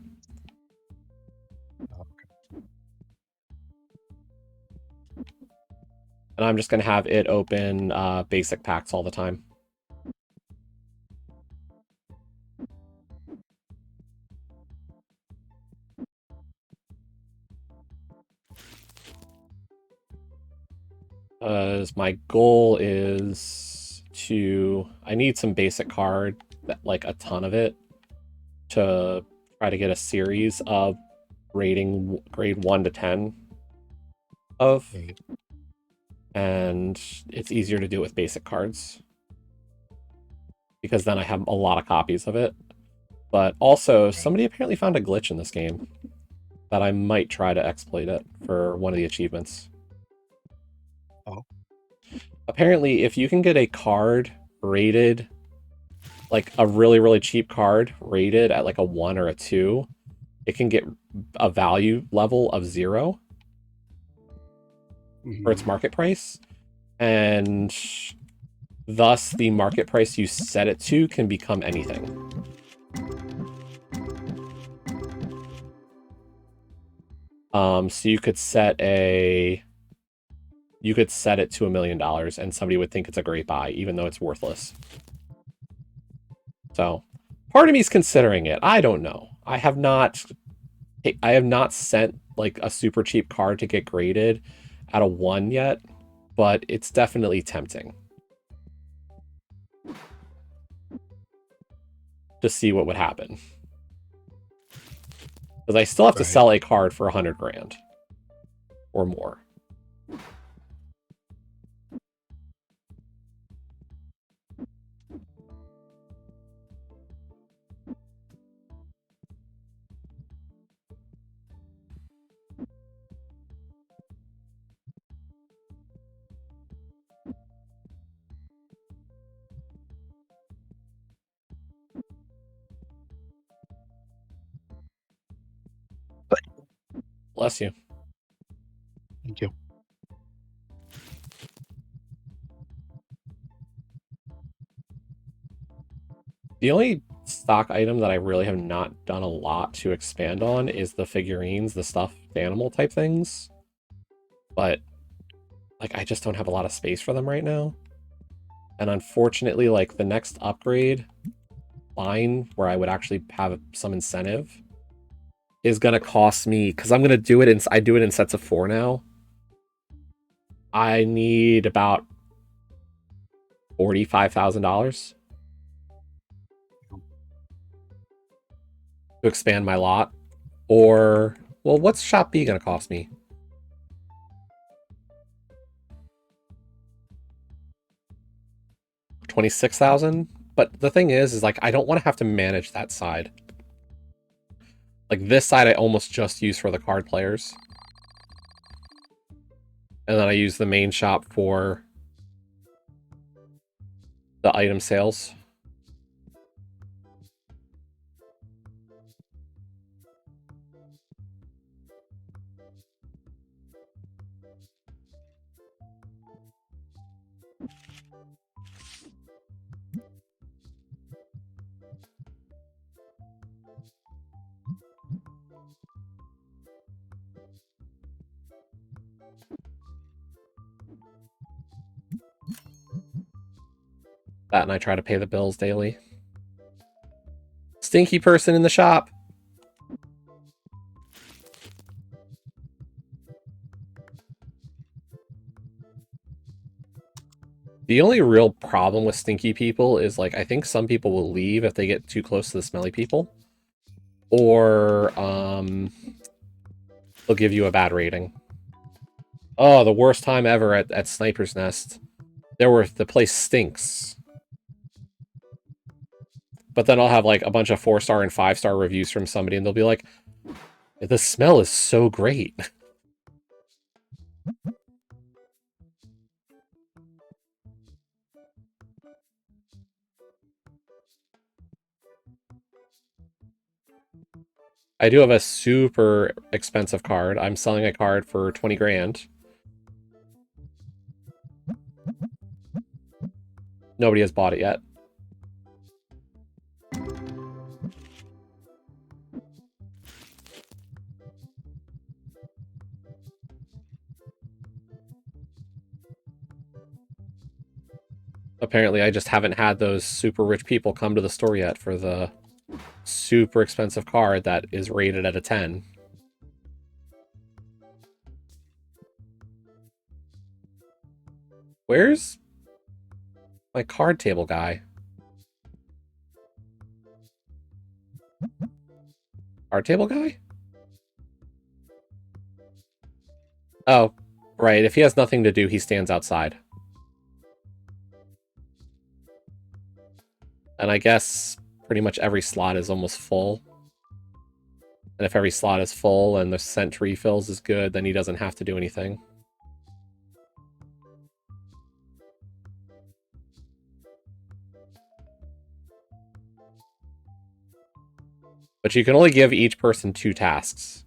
And I'm just going to have it open basic packs all the time. My goal is to... I need some basic card, like a ton of it, to try to get a series of rating grade 1 to 10 of. And it's easier to do it with basic cards, because then I have a lot of copies of it. But also, somebody apparently found a glitch in this game that I might try to exploit it for one of the achievements. Oh. Apparently, if you can get a card rated, like a really, really cheap card rated at like a 1 or a 2, it can get a value level of 0 for its market price. And thus, the market price you set it to can become anything. So you could set it to $1 million, and somebody would think it's a great buy, even though it's worthless. So, part of me is considering it. I don't know. I have not sent like a super cheap card to get graded at a 1 yet, but it's definitely tempting to see what would happen. Because I still have to sell a card for 100 grand or more. Bless you. The only stock item that I really have not done a lot to expand on is the figurines, the stuffed animal type things. But, like, I just don't have a lot of space for them right now. And unfortunately, like, the next upgrade line where I would actually have some incentive is going to cost me, because I'm going to do it I do it in sets of 4 now. I need about $45,000 to expand my lot. Or, well, what's Shop B going to cost me? $26,000? But the thing is like, I don't want to have to manage that side. Like, this side I almost just use for the card players. And then I use the main shop for the item sales. That and I try to pay the bills daily. Stinky person in the shop. The only real problem with stinky people is, like, I think some people will leave if they get too close to the smelly people. Or, they'll give you a bad rating. Oh, the worst time ever at Sniper's Nest. The place stinks. But then I'll have, like, a bunch of 4-star and 5-star reviews from somebody, and they'll be like, the smell is so great. I do have a super expensive card. I'm selling a card for 20 grand. Nobody has bought it yet. Apparently, I just haven't had those super rich people come to the store yet for the super expensive card that is rated at a 10. Where's my card table guy? Card table guy? Oh, right. If he has nothing to do, he stands outside. And I guess pretty much every slot is almost full. And if every slot is full and the scent refills is good, then he doesn't have to do anything. But you can only give each person 2 tasks.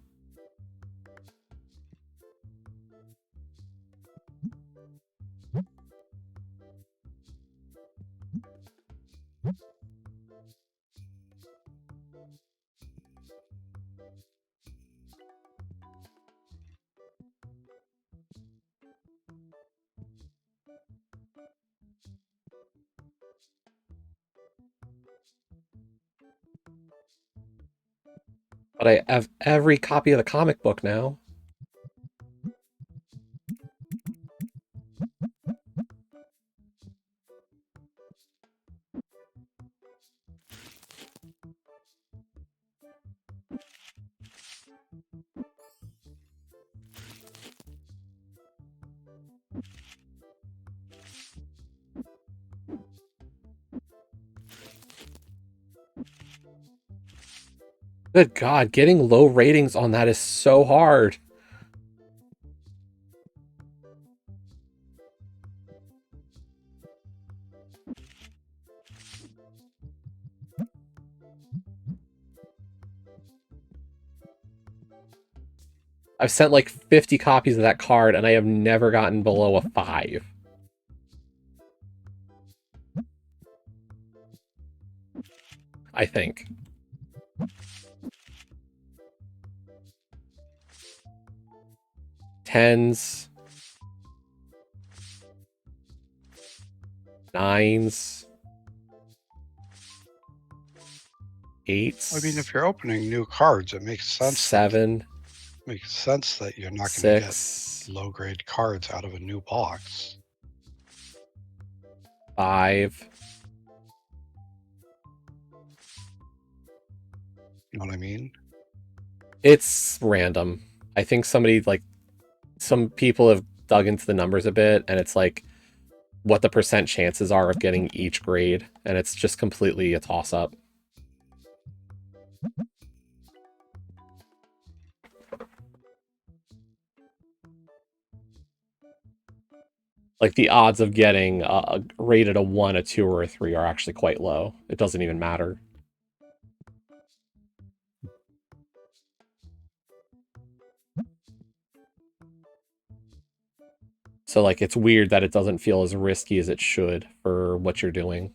But I have every copy of the comic book now. Good God, getting low ratings on that is so hard. I've sent like 50 copies of that card, and I have never gotten below a 5. I think. Tens. Nines. Eights. I mean, if you're opening new cards, it makes sense. Seven. Makes sense that you're not going to get low-grade cards out of a new box. 5. You know what I mean? It's random. I think somebody, like, some people have dug into the numbers a bit, and it's like what the percent chances are of getting each grade, and it's just completely a toss-up. Like, the odds of getting rated a 1, a 2, or a 3 are actually quite low. It doesn't even matter. So, like, it's weird that it doesn't feel as risky as it should for what you're doing.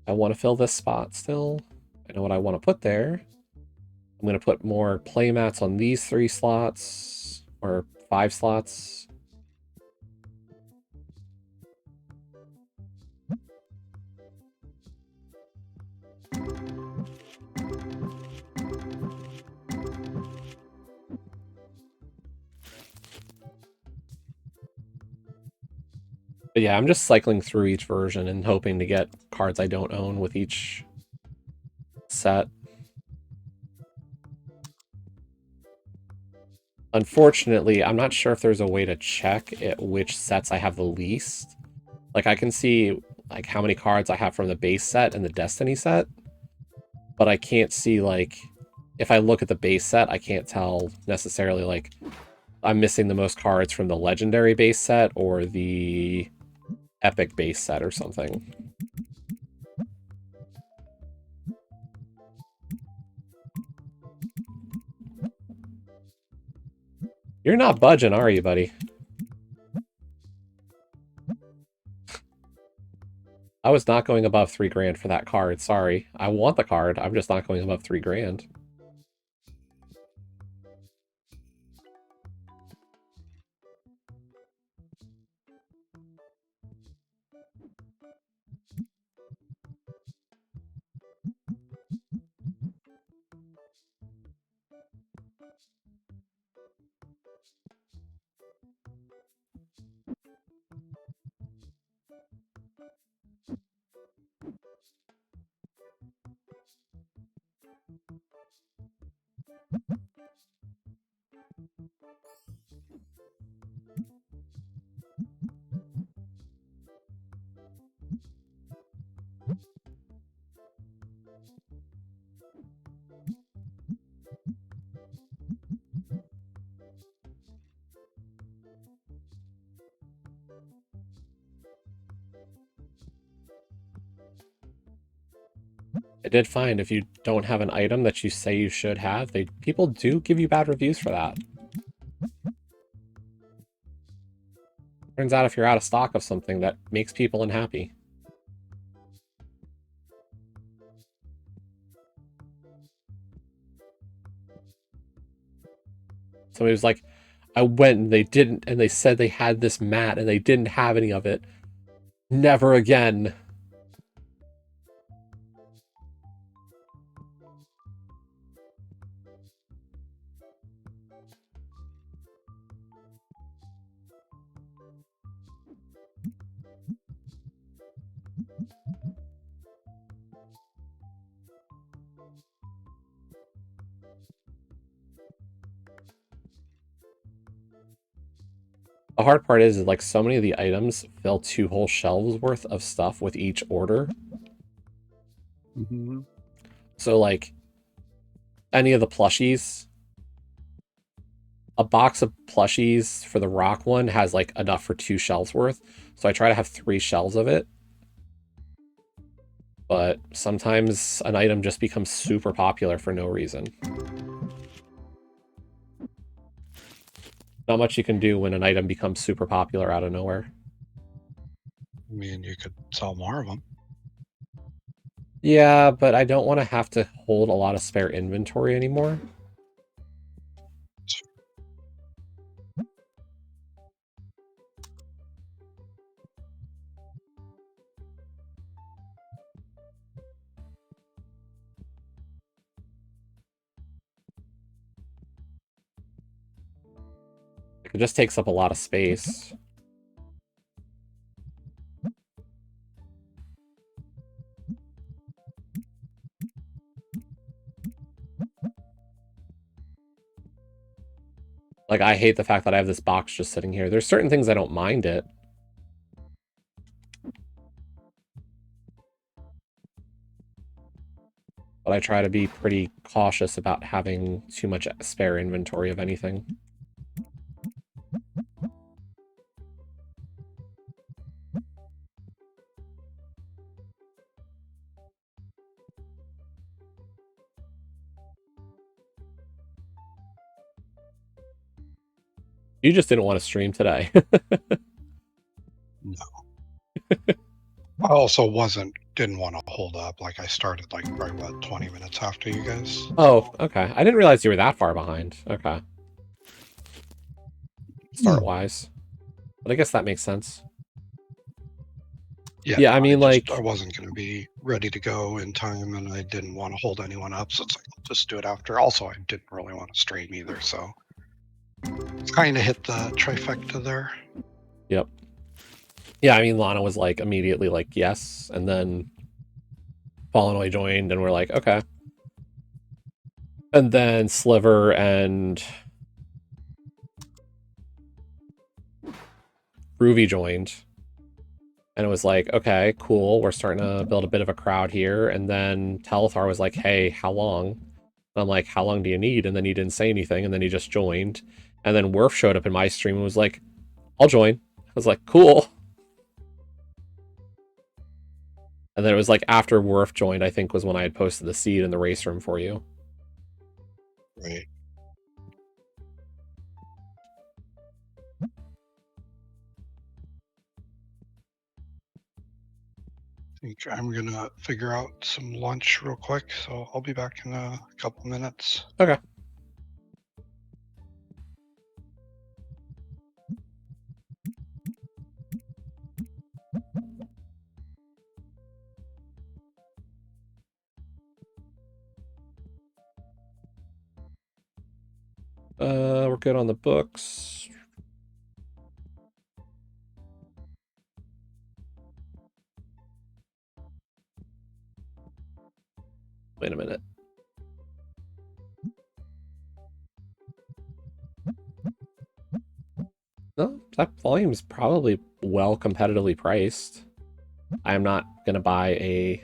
I want to fill this spot still. I know what I want to put there. I'm going to put more playmats on these 3 slots, or 5 slots. But yeah, I'm just cycling through each version and hoping to get cards I don't own with each set. Unfortunately, I'm not sure if there's a way to check which sets I have the least. Like, I can see like how many cards I have from the base set and the Destiny set, but I can't see, like, if I look at the base set, I can't tell necessarily, like, I'm missing the most cards from the Legendary base set or the Epic base set or something. You're not budging, are you, buddy? I was not going above 3 grand for that card. Sorry. I want the card. I'm just not going above 3 grand. I did find if you don't have an item that you say you should have, people do give you bad reviews for that. Turns out if you're out of stock of something, that makes people unhappy. Somebody was like, I went and they said they had this mat and they didn't have any of it. Never again. The hard part is like so many of the items fill 2 whole shelves worth of stuff with each order. Mm-hmm. So like any of the plushies, a box of plushies for the rock one has like enough for 2 shelves worth. So I try to have 3 shelves of it. But sometimes an item just becomes super popular for no reason. Not much you can do when an item becomes super popular out of nowhere. I mean, you could sell more of them. Yeah, but I don't want to have to hold a lot of spare inventory anymore. It just takes up a lot of space. Like, I hate the fact that I have this box just sitting here. There's certain things I don't mind it. But I try to be pretty cautious about having too much spare inventory of anything. You just didn't want to stream today. No. I also didn't want to hold up. Like, I started like probably what, 20 minutes after you guys. Oh, okay. I didn't realize you were that far behind. Okay. Start-wise. But I guess that makes sense. Yeah, I mean, like... I wasn't going to be ready to go in time, and I didn't want to hold anyone up, so it's like, I'll just do it after. Also, I didn't really want to stream either, so... It's kind of hit the trifecta there. Yep. Yeah, I mean, Lana was like immediately like, yes, and then Fallen Away joined, and we're like, okay. And then Sliver and Ruby joined. And it was like, okay, cool, we're starting to build a bit of a crowd here. And then Telethar was like, hey, how long? And I'm like, how long do you need? And then he didn't say anything, and then he just joined. And then Werf showed up in my stream and was like, I'll join. I was like, cool. And then it was like after Werf joined, I think, was when I had posted the seed in the race room for you. Right. I think I'm gonna figure out some lunch real quick, so I'll be back in a couple minutes. Okay. We're good on the books. Wait a minute. No, that volume is probably well competitively priced. I'm not going to buy a...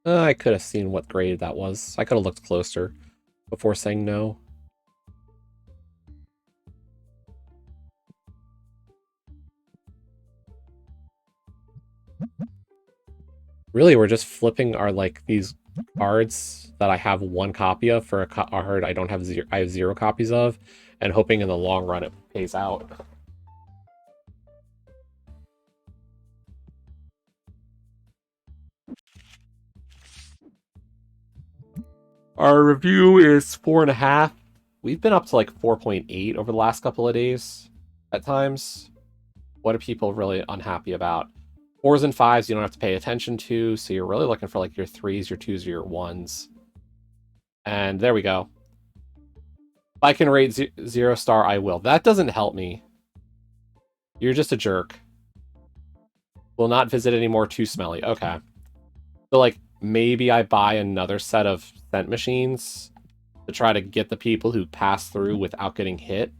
I could have seen what grade that was. I could have looked closer before saying no. Really, we're just flipping our, like, these cards that I have one copy of for a card I don't have I have 0 copies of, and hoping in the long run it pays out. Our review is 4.5. We've been up to like 4.8 over the last couple of days at times. What are people really unhappy about? 4s and 5s you don't have to pay attention to, so you're really looking for like your 3s, your 2s, or your 1s. And there we go. If I can rate 0 star, I will. That doesn't help me. You're just a jerk. Will not visit anymore, too smelly. Okay. So, like, maybe I buy another set of scent machines to try to get the people who pass through without getting hit.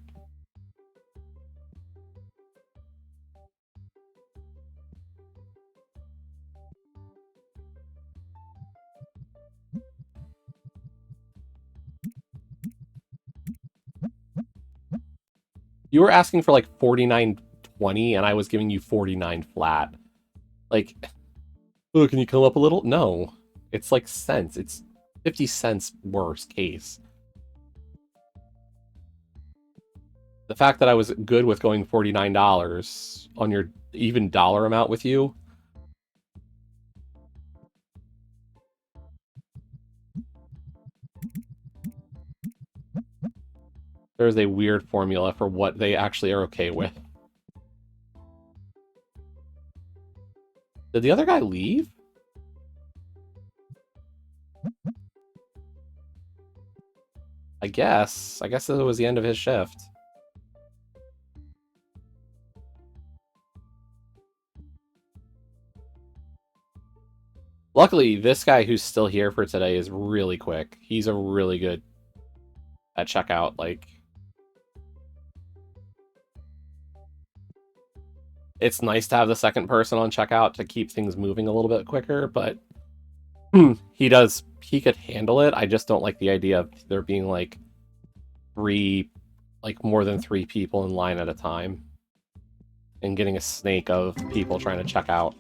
You were asking for like 49.20 and I was giving you 49 flat. Like, oh, can you come up a little? No. It's like cents. It's 50 cents worst case. The fact that I was good with going $49 on your even dollar amount with you. There's a weird formula for what they actually are okay with. Did the other guy leave? I guess. I guess it was the end of his shift. Luckily, this guy who's still here for today is really quick. He's a really good at checkout. Like, it's nice to have the second person on checkout to keep things moving a little bit quicker, but he could handle it. I just don't like the idea of there being like more than 3 people in line at a time and getting a snake of people trying to check out.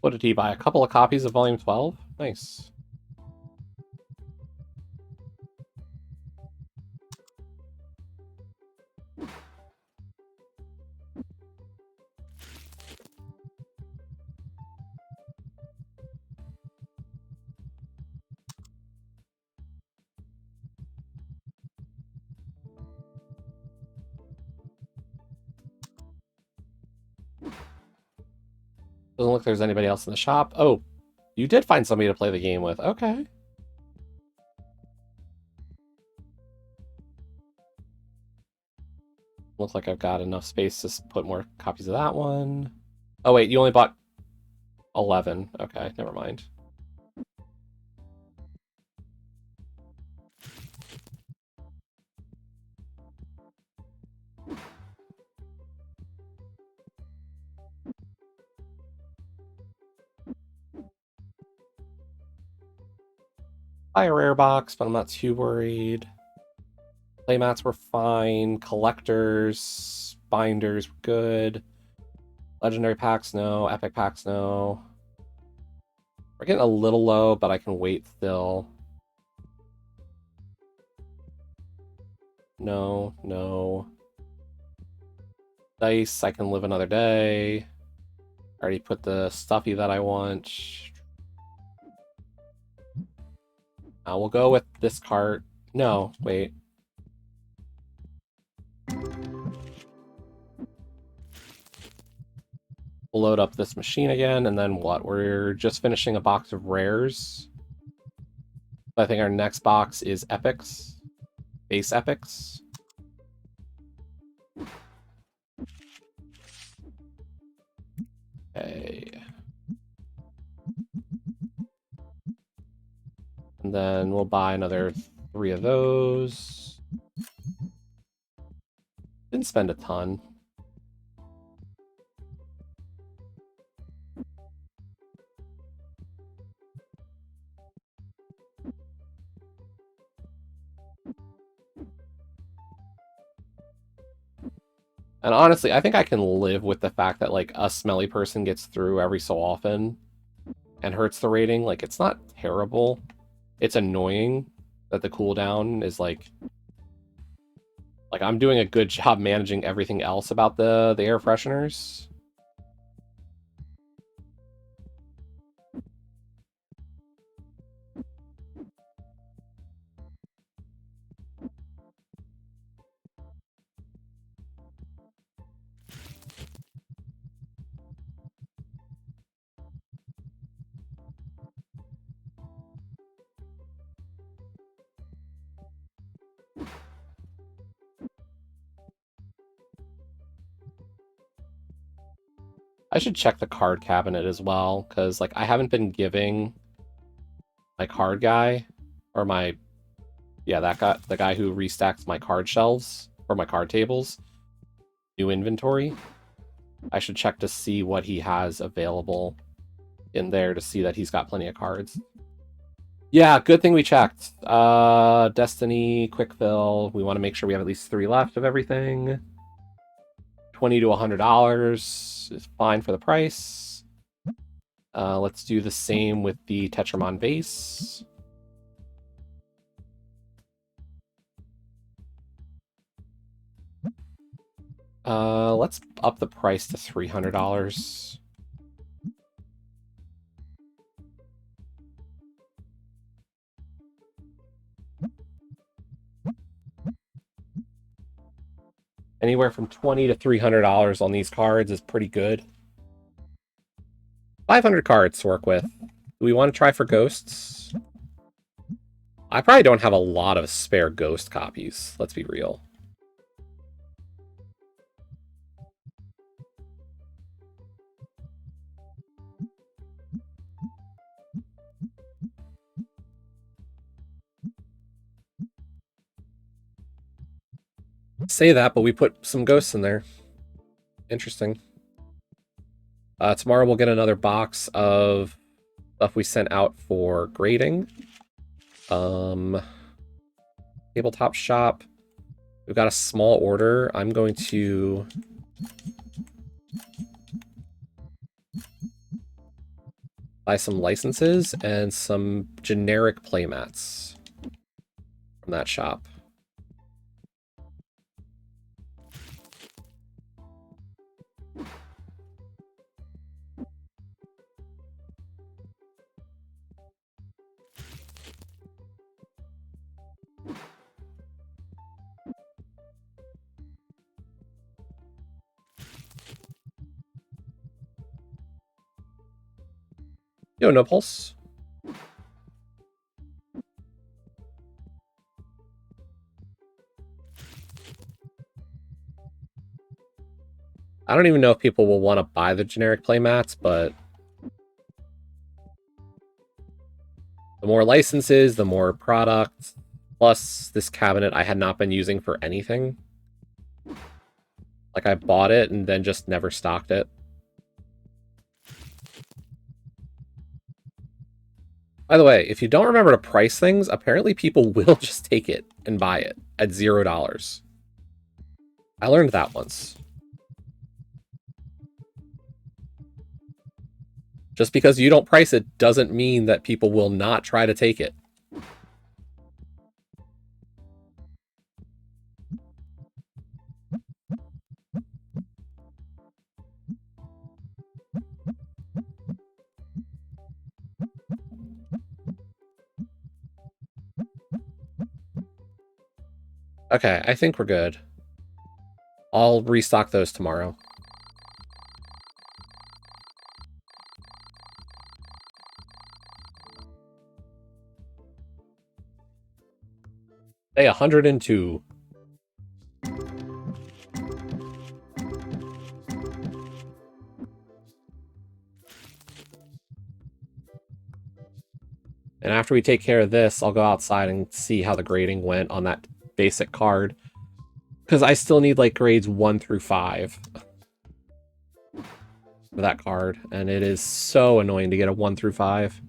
What did he buy? A couple of copies of Volume 12? Nice. Doesn't look like there's anybody else in the shop. Oh, you did find somebody to play the game with. Okay. Looks like I've got enough space to put more copies of that one. Oh, wait, you only bought 11. Okay, never mind. Buy a rare box, but I'm not too worried. Playmats were fine. Collectors, binders were good. Legendary packs, no. Epic packs, no. We're getting a little low, but I can wait still. No, no. Dice, I can live another day. Already put the stuffy that I want. We'll go with this cart. No, wait. We'll load up this machine again, and then what? We're just finishing a box of rares. I think our next box is epics. Base epics. Okay. And then we'll buy another 3 of those. Didn't spend a ton. And honestly, I think I can live with the fact that, like, a smelly person gets through every so often and hurts the rating. Like, it's not terrible. It's annoying that the cooldown is, like, I'm doing a good job managing everything else about the air fresheners. I should check the card cabinet as well, because, like, I haven't been giving my card guy, or my, yeah, that guy, the guy who restacks my card shelves, or my card tables, new inventory. I should check to see what he has available in there to see that he's got plenty of cards. Yeah, good thing we checked. Destiny, quick fill. We want to make sure we have at least 3 left of everything. $20 to $100 is fine for the price. Let's do the same with the Tetramon base. Let's up the price to $300. Anywhere from $20 to $300 on these cards is pretty good. 500 cards to work with. Do we want to try for ghosts? I probably don't have a lot of spare ghost copies, let's be real. Say that, but we put some ghosts in there. Interesting. Tomorrow we'll get another box of stuff we sent out for grading. Tabletop shop. We've got a small order. I'm going to buy some licenses and some generic playmats from that shop. Yo, no pulse. I don't even know if people will want to buy the generic playmats, but the more licenses, the more product. Plus, this cabinet I had not been using for anything. Like, I bought it and then just never stocked it. By the way, if you don't remember to price things, apparently people will just take it and buy it at $0. I learned that once. Just because you don't price it doesn't mean that people will not try to take it. Okay, I think we're good. I'll restock those tomorrow. Day 102. And after we take care of this, I'll go outside and see how the grading went on that basic card. Because I still need, like, grades 1 through 5 for that card. And it is so annoying to get a 1 through 5.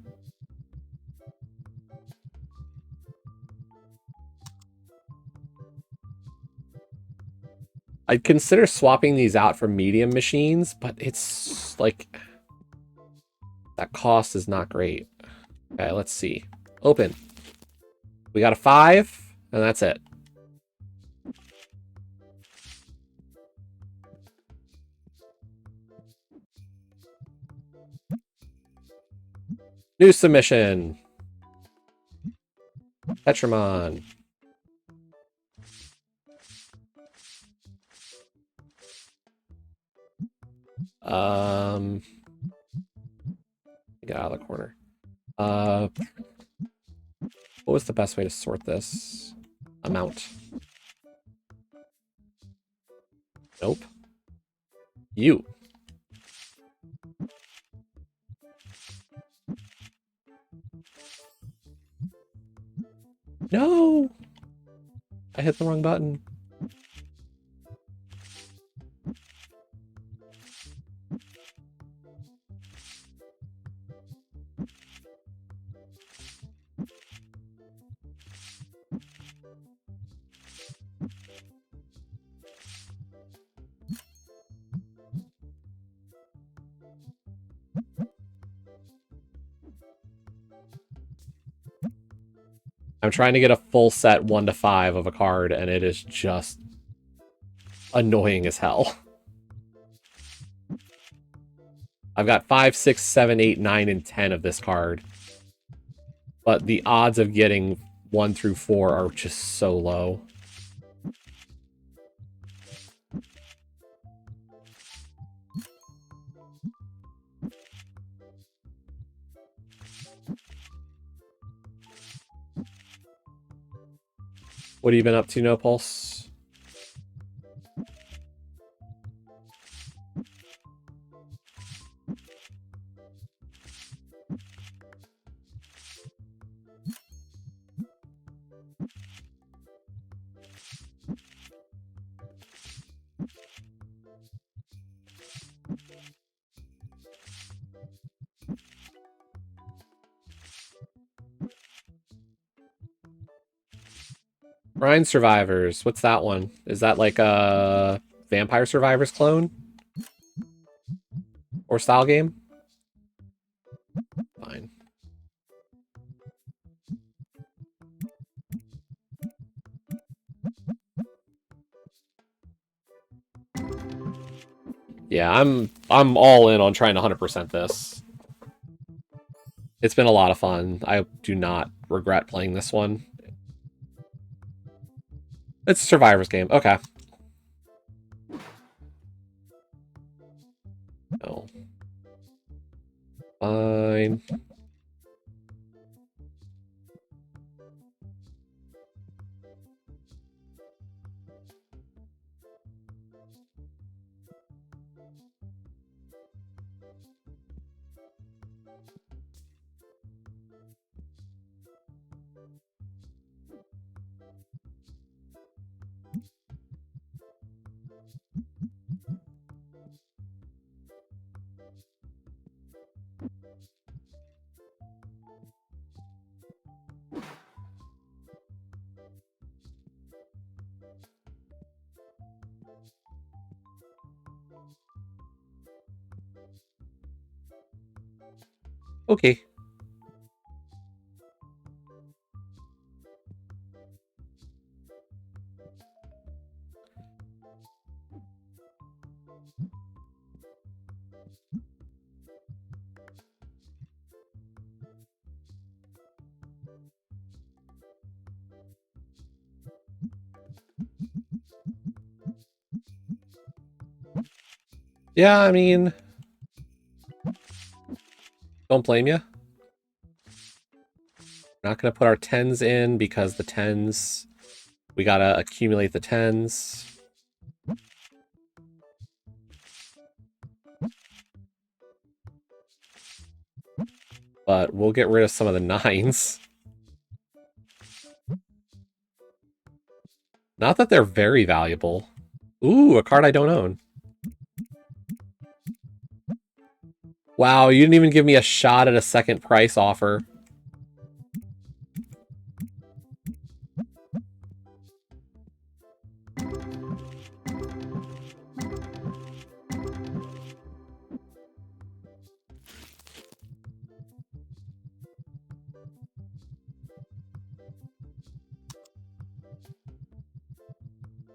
I'd consider swapping these out for medium machines, but it's, like, that cost is not great. Okay, let's see. Open. We got a 5, and that's it. New submission. Tetramon. Get out of the corner. What was the best way to sort this? Amount. Nope. You. No! I hit the wrong button. I'm trying to get a full set 1 to 5 of a card, and it is just annoying as hell. I've got 5, 6, 7, 8, 9, and 10 of this card. But the odds of getting 1 through 4 are just so low. What have you been up to, No Pulse? Grind Survivors. What's that one? Is that like a Vampire Survivors clone? Or style game? Fine. Yeah, I'm all in on trying to 100% this. It's been a lot of fun. I do not regret playing this one. It's a Survivors game. Okay. No. Fine. Okay. Yeah, I mean, don't blame you. Not going to put our 10s in because the 10s, we got to accumulate the 10s. But we'll get rid of some of the 9s. Not that they're very valuable. Ooh, a card I don't own. Wow, you didn't even give me a shot at a second price offer.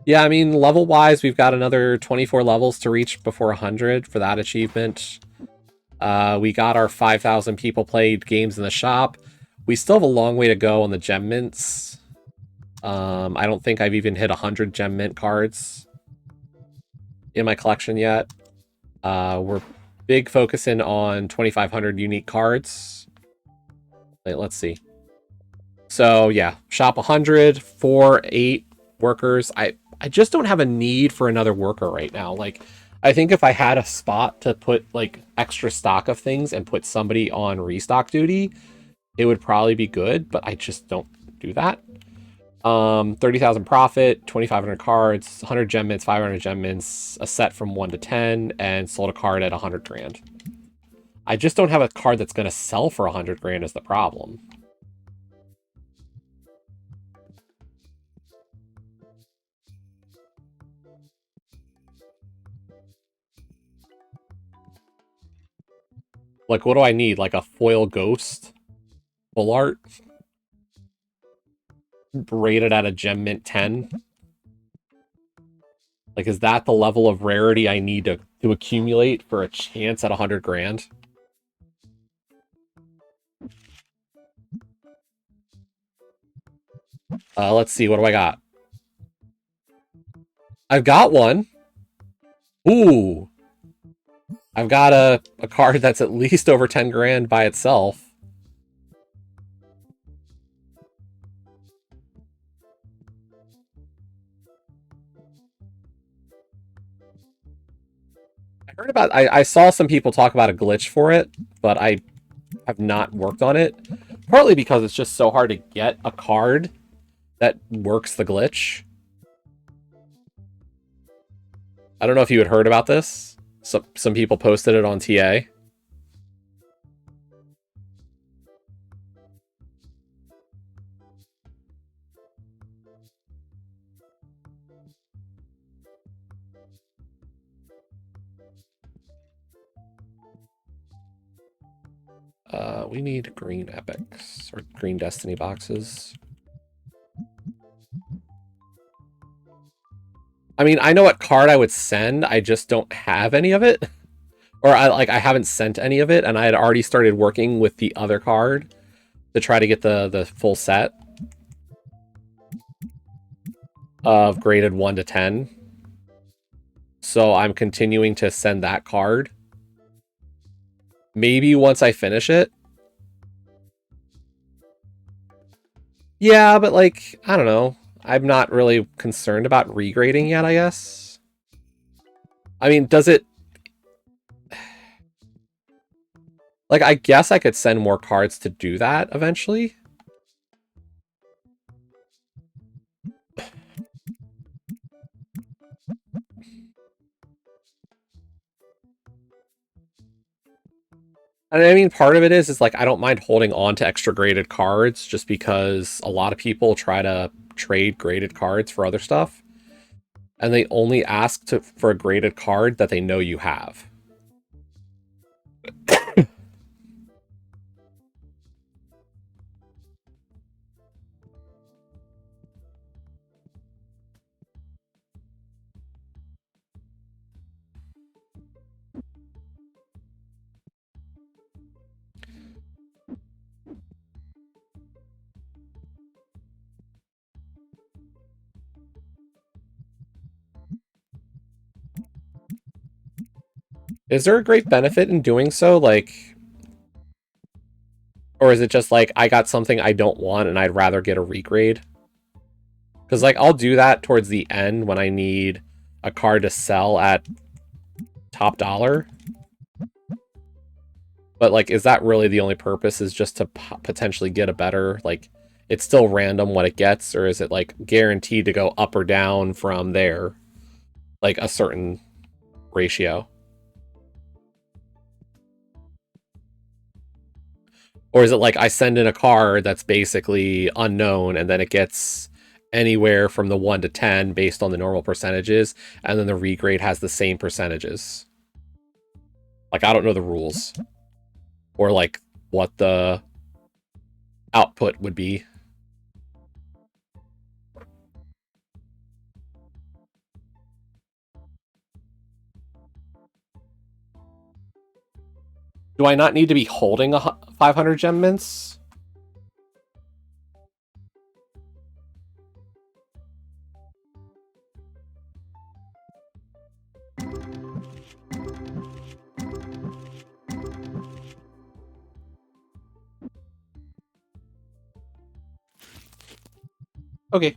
Yeah, I mean, level-wise, we've got another 24 levels to reach before 100 for that achievement. We got our 5,000 people played games in the shop. We still have a long way to go on the gem mints. I don't think I've even hit 100 gem mint cards in my collection yet. We're big focusing on 2,500 unique cards. Wait, let's see. So yeah, shop 100, 4, 8 workers. I just don't have a need for another worker right now. Like, I think if I had a spot to put like extra stock of things and put somebody on restock duty, it would probably be good, but I just don't do that. 30,000 profit, 2,500 cards, 100 gem mints, 500 gem mints, a set from 1 to 10, and sold a card at 100 grand. I just don't have a card that's going to sell for 100 grand is the problem. Like, what do I need? Like a foil ghost? Full art? rated at a gem mint 10? Like, is that the level of rarity I need to accumulate for a chance at 100 grand? Let's see, what do I got? I've got one. Ooh. I've got a card that's at least over 10 grand by itself. I saw some people talk about a glitch for it, but I have not worked on it. Partly because it's just so hard to get a card that works the glitch. I don't know if you had heard about this. Some people posted it on TA. We need green epics or green destiny boxes. I mean, I know what card I would send. I just don't have any of it. Or I haven't sent any of it, and I had already started working with the other card to try to get the full set of graded 1 to 10. So I'm continuing to send that card. Maybe once I finish it. Yeah, but like, I don't know. I'm not really concerned about regrading yet, I guess. I mean, does it... Like, I guess I could send more cards to do that eventually. And I mean, part of it is like, I don't mind holding on to extra graded cards just because a lot of people try to trade graded cards for other stuff. And they only ask for a graded card that they know you have. Is there a great benefit in doing so? Like, or is it just like, I got something I don't want and I'd rather get a regrade? Because, like, I'll do that towards the end when I need a card to sell at top dollar. But, like, is that really the only purpose? Is just to potentially get a better, like, it's still random what it gets? Or is it, like, guaranteed to go up or down from there? Like, a certain ratio? Or is it like I send in a card that's basically unknown and then it gets anywhere from the 1 to 10 based on the normal percentages, and then the regrade has the same percentages? Like, I don't know the rules. Or, like, what the output would be. Do I not need to be holding a 500 gem mints? Okay.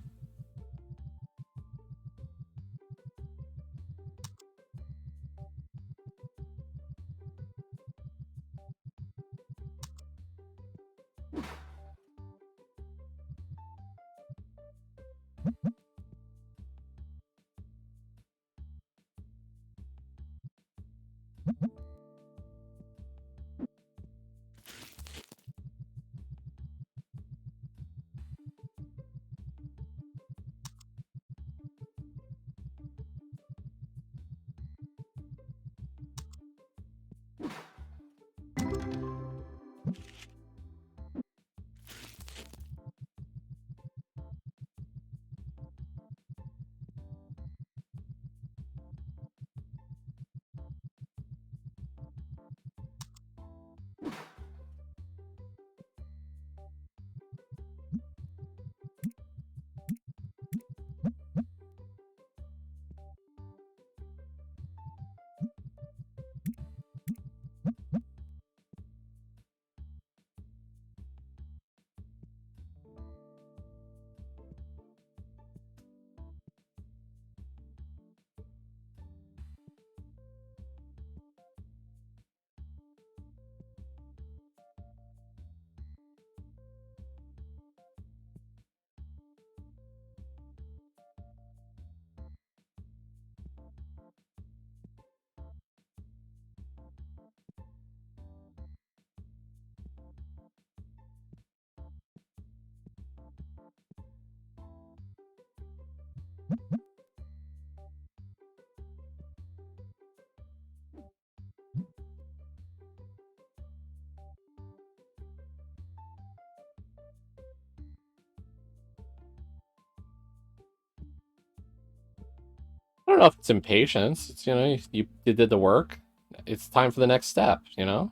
I don't know if it's impatience. It's, you know, you did the work. It's time for the next step, you know?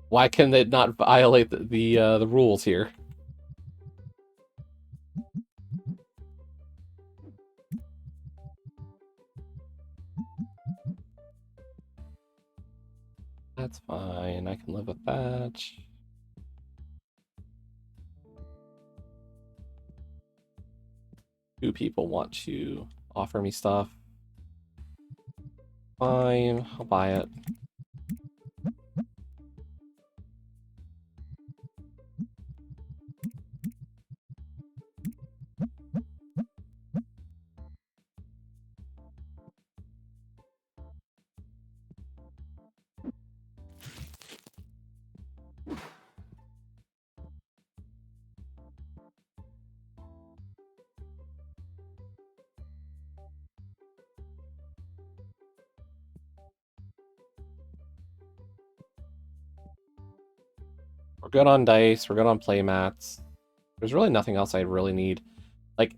Why can it not violate the rules here? That's fine. I can live with that. Two people want to offer me stuff. Fine, I'll buy it. We're good on dice, we're good on playmats. There's really nothing else I really need. Like,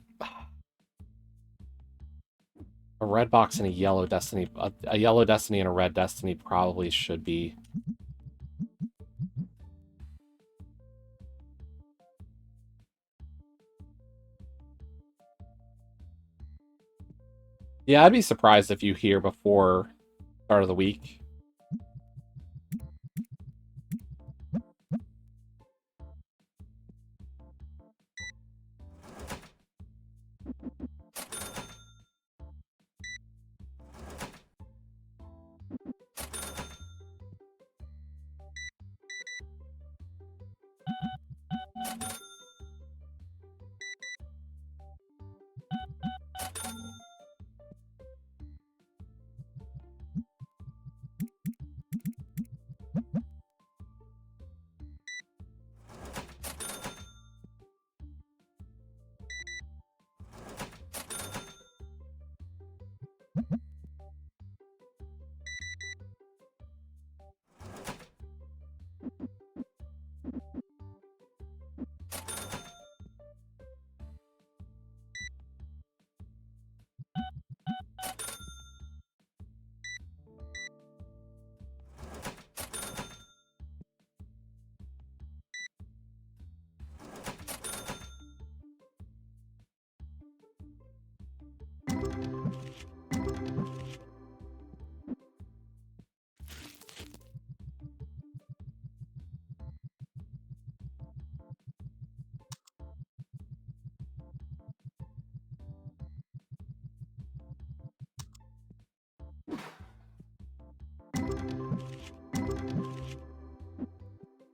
a red box and a yellow Destiny. A yellow Destiny and a red Destiny probably should be. Yeah, I'd be surprised if you hear before start of the week.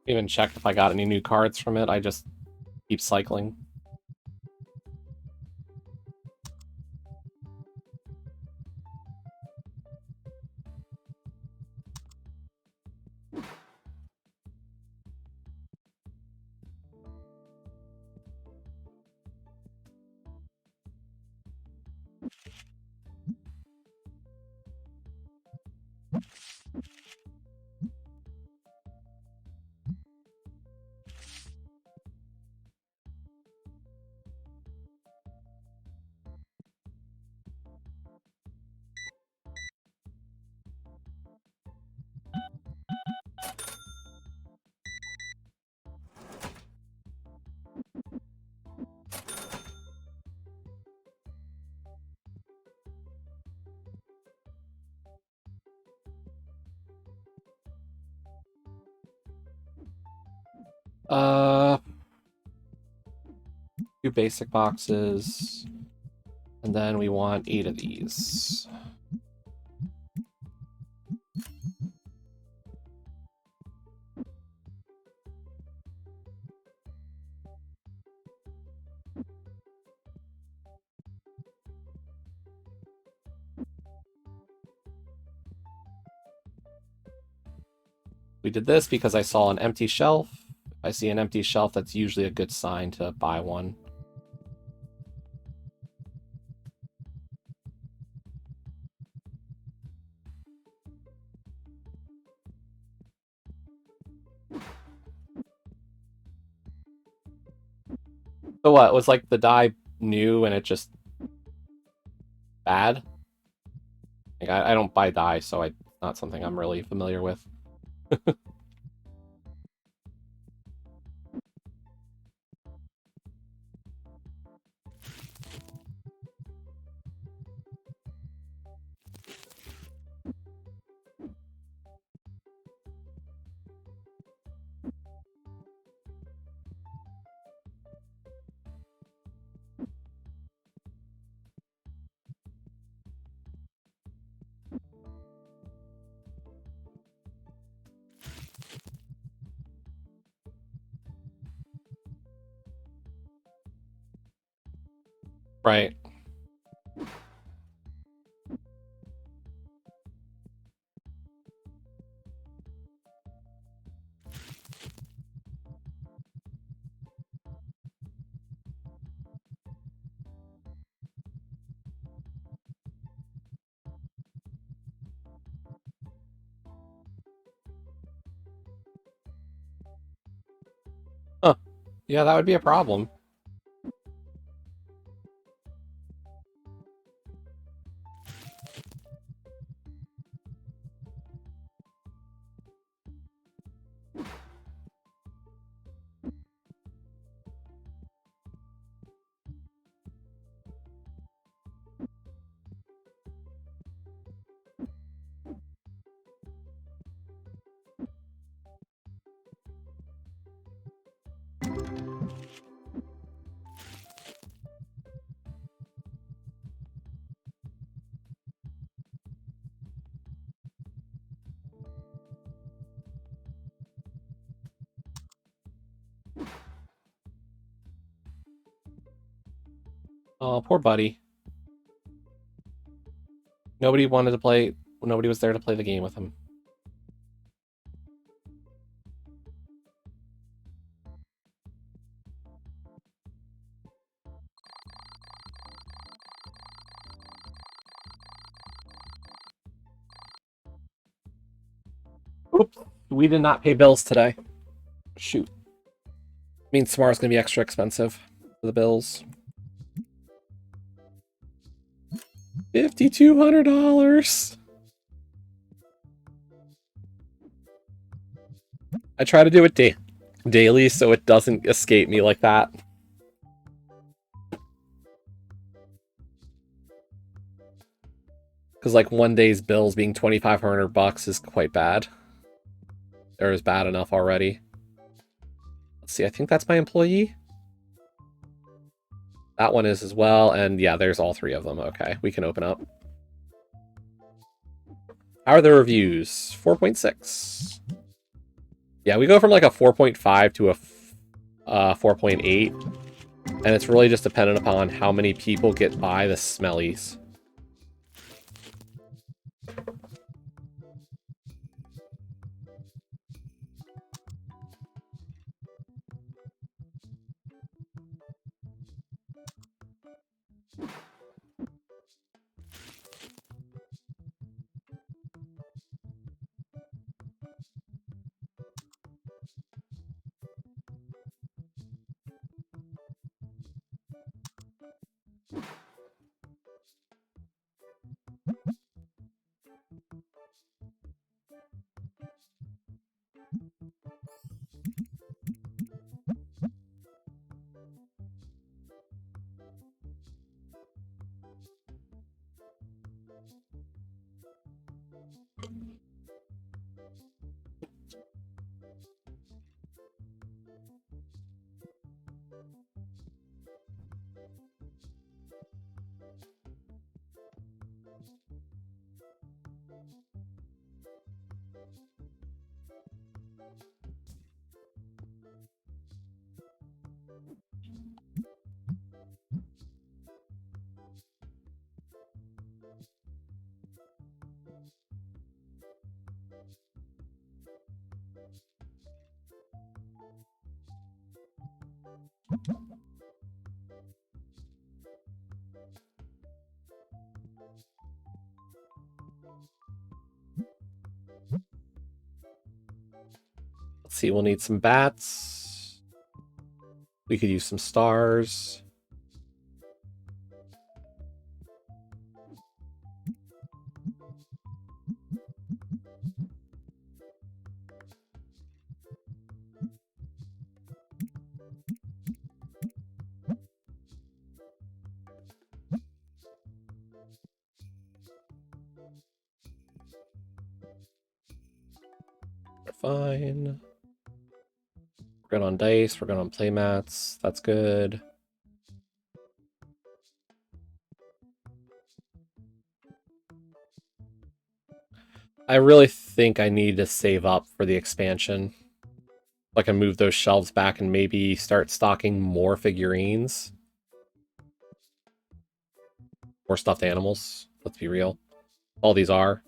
Even checked if I got any new cards from it. I just keep cycling. Uh, two basic boxes, and then we want 8 of these. We did this because I saw an empty shelf. If I see an empty shelf, that's usually a good sign to buy one. So what, was like the die new and it just bad. Like, I don't buy die, so not something I'm really familiar with. Right. Huh. Yeah, that would be a problem. Oh, poor buddy. Nobody wanted to play. Nobody was there to play the game with him. Oops. We did not pay bills today. Shoot. Means tomorrow's gonna be extra expensive for the bills. $5,200. I try to do it daily so it doesn't escape me like that. Because like one day's bills being $2,500 is quite bad. Or is bad enough already. Let's see, I think that's my employee. That one is as well, and yeah, there's all three of them. Okay, we can open up. How are the reviews? 4.6. Yeah, we go from like a 4.5 to a 4.8, and it's really just dependent upon how many people get by the smellies. Let's see, we'll need some bats. We could use some stars. Fine. We're good on dice, we're good on playmats. That's good. I really think I need to save up for the expansion. I can move those shelves back and maybe start stocking more figurines. More stuffed animals. Let's be real. All these are.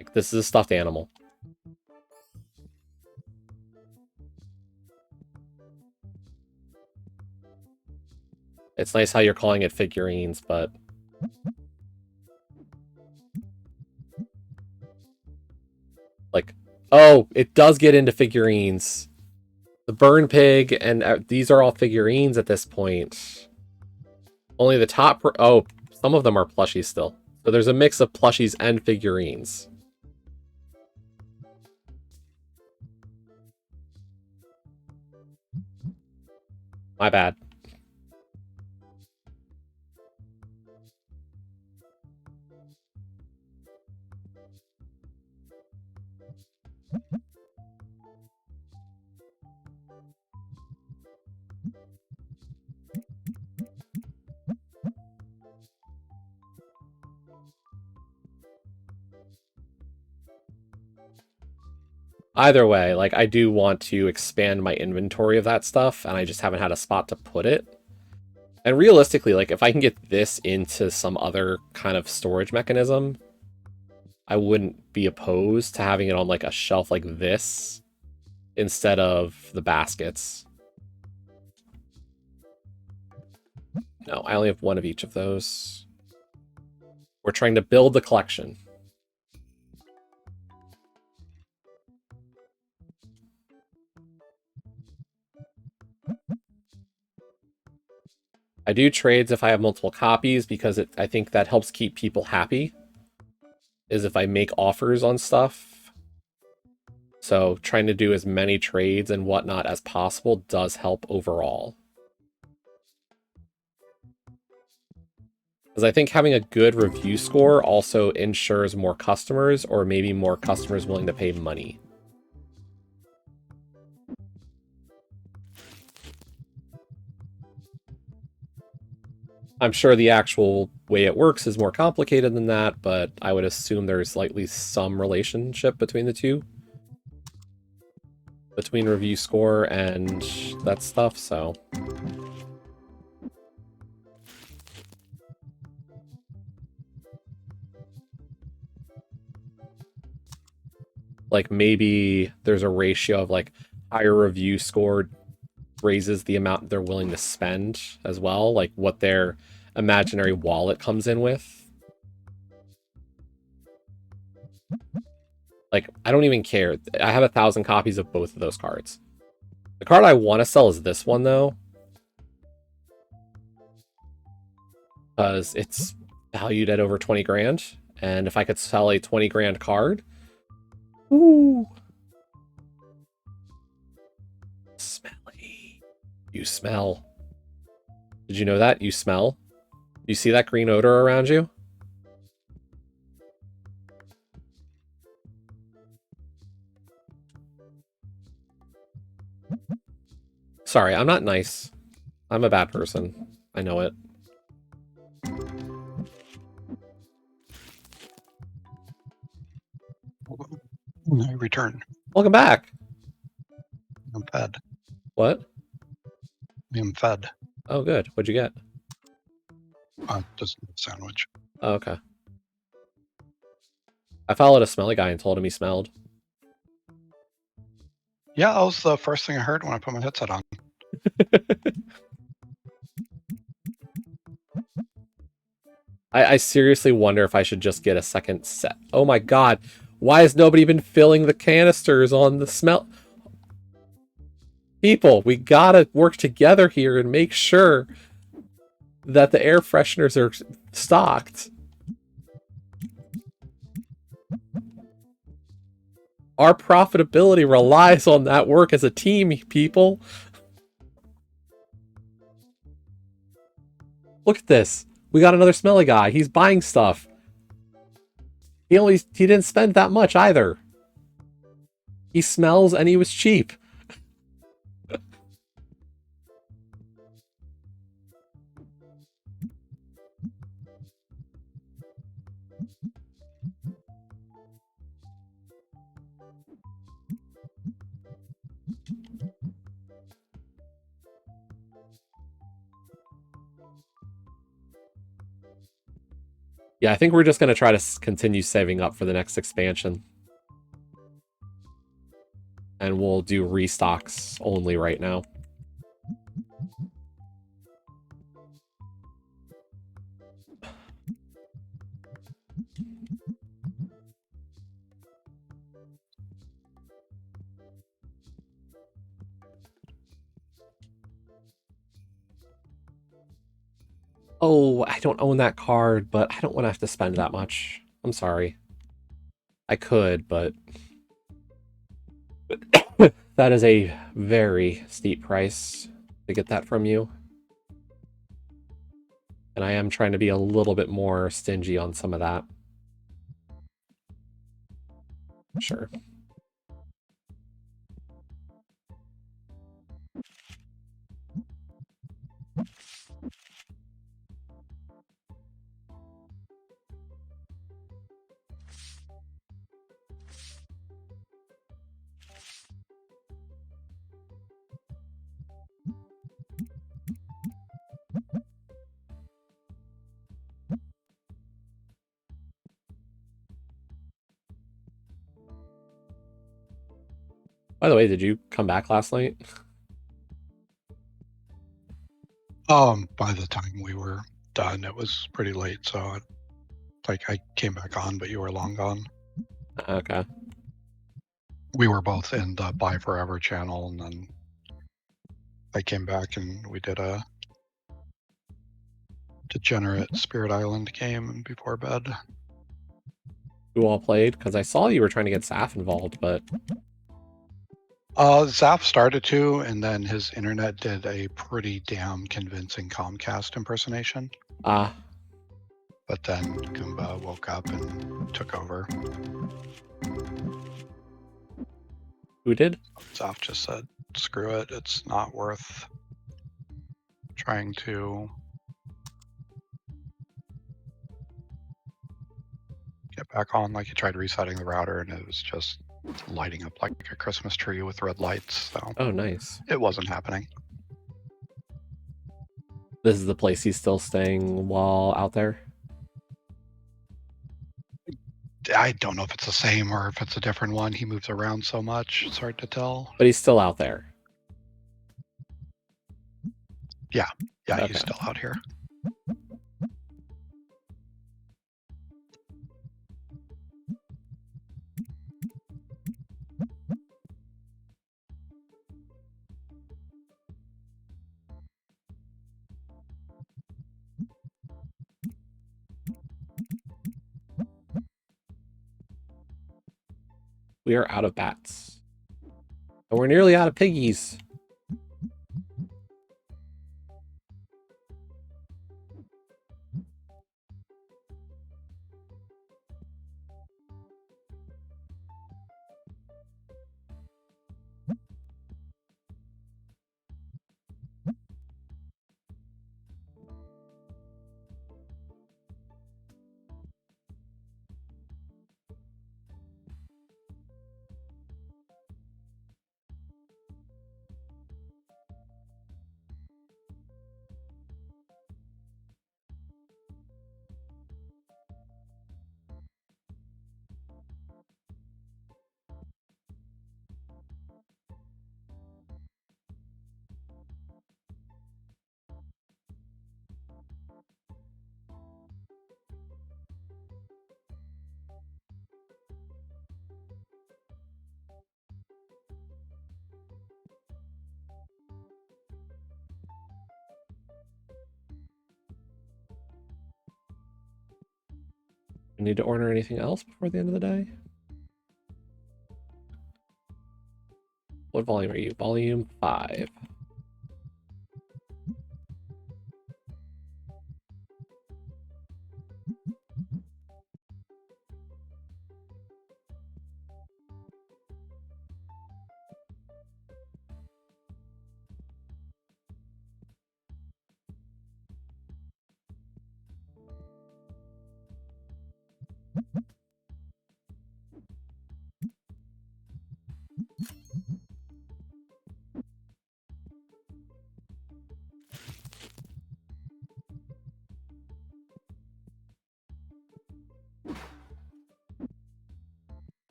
Like, this is a stuffed animal. It's nice how you're calling it figurines, but... like, oh, it does get into figurines. The burn pig and these are all figurines at this point. Only the top... oh, some of them are plushies still. So there's a mix of plushies and figurines. My bad. Either way, like, I do want to expand my inventory of that stuff, and I just haven't had a spot to put it. And realistically, like, if I can get this into some other kind of storage mechanism, I wouldn't be opposed to having it on, like, a shelf like this instead of the baskets. No, I only have one of each of those. We're trying to build the collection. I do trades if I have multiple copies because I think that helps keep people happy, is if I make offers on stuff. So trying to do as many trades and whatnot as possible does help overall. Because I think having a good review score also ensures more customers, or maybe more customers willing to pay money. I'm sure the actual way it works is more complicated than that, but I would assume there's likely some relationship between the two. Between review score and that stuff, so... like, maybe there's a ratio of, like, higher review score raises the amount they're willing to spend as well, like what their imaginary wallet comes in with. Like, I don't even care. I have 1,000 copies of both of those cards. The card I want to sell is this one, though. Because it's valued at over 20 grand. And if I could sell a 20 grand card... ooh. Smelly. You smell. Did you know that? You smell? You see that green odor around you? Sorry, I'm not nice. I'm a bad person. I know it. I return. Welcome back. I'm fed. What? I'm fed. Oh, good. What'd you get? Just a sandwich. Oh, okay. I followed a smelly guy and told him he smelled. Yeah, that was the first thing I heard when I put my headset on. I seriously wonder if I should just get a second set. Oh my god. Why has nobody been filling the canisters on the smell? People, we gotta work together here and make sure that the air fresheners are stocked. Our profitability relies on that work as a team, people. Look at this. We got another smelly guy. He's buying stuff. He didn't spend that much either. He smells and he was cheap. Yeah, I think we're just going to try to continue saving up for the next expansion. And we'll do restocks only right now. Oh, I don't own that card, but I don't want to have to spend that much. I'm sorry. I could, but that is a very steep price to get that from you. And I am trying to be a little bit more stingy on some of that. Sure. By the way, did you come back last night? By the time we were done, it was pretty late, so I came back on, but you were long gone. Okay. We were both in the Buy Forever channel, and then I came back and we did a degenerate Spirit Island game before bed. Who all played? Because I saw you were trying to get Saf involved, but... Zaf started to, and then his internet did a pretty damn convincing Comcast impersonation. Ah. But then Goomba woke up and took over. Who did? Zaf just said, screw it, it's not worth trying to get back on. Like, he tried resetting the router and it was just lighting up like a Christmas tree with red lights. So Oh, nice. it wasn't happening. This is the place he's still staying while out there? I don't know if it's the same or if it's a different one. He moves around so much, it's hard to tell. But he's still out there. Yeah, Okay. He's still out here. We are out of bats. And we're nearly out of piggies. We need to order anything else before the end of the day? What volume are you? Volume 5.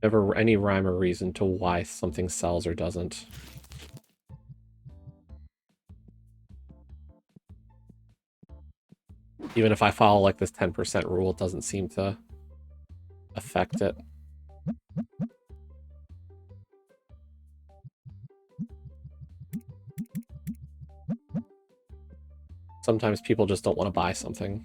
Never any rhyme or reason to why something sells or doesn't. Even if I follow like this 10% rule, it doesn't seem to affect it. Sometimes people just don't want to buy something.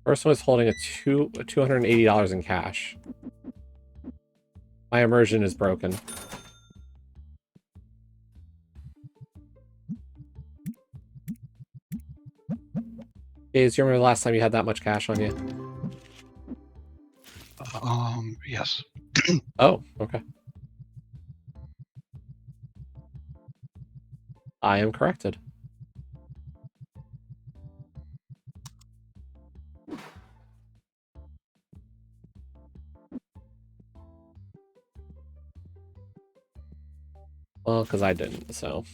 First one is holding $280 in cash. My immersion is broken. Gaze, do you remember the last time you had that much cash on you? Yes. Oh, okay. I am corrected. Well, because I didn't, so.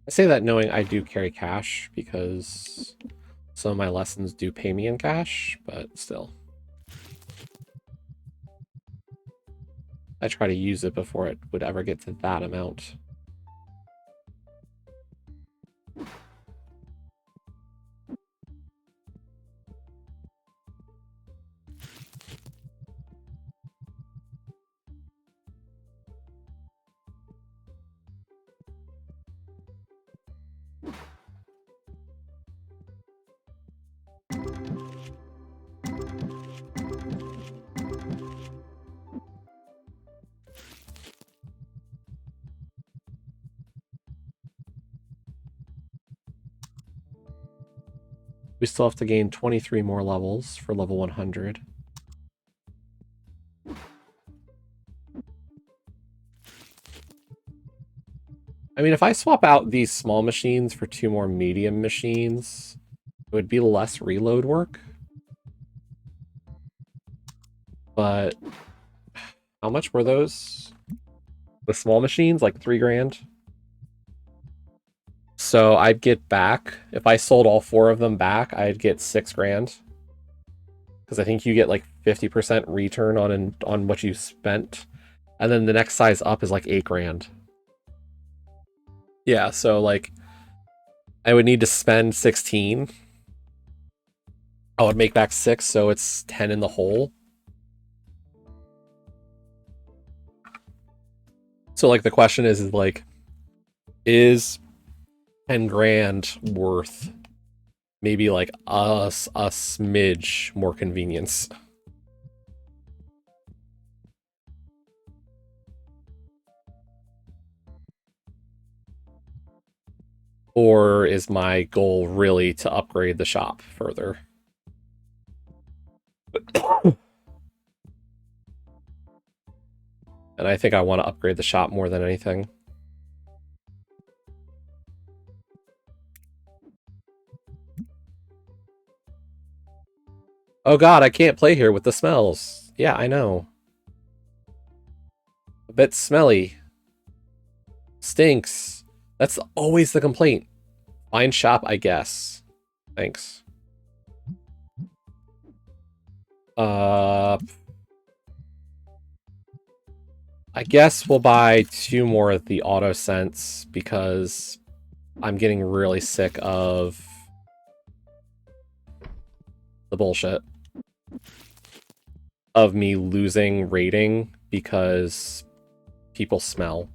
I say that knowing I do carry cash because some of my lessons do pay me in cash, but still. I try to use it before it would ever get to that amount. We still have to gain 23 more levels for level 100. I mean, if I swap out these small machines for 2 more medium machines, it would be less reload work. But how much were those? The small machines, like 3 grand? So I'd get back, if I sold all 4 of them back, I'd get 6 grand. Because I think you get like 50% return on what you spent. And then the next size up is like 8 grand. Yeah, so like I would need to spend 16. I would make back 6, so it's 10 in the hole. So like the question is like, is 10 grand worth maybe like a smidge more convenience. Or is my goal really to upgrade the shop further? And I think I want to upgrade the shop more than anything. Oh god, I can't play here with the smells. Yeah, I know. A bit smelly. Stinks. That's always the complaint. Fine shop, I guess. Thanks. I guess we'll buy 2 more of the auto scents because I'm getting really sick of the bullshit of me losing rating because people smell.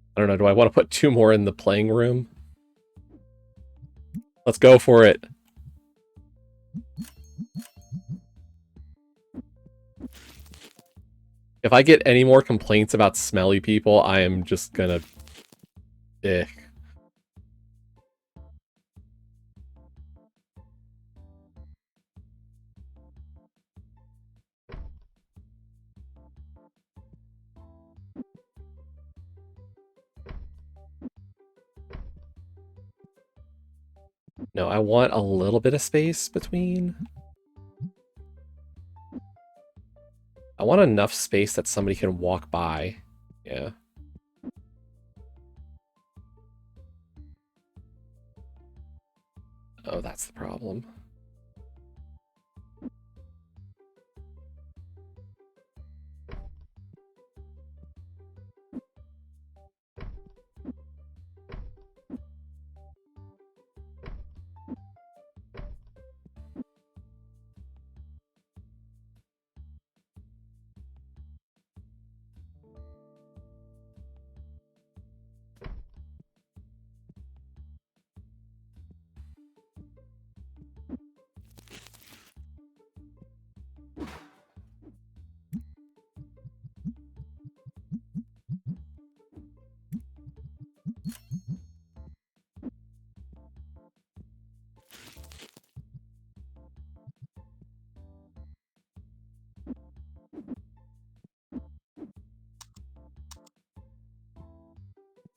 I don't know, do I want to put 2 more in the playing room? Let's go for it. If I get any more complaints about smelly people, I am just gonna... No, I want a little bit of space between. I want enough space that somebody can walk by. Yeah. Oh, that's the problem.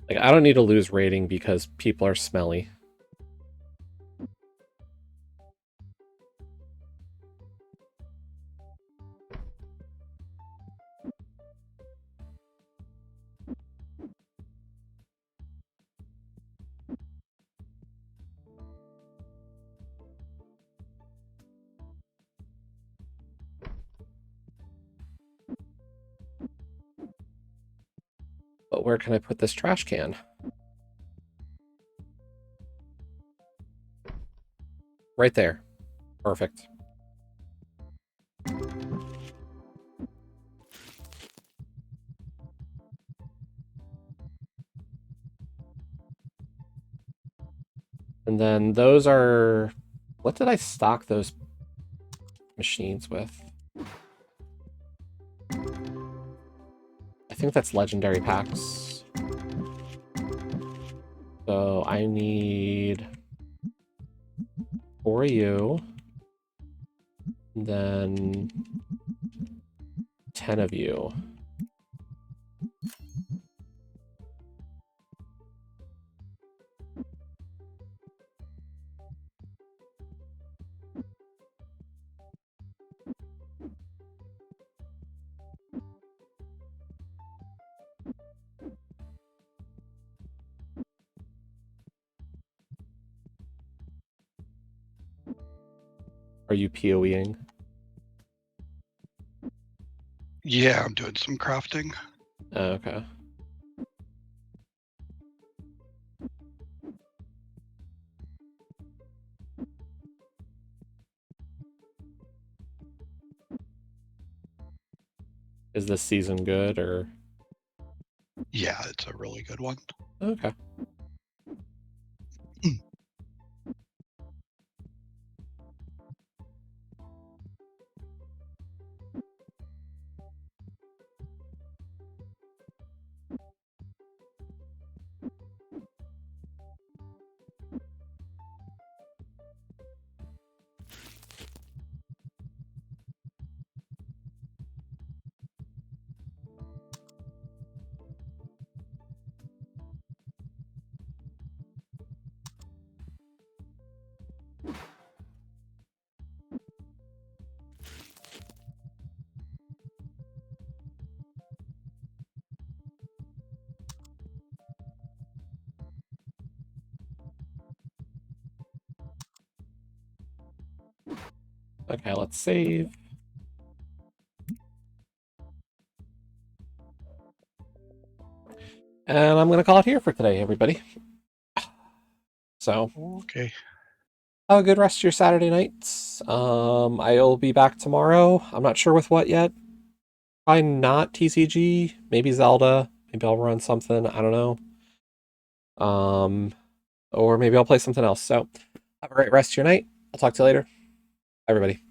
Like, I don't need to lose rating because people are smelly. But where can I put this trash can? Right there. Perfect. And then those are... What did I stock those machines with? I think that's legendary packs. So I need 4 of you. And then 10 of you. Are you PoEing? Yeah, I'm doing some crafting. Oh, okay. Is this season good or? Yeah, it's a really good one. Okay. Okay, let's save. And I'm going to call it here for today, everybody. So, Okay. have a good rest of your Saturday nights. I'll be back tomorrow. I'm not sure with what yet. Probably not TCG. Maybe Zelda. Maybe I'll run something. I don't know. Or maybe I'll play something else. So, have a great rest of your night. I'll talk to you later. Everybody.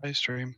Bye, stream.